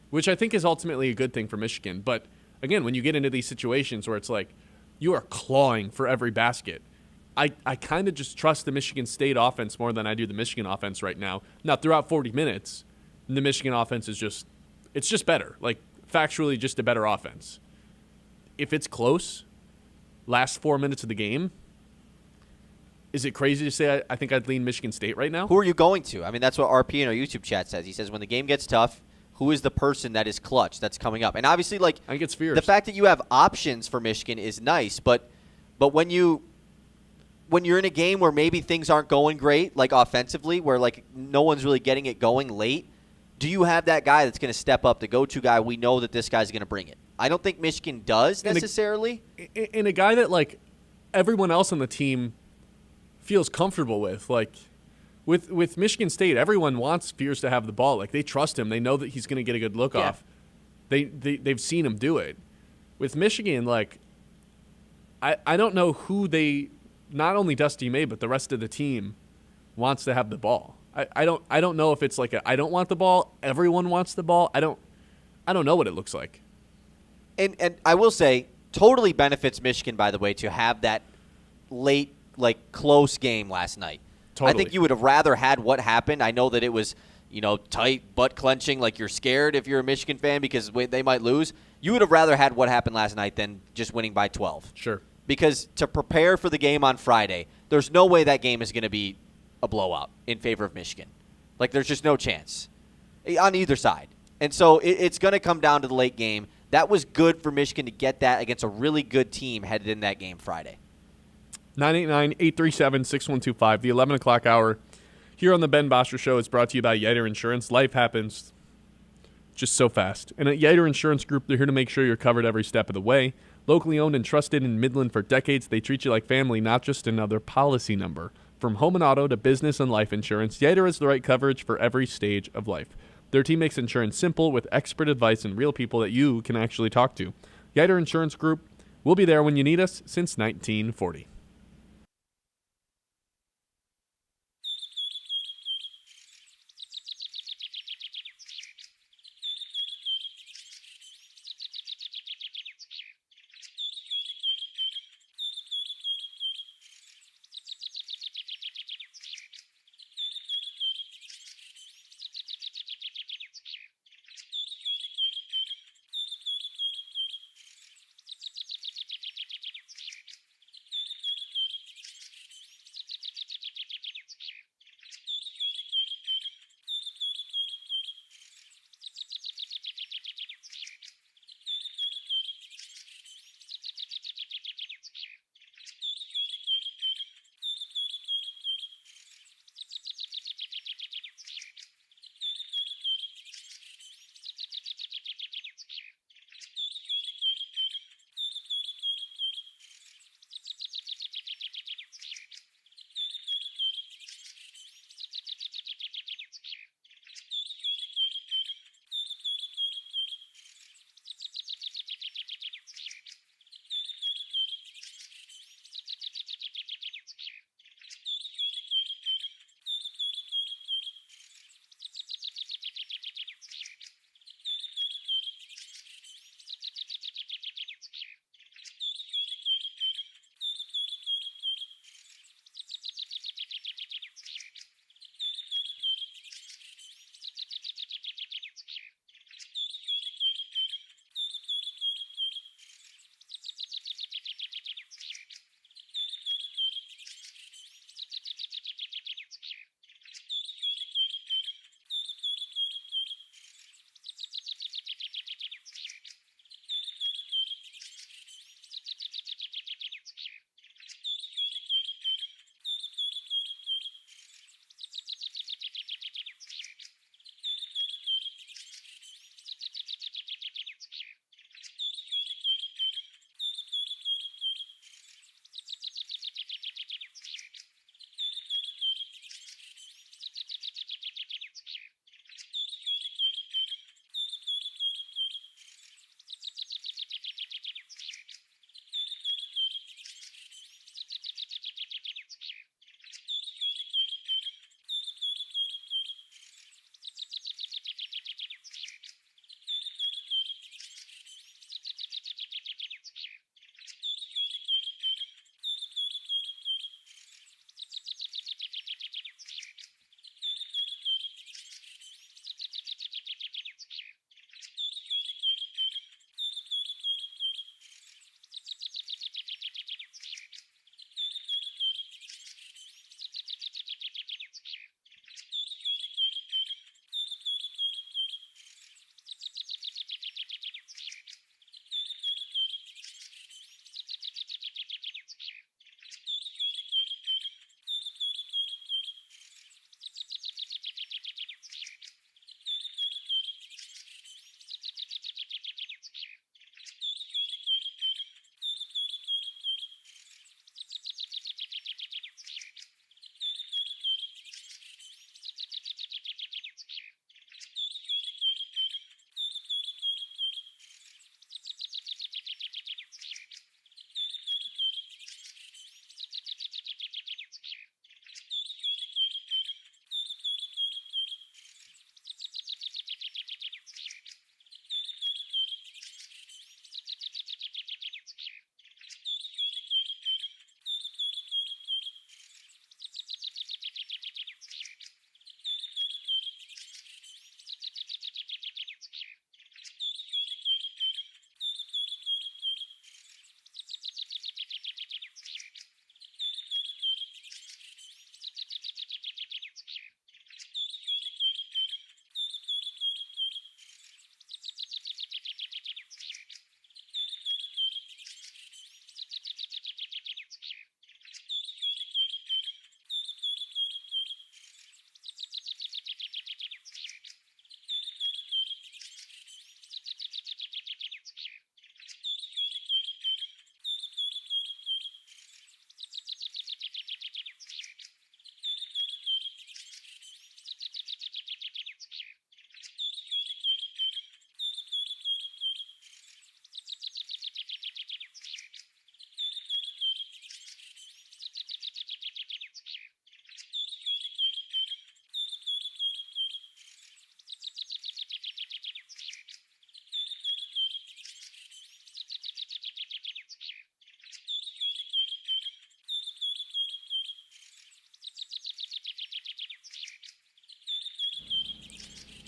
Which I think is ultimately a good thing for Michigan. But, again, when you get into these situations where it's like you are clawing for every basket, I kind of just trust the Michigan State offense more than I do the Michigan offense right now. Now, throughout 40 minutes, the Michigan offense is just – it's just better. Like, factually, just a better offense. If it's close, last 4 minutes of the game, is it crazy to say I think I'd lean Michigan State right now? Who are you going to? I mean, that's what RP in our YouTube chat says. He says when the game gets tough, who is the person that is clutch that's coming up? And obviously, like, I think it's fierce. The fact that you have options for Michigan is nice, but when you're in a game where maybe things aren't going great, like offensively, where like no one's really getting it going late, do you have that guy that's going to step up, the go-to guy? We know that this guy's going to bring it. I don't think Michigan does necessarily. And a guy that, like, everyone else on the team feels comfortable with. Like, with Michigan State, everyone wants Fears to have the ball. Like, they trust him. They know that he's going to get a good look off. They've seen him do it. With Michigan, like, I don't know who they, not only Dusty May, but the rest of the team wants to have the ball. I don't know if it's like I don't want the ball. Everyone wants the ball. I don't know what it looks like. And I will say, totally benefits Michigan, by the way, to have that late, like, close game last night. Totally. I think you would have rather had what happened. I know that it was, tight, butt clenching, like you're scared if you're a Michigan fan because they might lose. You would have rather had what happened last night than just winning by 12. Sure. Because to prepare for the game on Friday, there's no way that game is going to be a blowout in favor of Michigan. Like, there's just no chance on either side. And so it's going to come down to the late game. That was good for Michigan to get that against a really good team headed in that game Friday. 989-837-6125. The 11 o'clock hour here on the Ben Bosscher Show is brought to you by Yeiter Insurance. Life happens just so fast. And at Yeiter Insurance Group, they're here to make sure you're covered every step of the way. Locally owned and trusted in Midland for decades, they treat you like family, not just another policy number. From home and auto to business and life insurance, Yeiter has the right coverage for every stage of life. Their team makes insurance simple with expert advice and real people that you can actually talk to. Yeiter Insurance Group will be there when you need us since 1940.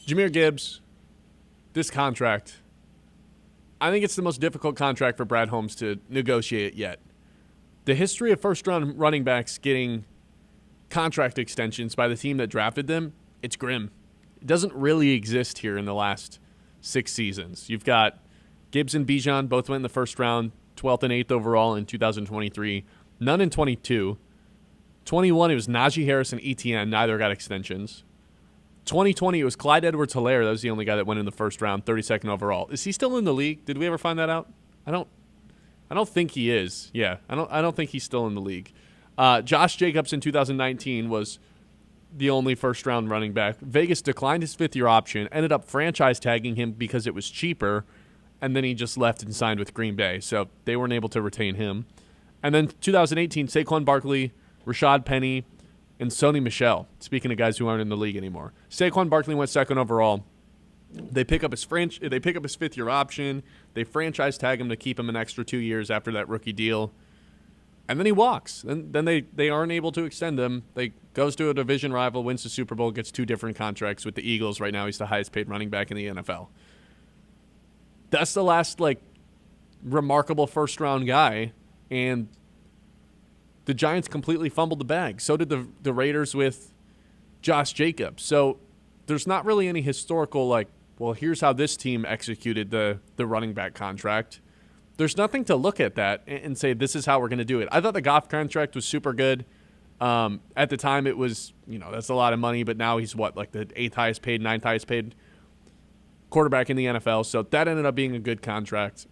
Jahmyr Gibbs, this contract, I think it's the most difficult contract for Brad Holmes to negotiate yet. The history of first-round running backs getting contract extensions by the team that drafted them, it's grim. It doesn't really exist here in the last 6 seasons. You've got Gibbs and Bijan both went in the first round, 12th and 8th overall in 2023. None in 22. 21, it was Najee Harris and ETN. Neither got extensions. 2020, it was Clyde Edwards-Helaire. That was the only guy that went in the first round, 32nd overall. Is he still in the league? Did we ever find that out? I don't think he is. Yeah, I don't think he's still in the league. Josh Jacobs in 2019 was the only first-round running back. Vegas declined his fifth-year option, ended up franchise tagging him because it was cheaper, and then he just left and signed with Green Bay. So they weren't able to retain him. And then 2018, Saquon Barkley, Rashad Penny, and Sony Michel, speaking of guys who aren't in the league anymore. Saquon Barkley went second overall. They pick up his fifth-year option. They franchise tag him to keep him an extra 2 years after that rookie deal. And then he walks. Then they aren't able to extend him. They goes to a division rival, wins the Super Bowl, gets 2 different contracts with the Eagles. Right now he's the highest-paid running back in the NFL. That's the last, remarkable first-round guy, and the Giants completely fumbled the bag. So did the Raiders with Josh Jacobs. So there's not really any historical, here's how this team executed the running back contract. There's nothing to look at that and say, this is how we're going to do it. I thought the Goff contract was super good. At the time, it was, that's a lot of money, but now he's the 8th highest paid, 9th highest paid quarterback in the NFL. So that ended up being a good contract.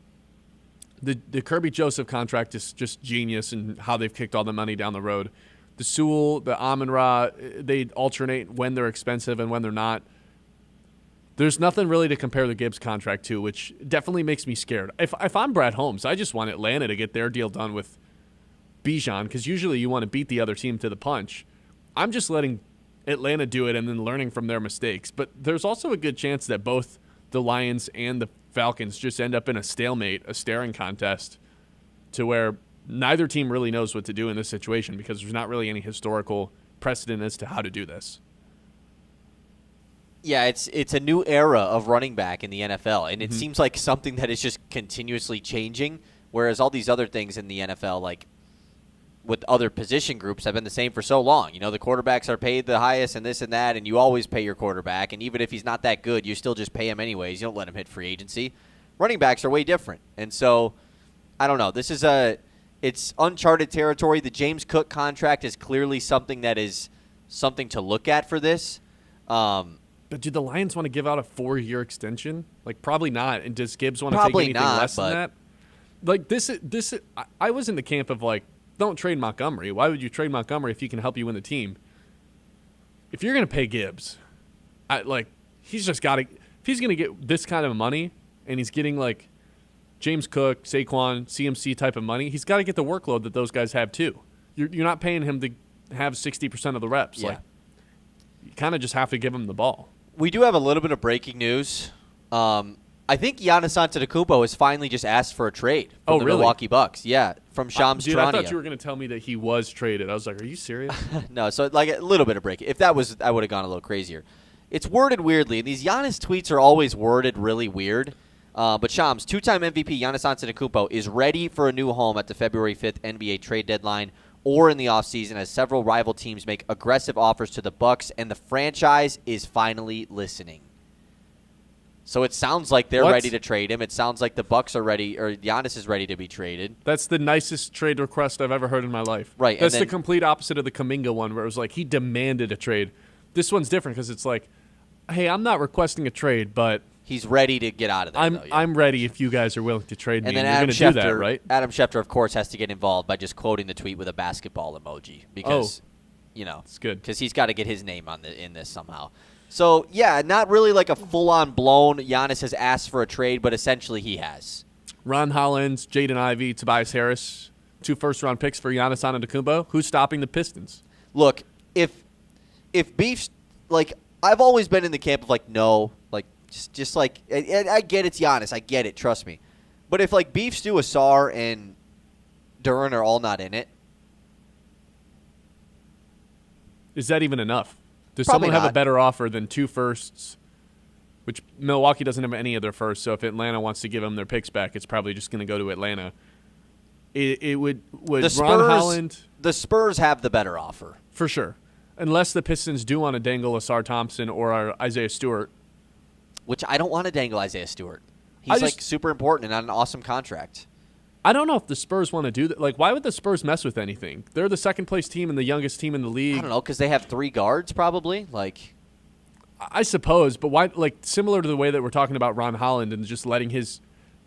The Kirby Joseph contract is just genius in how they've kicked all the money down the road. The Sewell, the Amon-Ra, they alternate when they're expensive and when they're not. There's nothing really to compare the Gibbs contract to, which definitely makes me scared. If I'm Brad Holmes, I just want Atlanta to get their deal done with Bijan, because usually you want to beat the other team to the punch. I'm just letting Atlanta do it and then learning from their mistakes. But there's also a good chance that both the Lions and the Falcons just end up in a stalemate, a staring contest, to where neither team really knows what to do in this situation because there's not really any historical precedent as to how to do this. Yeah, it's a new era of running back in the NFL, and it seems like something that is just continuously changing, whereas all these other things in the NFL, with other position groups, have been the same for so long. The quarterbacks are paid the highest and this and that, and you always pay your quarterback, and even if he's not that good, you still just pay him anyways. You don't let him hit free agency. Running backs are way different, and so, I don't know. It's uncharted territory. The James Cook contract is clearly something that is something to look at for this. But do the Lions want to give out a 4-year extension? Probably not. And does Gibbs want to take anything less than that? I was in the camp of don't trade Montgomery. Why would you trade Montgomery if he can help you win the team? If you're going to pay Gibbs, he's just got to. If he's going to get this kind of money and he's getting James Cook, Saquon, CMC type of money, he's got to get the workload that those guys have too. You're not paying him to have 60% of the reps. Yeah. You kind of just have to give him the ball. We do have a little bit of breaking news. I think Giannis Antetokounmpo has finally just asked for a trade from the Milwaukee Bucks. Yeah, from Shams Charania. I thought you were going to tell me that he was traded. I was like, are you serious? No, so a little bit of break. If that was, I would have gone a little crazier. It's worded weirdly, and these Giannis tweets are always worded really weird. But Shams, 2-time MVP Giannis Antetokounmpo is ready for a new home at the February 5th NBA trade deadline or in the offseason as several rival teams make aggressive offers to the Bucks, and the franchise is finally listening. So it sounds like they're ready to trade him. It sounds like the Bucks are ready, or Giannis is ready to be traded. That's the nicest trade request I've ever heard in my life. Right. That's the complete opposite of the Kuminga one, where it was he demanded a trade. This one's different because it's hey, I'm not requesting a trade, but he's ready to get out of there. I'm ready if you guys are willing to trade me. And then you're going to do that, right? Adam Schefter, of course, has to get involved by just quoting the tweet with a basketball emoji because, it's good because he's got to get his name in this somehow. So, yeah, not really a full-on blown Giannis has asked for a trade, but essentially he has. Ron Hollins, Jaden Ivey, Tobias Harris, 2 first-round picks for Giannis Antetokounmpo. Who's stopping the Pistons? Look, if Beef's I've always been in the camp of no, just I get it's Giannis, I get it, trust me. But if Beef, Stu, Asar, and Duran are all not in it, is that even enough? Does Probably someone have not. a better offer than 2 firsts which Milwaukee doesn't have any of their first, so if Atlanta wants to give them their picks back, it's probably just going to go to Atlanta. It would Ron Holland. The Spurs have the better offer. For sure. Unless the Pistons do want to dangle Asar Thompson or Isaiah Stewart. Which I don't want to dangle Isaiah Stewart. He's super important and on an awesome contract. I don't know if the Spurs want to do that. Like, why would the Spurs mess with anything? They're the second-place team and the youngest team in the league. I don't know, because they have 3 guards probably. Like, I suppose, but why? Like, similar to the way that we're talking about Ron Holland and just letting his.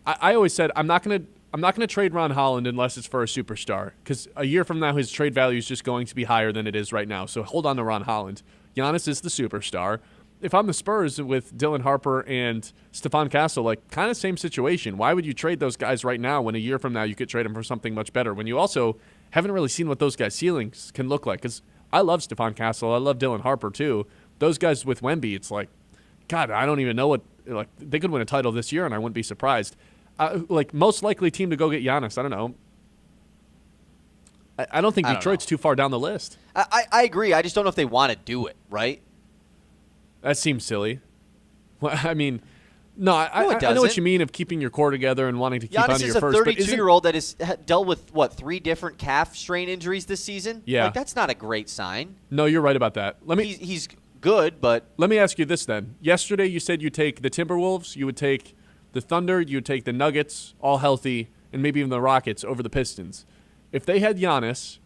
I always said I'm not gonna trade Ron Holland unless it's for a superstar, because a year from now his trade value is just going to be higher than it is right now. So hold on to Ron Holland. Giannis is the superstar. If I'm the Spurs with Dylan Harper and Stephon Castle, like, kind of same situation. Why would you trade those guys right now when a year from now you could trade them for something much better? When you also haven't really seen what those guys' ceilings can look like. Because I love Stephon Castle. I love Dylan Harper too. Those guys with Wemby, it's like, God, I don't even know what. Like, they could win a title this year, and I wouldn't be surprised. Like, most likely team to go get Giannis, I don't know. I don't think Detroit's too far down the list. I agree. I just don't know if they want to do it, right? That seems silly. Well, I mean, no, I doesn't. know what you mean of keeping your core together and wanting to keep onto your first. Giannis is a 32-year-old that has dealt with, 3 different calf strain injuries this season? Yeah. Like, that's not a great sign. No, you're right about that. He's good, but... Let me ask you this then. Yesterday you said you'd take the Timberwolves, you would take the Thunder, you would take the Nuggets, all healthy, and maybe even the Rockets over the Pistons. If they had Giannis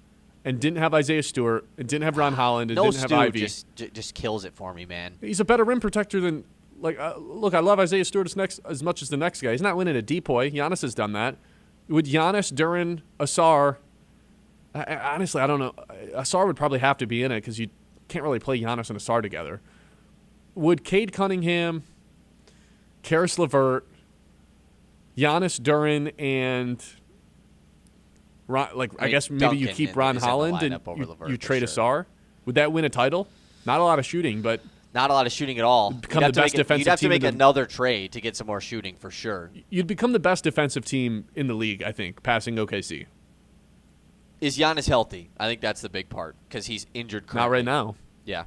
and didn't have Isaiah Stewart and didn't have Ron Holland and didn't have Ivy, just kills it for me, man. He's a better rim protector than look. I love Isaiah Stewart as much as the next guy. He's not winning a depoy. Giannis has done that. Would Giannis, Duran, Asar? Honestly, I don't know. Asar would probably have to be in it because you can't really play Giannis and Asar together. Would Cade Cunningham, Karis LeVert, Giannis, Duran, and I guess maybe Duncan you keep Ron Holland and you trade Asar? Would that win a title? Not a lot of shooting, but not a lot of shooting at all. Become the best defensive team. You'd have to make another trade to get some more shooting for sure. You'd become the best defensive team in the league, I think, passing OKC. Is Giannis healthy? I think that's the big part because he's injured currently. Not right now. Yeah.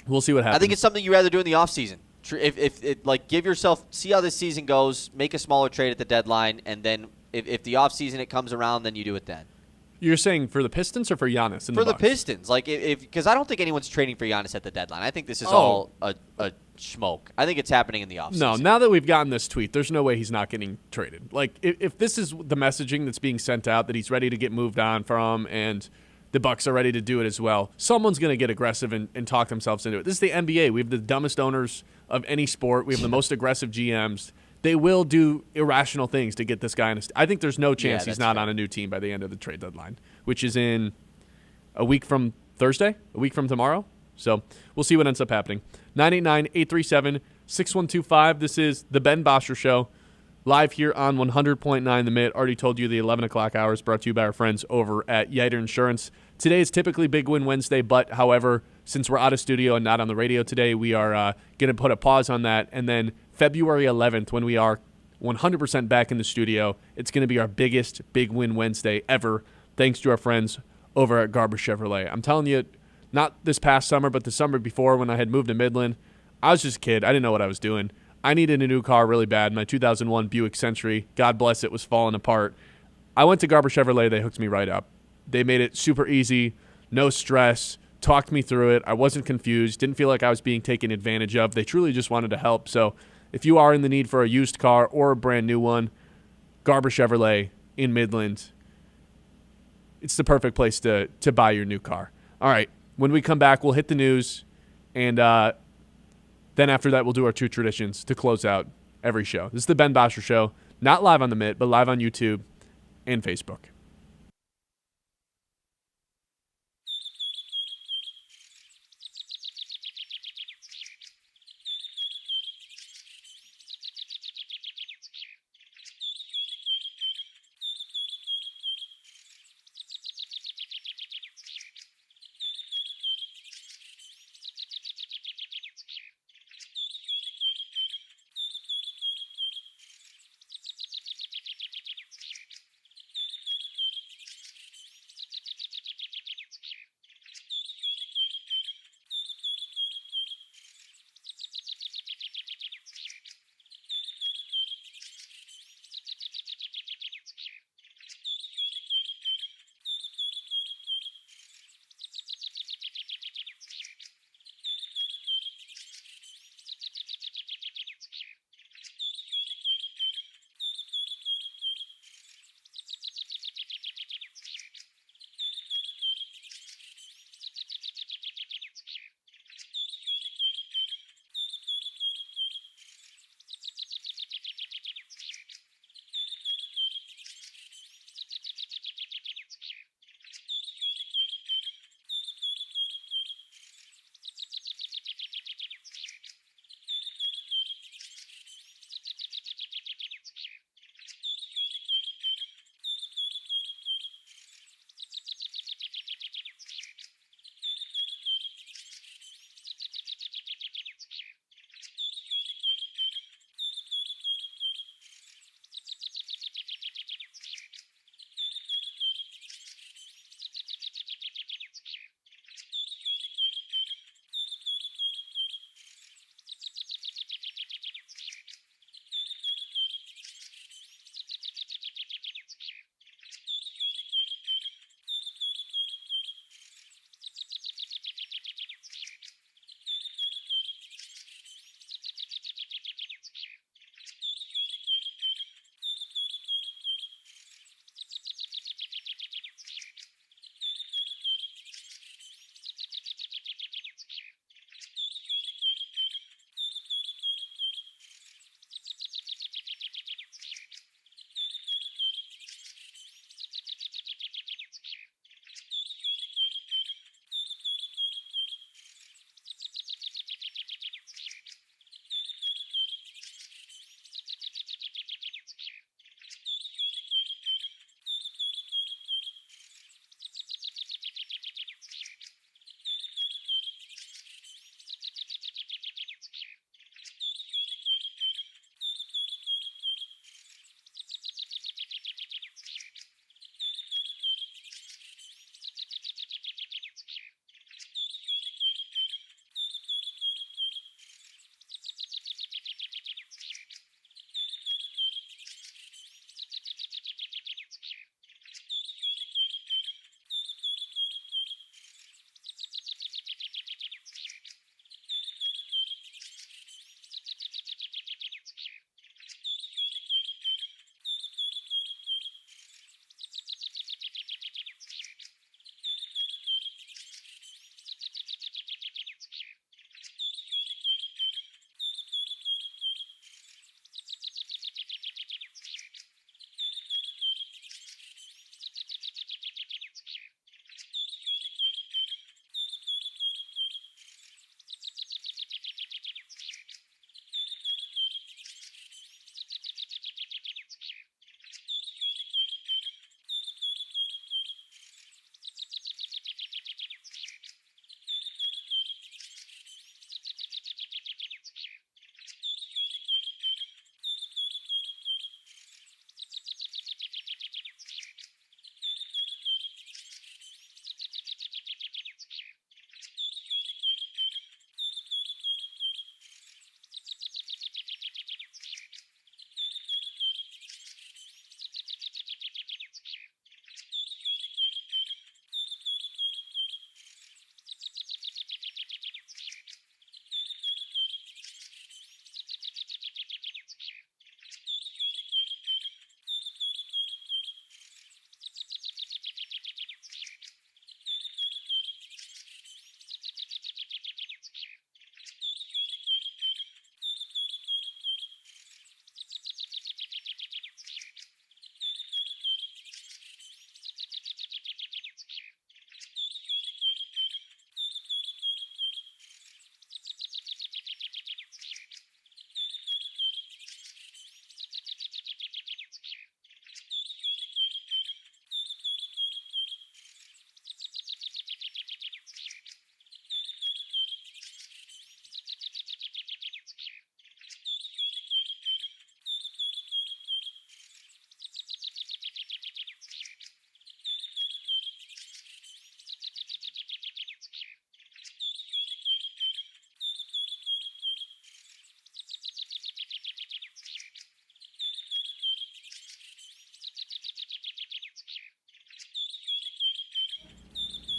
We'll see what happens. I think it's something you'd rather do in the offseason. If give yourself, see how this season goes, make a smaller trade at the deadline, and then if the offseason it comes around, then you do it then. You're saying for the Pistons or for Giannis? For the Pistons. Like, because I don't think anyone's trading for Giannis at the deadline. I think this is all a smoke. I think it's happening in the offseason. No, now that we've gotten this tweet, there's no way he's not getting traded. Like, if this is the messaging that's being sent out that he's ready to get moved on from and the Bucks are ready to do it as well, someone's going to get aggressive and talk themselves into it. This is the NBA. We have the dumbest owners of any sport. We have the most aggressive GMs. They will do irrational things to get this guy in I think there's no chance he's not on a new team by the end of the trade deadline, which is in a week from Thursday, a week from tomorrow. So we'll see what ends up happening. 989-837-6125. This is the Ben Bosscher Show, live here on 100.9 The Mid. Already told you the 11 o'clock hour is brought to you by our friends over at Yiter Insurance. Today is typically Big Win Wednesday, but however, since we're out of studio and not on the radio today, we are going to put a pause on that. And then February 11th, when we are 100% back in the studio, it's going to be our biggest Big Win Wednesday ever, thanks to our friends over at Garber Chevrolet. I'm telling you, not this past summer, but the summer before when I had moved to Midland, I was just a kid. I didn't know what I was doing. I needed a new car really bad. My 2001 Buick Century, God bless it, was falling apart. I went to Garber Chevrolet. They hooked me right up. They made it super easy, no stress, talked me through it. I wasn't confused, didn't feel like I was being taken advantage of. They truly just wanted to help. So if you are in the need for a used car or a brand new one, Garber Chevrolet in Midland, it's the perfect place to buy your new car. All right, when we come back, we'll hit the news, and then after that, we'll do our 2 traditions to close out every show. This is the Ben Bosscher Show, not live on the Mitt, but live on YouTube and Facebook.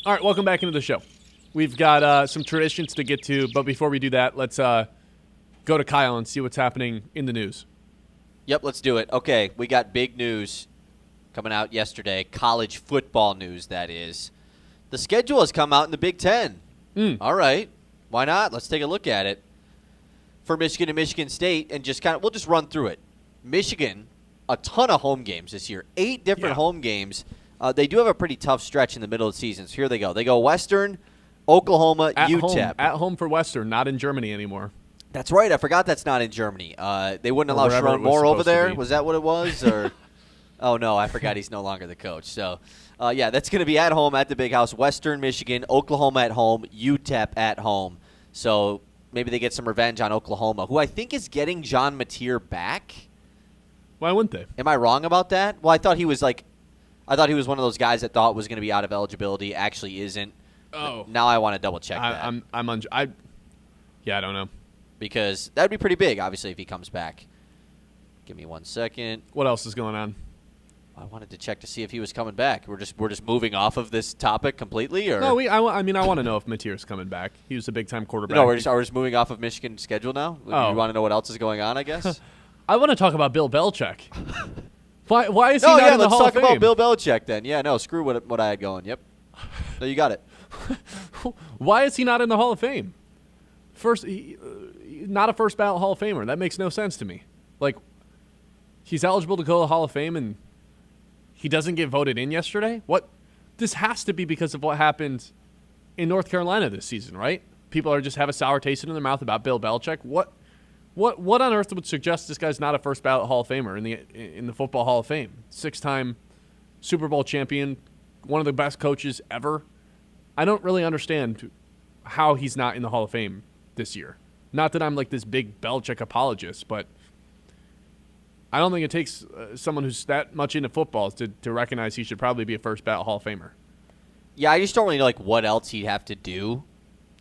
All right, welcome back into the show. We've got some traditions to get to, but before we do that, let's go to Kyle and see what's happening in the news. Yep, let's do it. Okay, we got big news coming out yesterday. College football news, that is. The schedule has come out in the Big Ten. All right, why not? Let's take a look at it. For Michigan and Michigan State, and we'll just run through it. Michigan, a ton of home games this year. 8 different home games. They do have a pretty tough stretch in the middle of the season. So here they go. They go Western, Oklahoma, UTEP. At home for Western, not in Germany anymore. That's right. I forgot that's not in Germany. They wouldn't allow Sharon Moore over there. Was that what it was? Or oh, no, I forgot he's no longer the coach. So, that's going to be at home at the Big House. Western Michigan, Oklahoma at home, UTEP at home. So maybe they get some revenge on Oklahoma, who I think is getting John Mateer back. Why wouldn't they? Am I wrong about that? Well, I thought he was one of those guys that thought was going to be out of eligibility. Actually isn't. Oh. Now I want to double check that. I don't know. Because that would be pretty big, obviously, if he comes back. Give me 1 second. What else is going on? I wanted to check to see if he was coming back. We're just moving off of this topic completely, or no? I want to know if Mateer's coming back. He was a big time quarterback. No, we're just moving off of Michigan's schedule now. Oh. You want to know what else is going on? I guess. I want to talk about Bill Belichick. Why is he not in the Hall of Fame? Let's talk about Bill Belichick then. Yeah, no, screw what I had going. Yep. No, you got it. Why is he not in the Hall of Fame? Not a first ballot Hall of Famer. That makes no sense to me. Like, he's eligible to go to the Hall of Fame and he doesn't get voted in yesterday? What? This has to be because of what happened in North Carolina this season, right? People are just have a sour taste in their mouth about Bill Belichick. What on earth would suggest this guy's not a first ballot Hall of Famer in the Football Hall of Fame? 6-time Super Bowl champion, one of the best coaches ever. I don't really understand how he's not in the Hall of Fame this year. Not that I'm like this big Belichick apologist, but I don't think it takes someone who's that much into football to recognize he should probably be a first ballot Hall of Famer. Yeah, I just don't really know what else he'd have to do.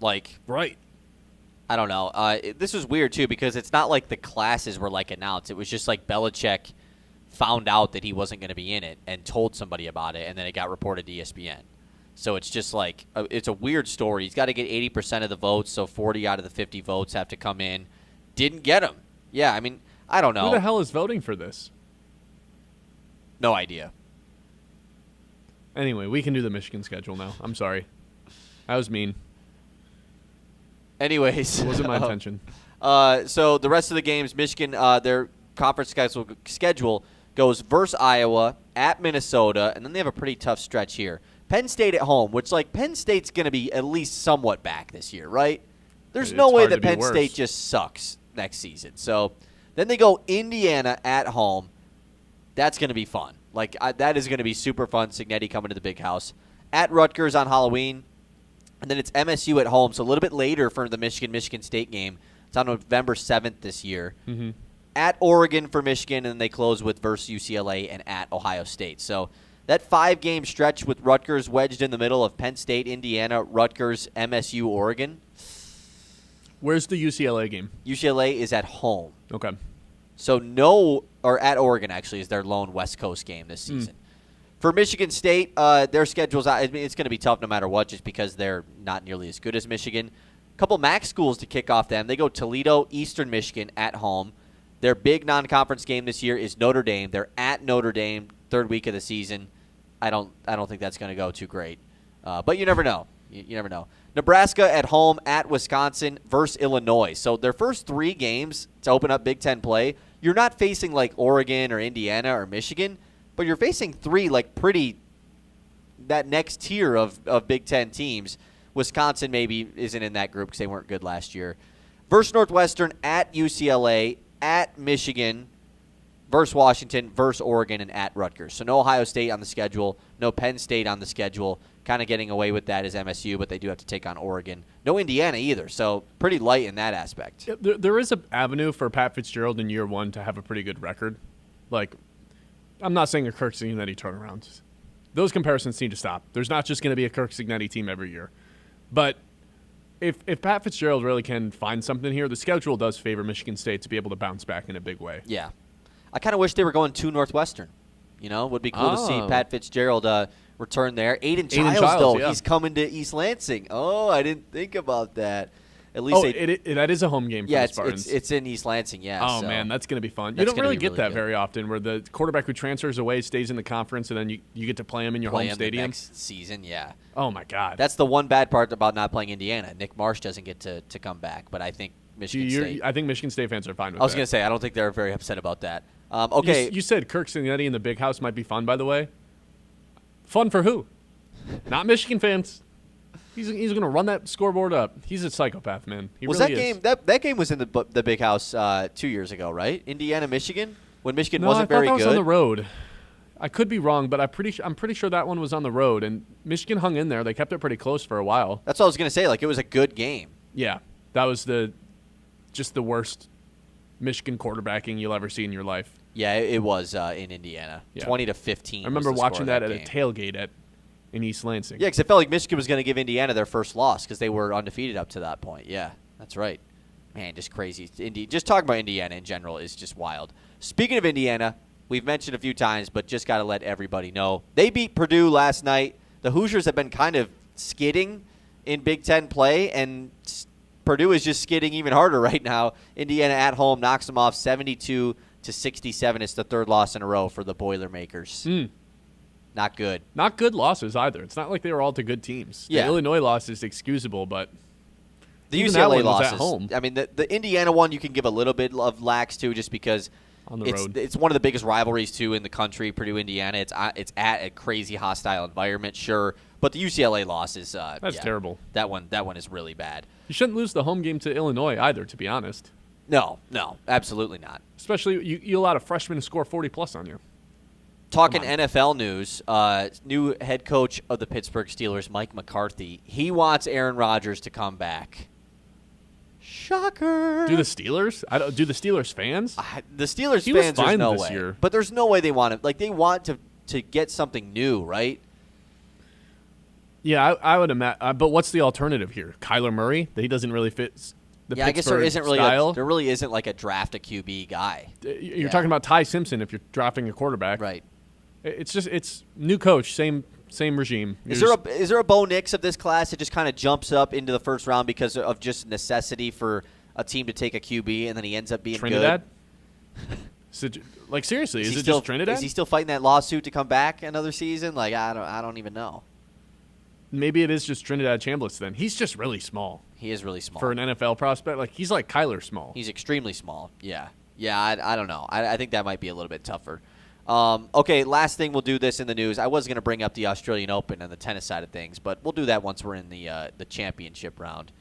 Right. I don't know. This was weird too because it's not like the classes were announced. It was just Belichick found out that he wasn't going to be in it and told somebody about it, and then it got reported to ESPN. So it's just it's a weird story. He's got to get 80% of the votes, so 40 out of the 50 votes have to come in. Didn't get him. Yeah, I mean, I don't know. Who the hell is voting for this? No idea. Anyway, we can do the Michigan schedule now. I'm sorry. That was mean. Anyways. It wasn't my intention. So the rest of the games, Michigan, their conference schedule goes versus Iowa, at Minnesota, and then they have a pretty tough stretch here. Penn State at home, which Penn State's going to be at least somewhat back this year, right? There's no way that Penn State just sucks next season. So then they go Indiana at home. That's going to be fun. That is going to be super fun. Signetti coming to the Big House. At Rutgers on Halloween. And then it's MSU at home, so a little bit later for the Michigan State game. It's on November 7th this year. Mm-hmm. At Oregon for Michigan, and then they close with versus UCLA and at Ohio State. So that 5-game stretch with Rutgers wedged in the middle of Penn State, Indiana, Rutgers, MSU, Oregon. Where's the UCLA game? UCLA is at home. Okay. So at Oregon, actually, is their lone West Coast game this season. For Michigan State, their schedule's out. I mean, it's going to be tough no matter what just because they're not nearly as good as Michigan. A couple MAC schools to kick off them. They go Toledo, Eastern Michigan at home. Their big non-conference game this year is Notre Dame. They're at Notre Dame, third week of the season. I don't think that's going to go too great. But you never know. You never know. Nebraska at home, at Wisconsin versus Illinois. So their first 3 games to open up Big Ten play, you're not facing Oregon or Indiana or Michigan, but you're facing 3 that next tier of Big Ten teams. Wisconsin maybe isn't in that group because they weren't good last year. Versus Northwestern, at UCLA, at Michigan, versus Washington, versus Oregon, and at Rutgers. So no Ohio State on the schedule, no Penn State on the schedule. Kind of getting away with that is MSU, but they do have to take on Oregon. No Indiana either, so pretty light in that aspect. Yeah, there is an avenue for Pat Fitzgerald in year 1 to have a pretty good record. I'm not saying a Kirk Signetti turnaround. Those comparisons need to stop. There's not just going to be a Kirk Signetti team every year. But if Pat Fitzgerald really can find something here, the schedule does favor Michigan State to be able to bounce back in a big way. Yeah. I kind of wish they were going to Northwestern. Would be cool to see Pat Fitzgerald return there. Aiden Childs, Childs, though, yeah. he's coming to East Lansing. Oh, I didn't think about that. At least that is a home game for the Spartans. it's in East Lansing, yeah. Oh, so man, that's going to be fun. You that's don't gonna really be get really that good. very often where the quarterback who transfers away stays in the conference and then you get to play him in your home stadium. Next season, yeah. Oh, my God. That's the one bad part about not playing Indiana. Nick Marsh doesn't get to come back, but I think Michigan State. I think Michigan State fans are fine with that. I was going to say, I don't think they're very upset about that. Okay. You said Kirk Cincinnati in the Big House might be fun, by the way. Fun for who? Not Michigan fans. He's going to run that scoreboard up. He's a psychopath, man. He was really that is. game that game was in the Big House 2 years ago, right? Indiana, Michigan, when Michigan No, wasn't I thought very that was good. on the road. I could be wrong, but I'm pretty sure that one was on the road, and Michigan hung in there. They kept it pretty close for a while. That's what I was going to say. Like, it was a good game. Yeah, that was just the worst Michigan quarterbacking you'll ever see in your life. Yeah, it was in Indiana, Yeah. 20-15. I remember was the score watching of that at a game. tailgate in East Lansing. Yeah, because it felt like Michigan was going to give Indiana their first loss because they were undefeated up to that point. Yeah, that's right. Man, just crazy. Just talking about Indiana in general is just wild. Speaking of Indiana, we've mentioned a few times, but just got to let everybody know. They beat Purdue last night. The Hoosiers have been kind of skidding in Big Ten play, and Purdue is just skidding even harder right now. Indiana at home knocks them off 72-67. It's the third loss in a row for the Boilermakers. Not good. Not good losses either. It's not like they were all to good teams. Yeah. The Illinois loss is excusable, but The even that UCLA one was losses. at home. I mean, the Indiana one you can give a little bit of lax to just because On the road. it's one of the biggest rivalries too in the country. Purdue Indiana. It's at a crazy hostile environment, sure, but the UCLA loss is That's terrible. That one is really bad. You shouldn't lose the home game to Illinois either, to be honest. No, absolutely not. Especially you allowed a freshman to score 40-plus on you. Talking NFL news, new head coach of the Pittsburgh Steelers, Mike McCarthy, he wants Aaron Rodgers to come back. Shocker. Do the Steelers? Do the Steelers fans? The Steelers He was fans, fine there's no this way. year. But there's no way they want it. Like, they want to get something new, right? Yeah, I would imagine. But what's the alternative here? Kyler Murray? He doesn't really fit the I guess there Pittsburgh isn't really style. there really isn't like a draft a QB guy. You're talking about Ty Simpson if you're drafting a quarterback. Right. It's new coach, same regime. Is there a Bo Nix of this class that just kind of jumps up into the first round because of just necessity for a team to take a QB and then he ends up being Trinidad? good? Like seriously, is it still, just Trinidad? Is he still fighting that lawsuit to come back another season? Like I don't even know. Maybe it is just Trinidad Chambliss then. He's just really small He is really small. for an NFL prospect. Like he's like Kyler small. He's extremely small. Yeah. I don't know. I think that might be a little bit tougher. Okay, last thing we'll do this in the news. I was going to bring up the Australian Open and the tennis side of things, but we'll do that once we're in the championship round.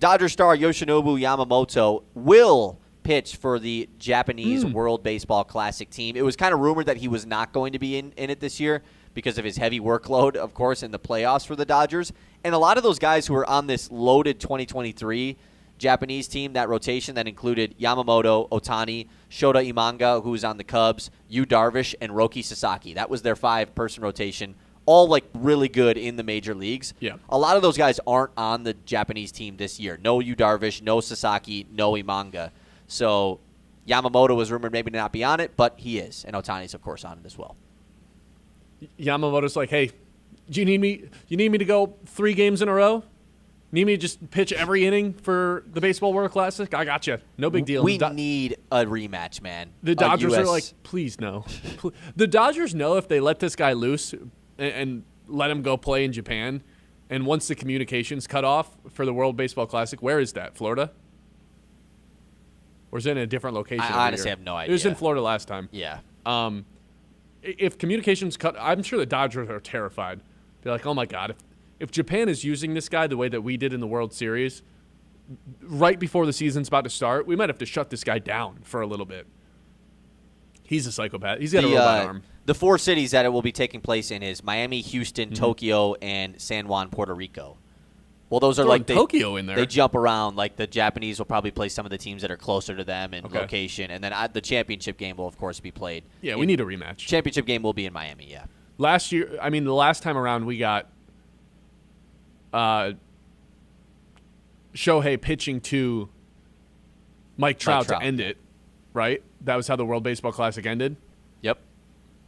Dodger star Yoshinobu Yamamoto will pitch for the Japanese World Baseball Classic team. It was kind of rumored that he was not going to be in it this year because of his heavy workload, of course, in the playoffs for the Dodgers. And a lot of those guys who are on this loaded 2023 Japanese team, that rotation that included Yamamoto, Otani, Shota Imanga, who was on the Cubs, Yu Darvish, and Roki Sasaki. That was their 5-person rotation, all like really good in the major leagues. Yeah. A lot of those guys aren't on the Japanese team this year. No Yu Darvish, no Sasaki, no Imanga. So Yamamoto was rumored maybe to not be on it, but he is, and Otani's of course on it as well. Yamamoto's like, hey, do you need me? You need me to go 3 games in a row? Need me to just pitch every inning for the Baseball World Classic? I got you. No big deal. We need a rematch, man. The Dodgers are like, please no. The Dodgers know if they let this guy loose and let him go play in Japan, and once the communications cut off for the World Baseball Classic, where is that? Florida? Or is it in a different location? I honestly have no idea. It was in Florida last time. Yeah. If communications cut, I'm sure the Dodgers are terrified. They're like, oh my God, if Japan is using this guy the way that we did in the World Series, right before the season's about to start, we might have to shut this guy down for a little bit. He's a psychopath. He's got a robot arm. The 4 cities that it will be taking place in is Miami, Houston, Tokyo, and San Juan, Puerto Rico. Well, those are like Tokyo in there. They jump around. Like the Japanese will probably play some of the teams that are closer to them in location, and then the championship game will of course be played. Yeah, we need a rematch. Championship game will be in Miami. Yeah. Last year, the last time around, we got Shohei pitching to Mike Trout to end it, right? That was how the World Baseball Classic ended. Yep.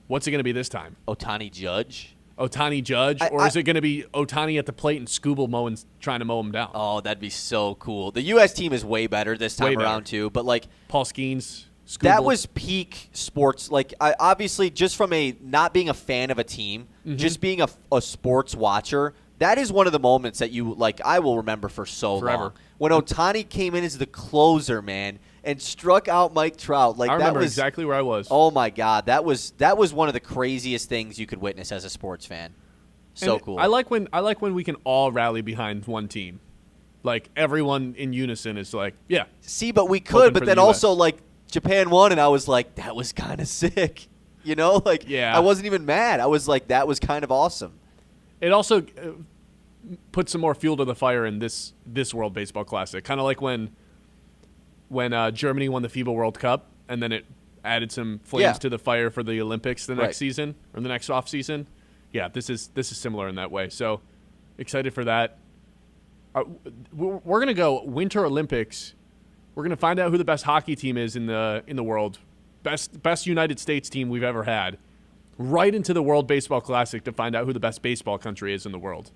What's it going to be this time? Otani Judge. Ohtani Judge, or is it going to be Ohtani at the plate and Skubal trying to mow him down? Oh, that'd be so cool. The U.S. team is way better this time around too, but like Paul Skeens, Skubal. That was peak sports. Like, obviously, just from not being a fan of a team, just being a sports watcher, that is one of the moments that I will remember for forever. Long. When Ohtani came in as the closer, man, and struck out Mike Trout. I remember exactly where I was. Oh my God, that was one of the craziest things you could witness as a sports fan. So cool. I like when we can all rally behind one team. Like everyone in unison is like, yeah. See, but we could, but then also like Japan won, and I was like, that was kind of sick. You know, like I wasn't even mad. I was like, that was kind of awesome. It also put some more fuel to the fire in this World Baseball Classic. Kind of like when Germany won the FIBA World Cup, and then it added some flames to the fire for the Olympics the next season or the next off season. Yeah, this is similar in that way. So excited for that. We're gonna go Winter Olympics. We're gonna find out who the best hockey team is in the world. Best United States team we've ever had. Right into the World Baseball Classic to find out who the best baseball country is in the world.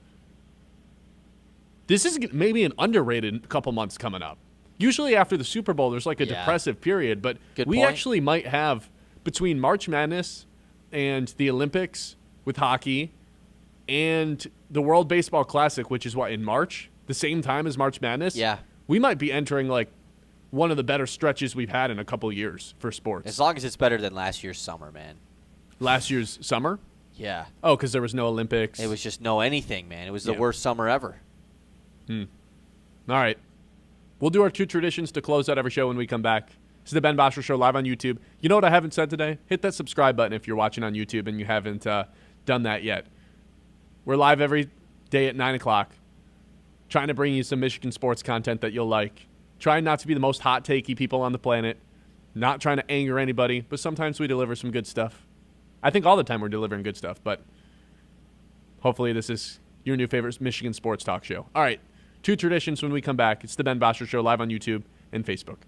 This is maybe an underrated couple months coming up. Usually after the Super Bowl, there's like a depressive period, but we actually might have, between March Madness and the Olympics with hockey and the World Baseball Classic, which is in March, the same time as March Madness, we might be entering like one of the better stretches we've had in a couple years for sports. As long as it's better than last year's summer, man. Last year's summer? Yeah. Oh, because there was no Olympics. It was just no anything, man. It was the worst summer ever. All right. We'll do our two traditions to close out every show when we come back. This is the Ben Bosscher Show live on YouTube. You know what I haven't said today? Hit that subscribe button if you're watching on YouTube and you haven't done that yet. We're live every day at 9 o'clock, trying to bring you some Michigan sports content that you'll like. Trying not to be the most hot takey people on the planet. Not trying to anger anybody, but sometimes we deliver some good stuff. I think all the time we're delivering good stuff, but hopefully this is your new favorite Michigan sports talk show. All right, two traditions when we come back. It's the Ben Bosscher Show live on YouTube and Facebook.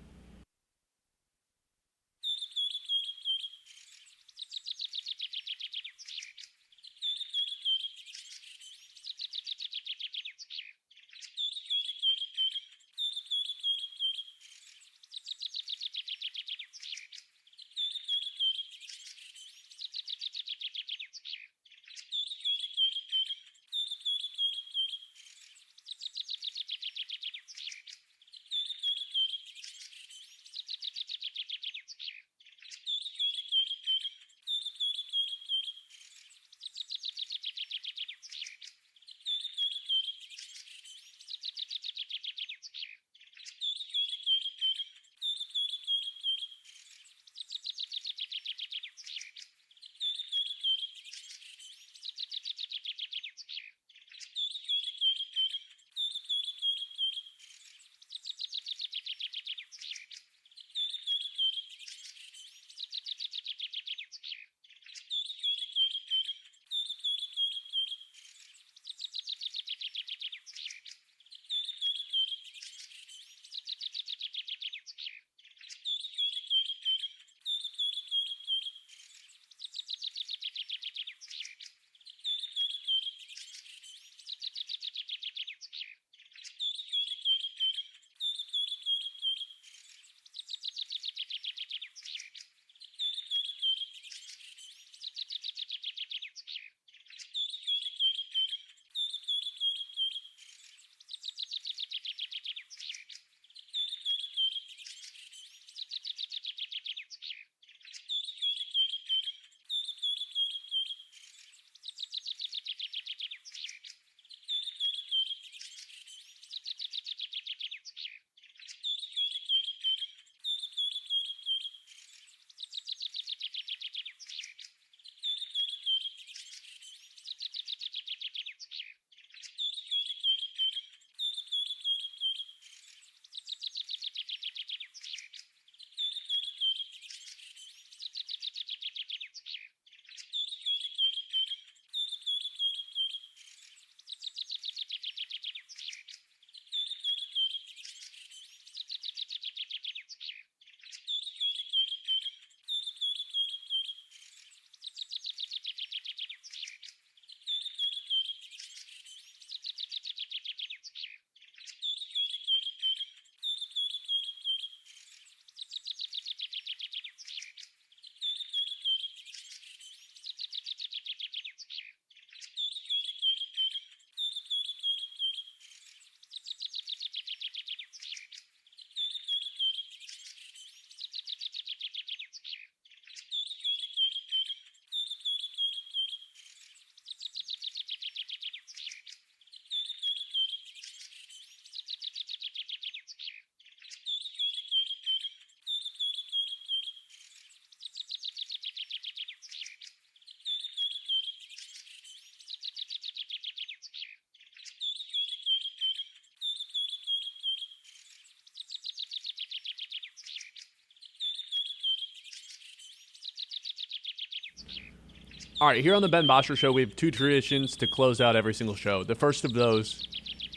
All right, here on the Ben Bosscher Show, we have two traditions to close out every single show. The first of those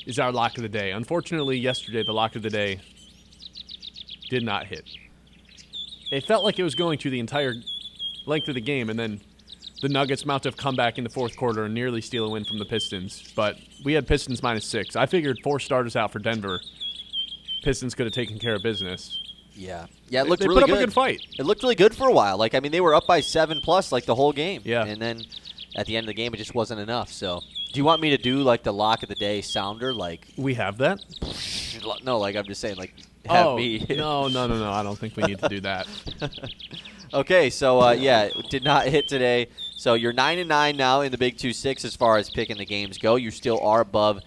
is our lock of the day. Unfortunately, yesterday, the lock of the day did not hit. It felt like it was going to the entire length of the game, and then the Nuggets mount to have come back in the fourth quarter and nearly steal a win from the Pistons. But we had Pistons -6. I figured 4 starters out for Denver. Pistons could have taken care of business. Yeah, it looked they really put good. up a good fight. It looked really good for a while. Like, I mean, they were up by 7+ like the whole game. Yeah. And then at the end of the game, it just wasn't enough. So, do you want me to do like the lock of the day sounder? Like, We have that? no, like I'm just saying, like have me. No. I don't think we need to do that. Okay, so yeah, did not hit today. So you're 9-9 now in the Big 2-6 as far as picking the games go. You still are above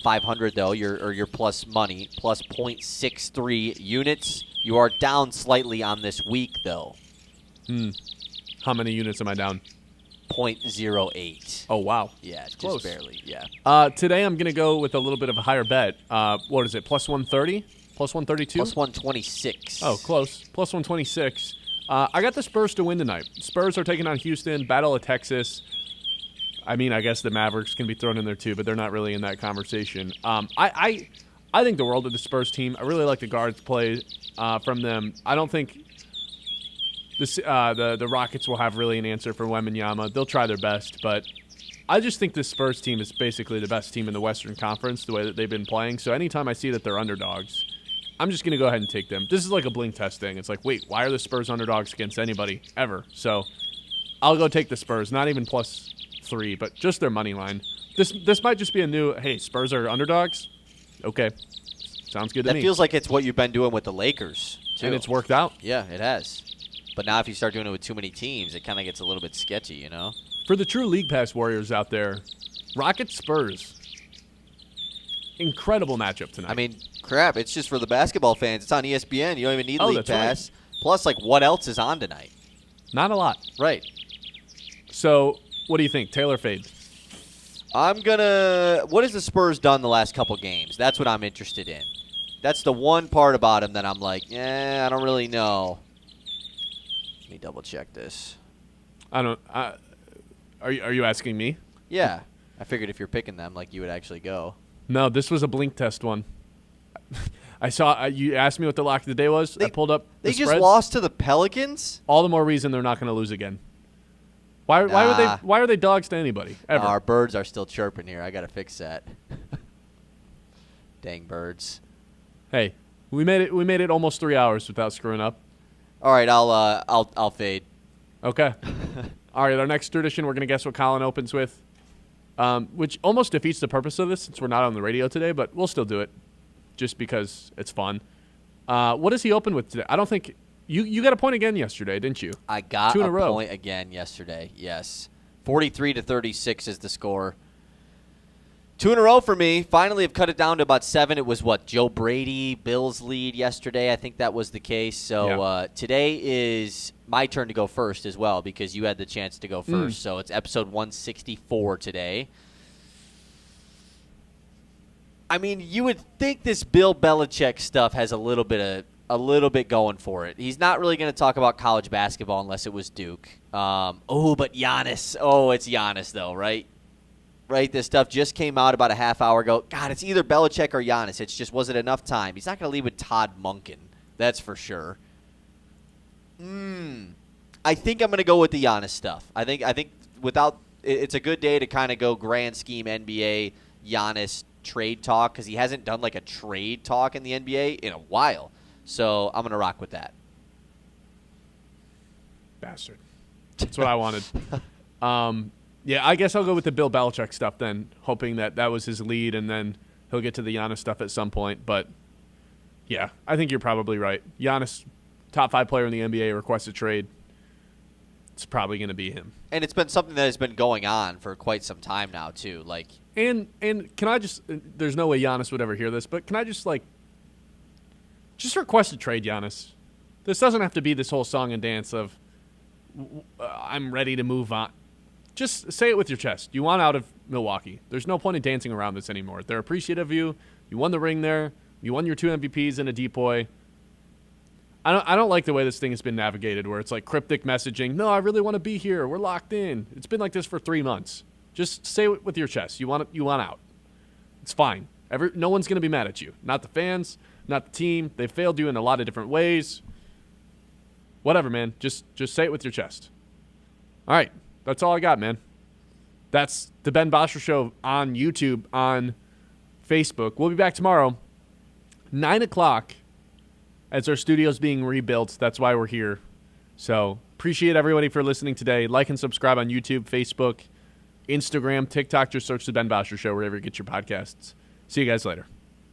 500 though. You're plus money, plus 0.63 units. You are down slightly on this week though. How many units am I down? 0.08. Oh, wow. Yeah, just close. barely. Yeah. Today I'm going to go with a little bit of a higher bet. What is it, plus 130? Plus 132? Plus 126. Oh, close. Plus 126. I got the Spurs to win tonight. Spurs are taking on Houston, Battle of Texas. I mean, I guess the Mavericks can be thrown in there too, but they're not really in that conversation. I think the world of the Spurs team. I really like the guards play from them. I don't think the Rockets will have really an answer for Wembanyama. They'll try their best, but I just think this Spurs team is basically the best team in the Western Conference, the way that they've been playing. So anytime I see that they're underdogs, I'm just going to go ahead and take them. This is like a blink test thing. It's like, wait, why are the Spurs underdogs against anybody ever? So I'll go take the Spurs, not even +3, but just their money line. This might just be a new, hey, Spurs are underdogs? Okay. Sounds good to me. That feels like it's what you've been doing with the Lakers, too. And it's worked out. Yeah, it has. But now if you start doing it with too many teams, it kind of gets a little bit sketchy, you know? For the true League Pass warriors out there, Rockets-Spurs. Incredible matchup tonight. I mean, crap, it's just for the basketball fans. It's on ESPN. You don't even need League that's Pass. right. Plus, like, what else is on tonight? Not a lot. Right. So, what do you think? Taylor fade? I'm going to – what has the Spurs done the last couple games? That's what I'm interested in. That's the one part about him that I'm like, I don't really know. Let me double-check this. I don't are you asking me? Yeah. I figured if you're picking them, like, you would actually go. No, this was a blink test one. I saw you asked me what the lock of the day was. I pulled up the They just spreads. lost to the Pelicans? All the more reason they're not going to lose again. Why are they dogs to anybody ever? Our birds are still chirping here. I got to fix that. Dang birds. Hey, we made it almost 3 hours without screwing up. All right, I'll fade. Okay. All right, our next tradition, we're going to guess what Colin opens with, which almost defeats the purpose of this since we're not on the radio today, but we'll still do it just because it's fun. What does he open with today? I don't think you got a point again yesterday, didn't you? I got 2 in a row. point again yesterday, yes. 43-36 is the score. 2 in a row for me. Finally, I've cut it down to about 7. It was, Joe Brady, Bills lead yesterday. I think that was the case. So today is my turn to go first as well because you had the chance to go first. So it's episode 164 today. I mean, you would think this Bill Belichick stuff has a little bit going for it. He's not really going to talk about college basketball unless it was Duke. But Giannis. Oh, it's Giannis, though, right? Right, this stuff just came out about a half hour ago. God, it's either Belichick or Giannis. It's just wasn't enough time. He's not going to leave with Todd Monken. That's for sure. I think I'm going to go with the Giannis stuff. I think without it's a good day to kind of go grand scheme NBA Giannis trade talk because he hasn't done like a trade talk in the NBA in a while. So I'm going to rock with that. Bastard. That's what I wanted. Yeah, I guess I'll go with the Bill Belichick stuff then, hoping that was his lead, and then he'll get to the Giannis stuff at some point. But, yeah, I think you're probably right. Giannis, top 5 player in the NBA, requests a trade. It's probably going to be him. And it's been something that has been going on for quite some time now, too. Like, And can I just – there's no way Giannis would ever hear this, but can I just request a trade, Giannis? This doesn't have to be this whole song and dance of I'm ready to move on. Just say it with your chest. You want out of Milwaukee. There's no point in dancing around this anymore. They're appreciative of you. You won the ring there. You won your 2 MVPs and a depoy. I don't like the way this thing has been navigated, where it's like cryptic messaging. No, I really want to be here. We're locked in. It's been like this for 3 months. Just say it with your chest. You want out. It's fine. No one's going to be mad at you. Not the fans, not the team. They failed you in a lot of different ways. Whatever, man. Just say it with your chest. All right. That's all I got, man. That's the Ben Bosscher Show on YouTube, on Facebook. We'll be back tomorrow, 9 o'clock, as our studio's being rebuilt. That's why we're here. So appreciate everybody for listening today. Like and subscribe on YouTube, Facebook, Instagram, TikTok. Just search the Ben Bosscher Show wherever you get your podcasts. See you guys later.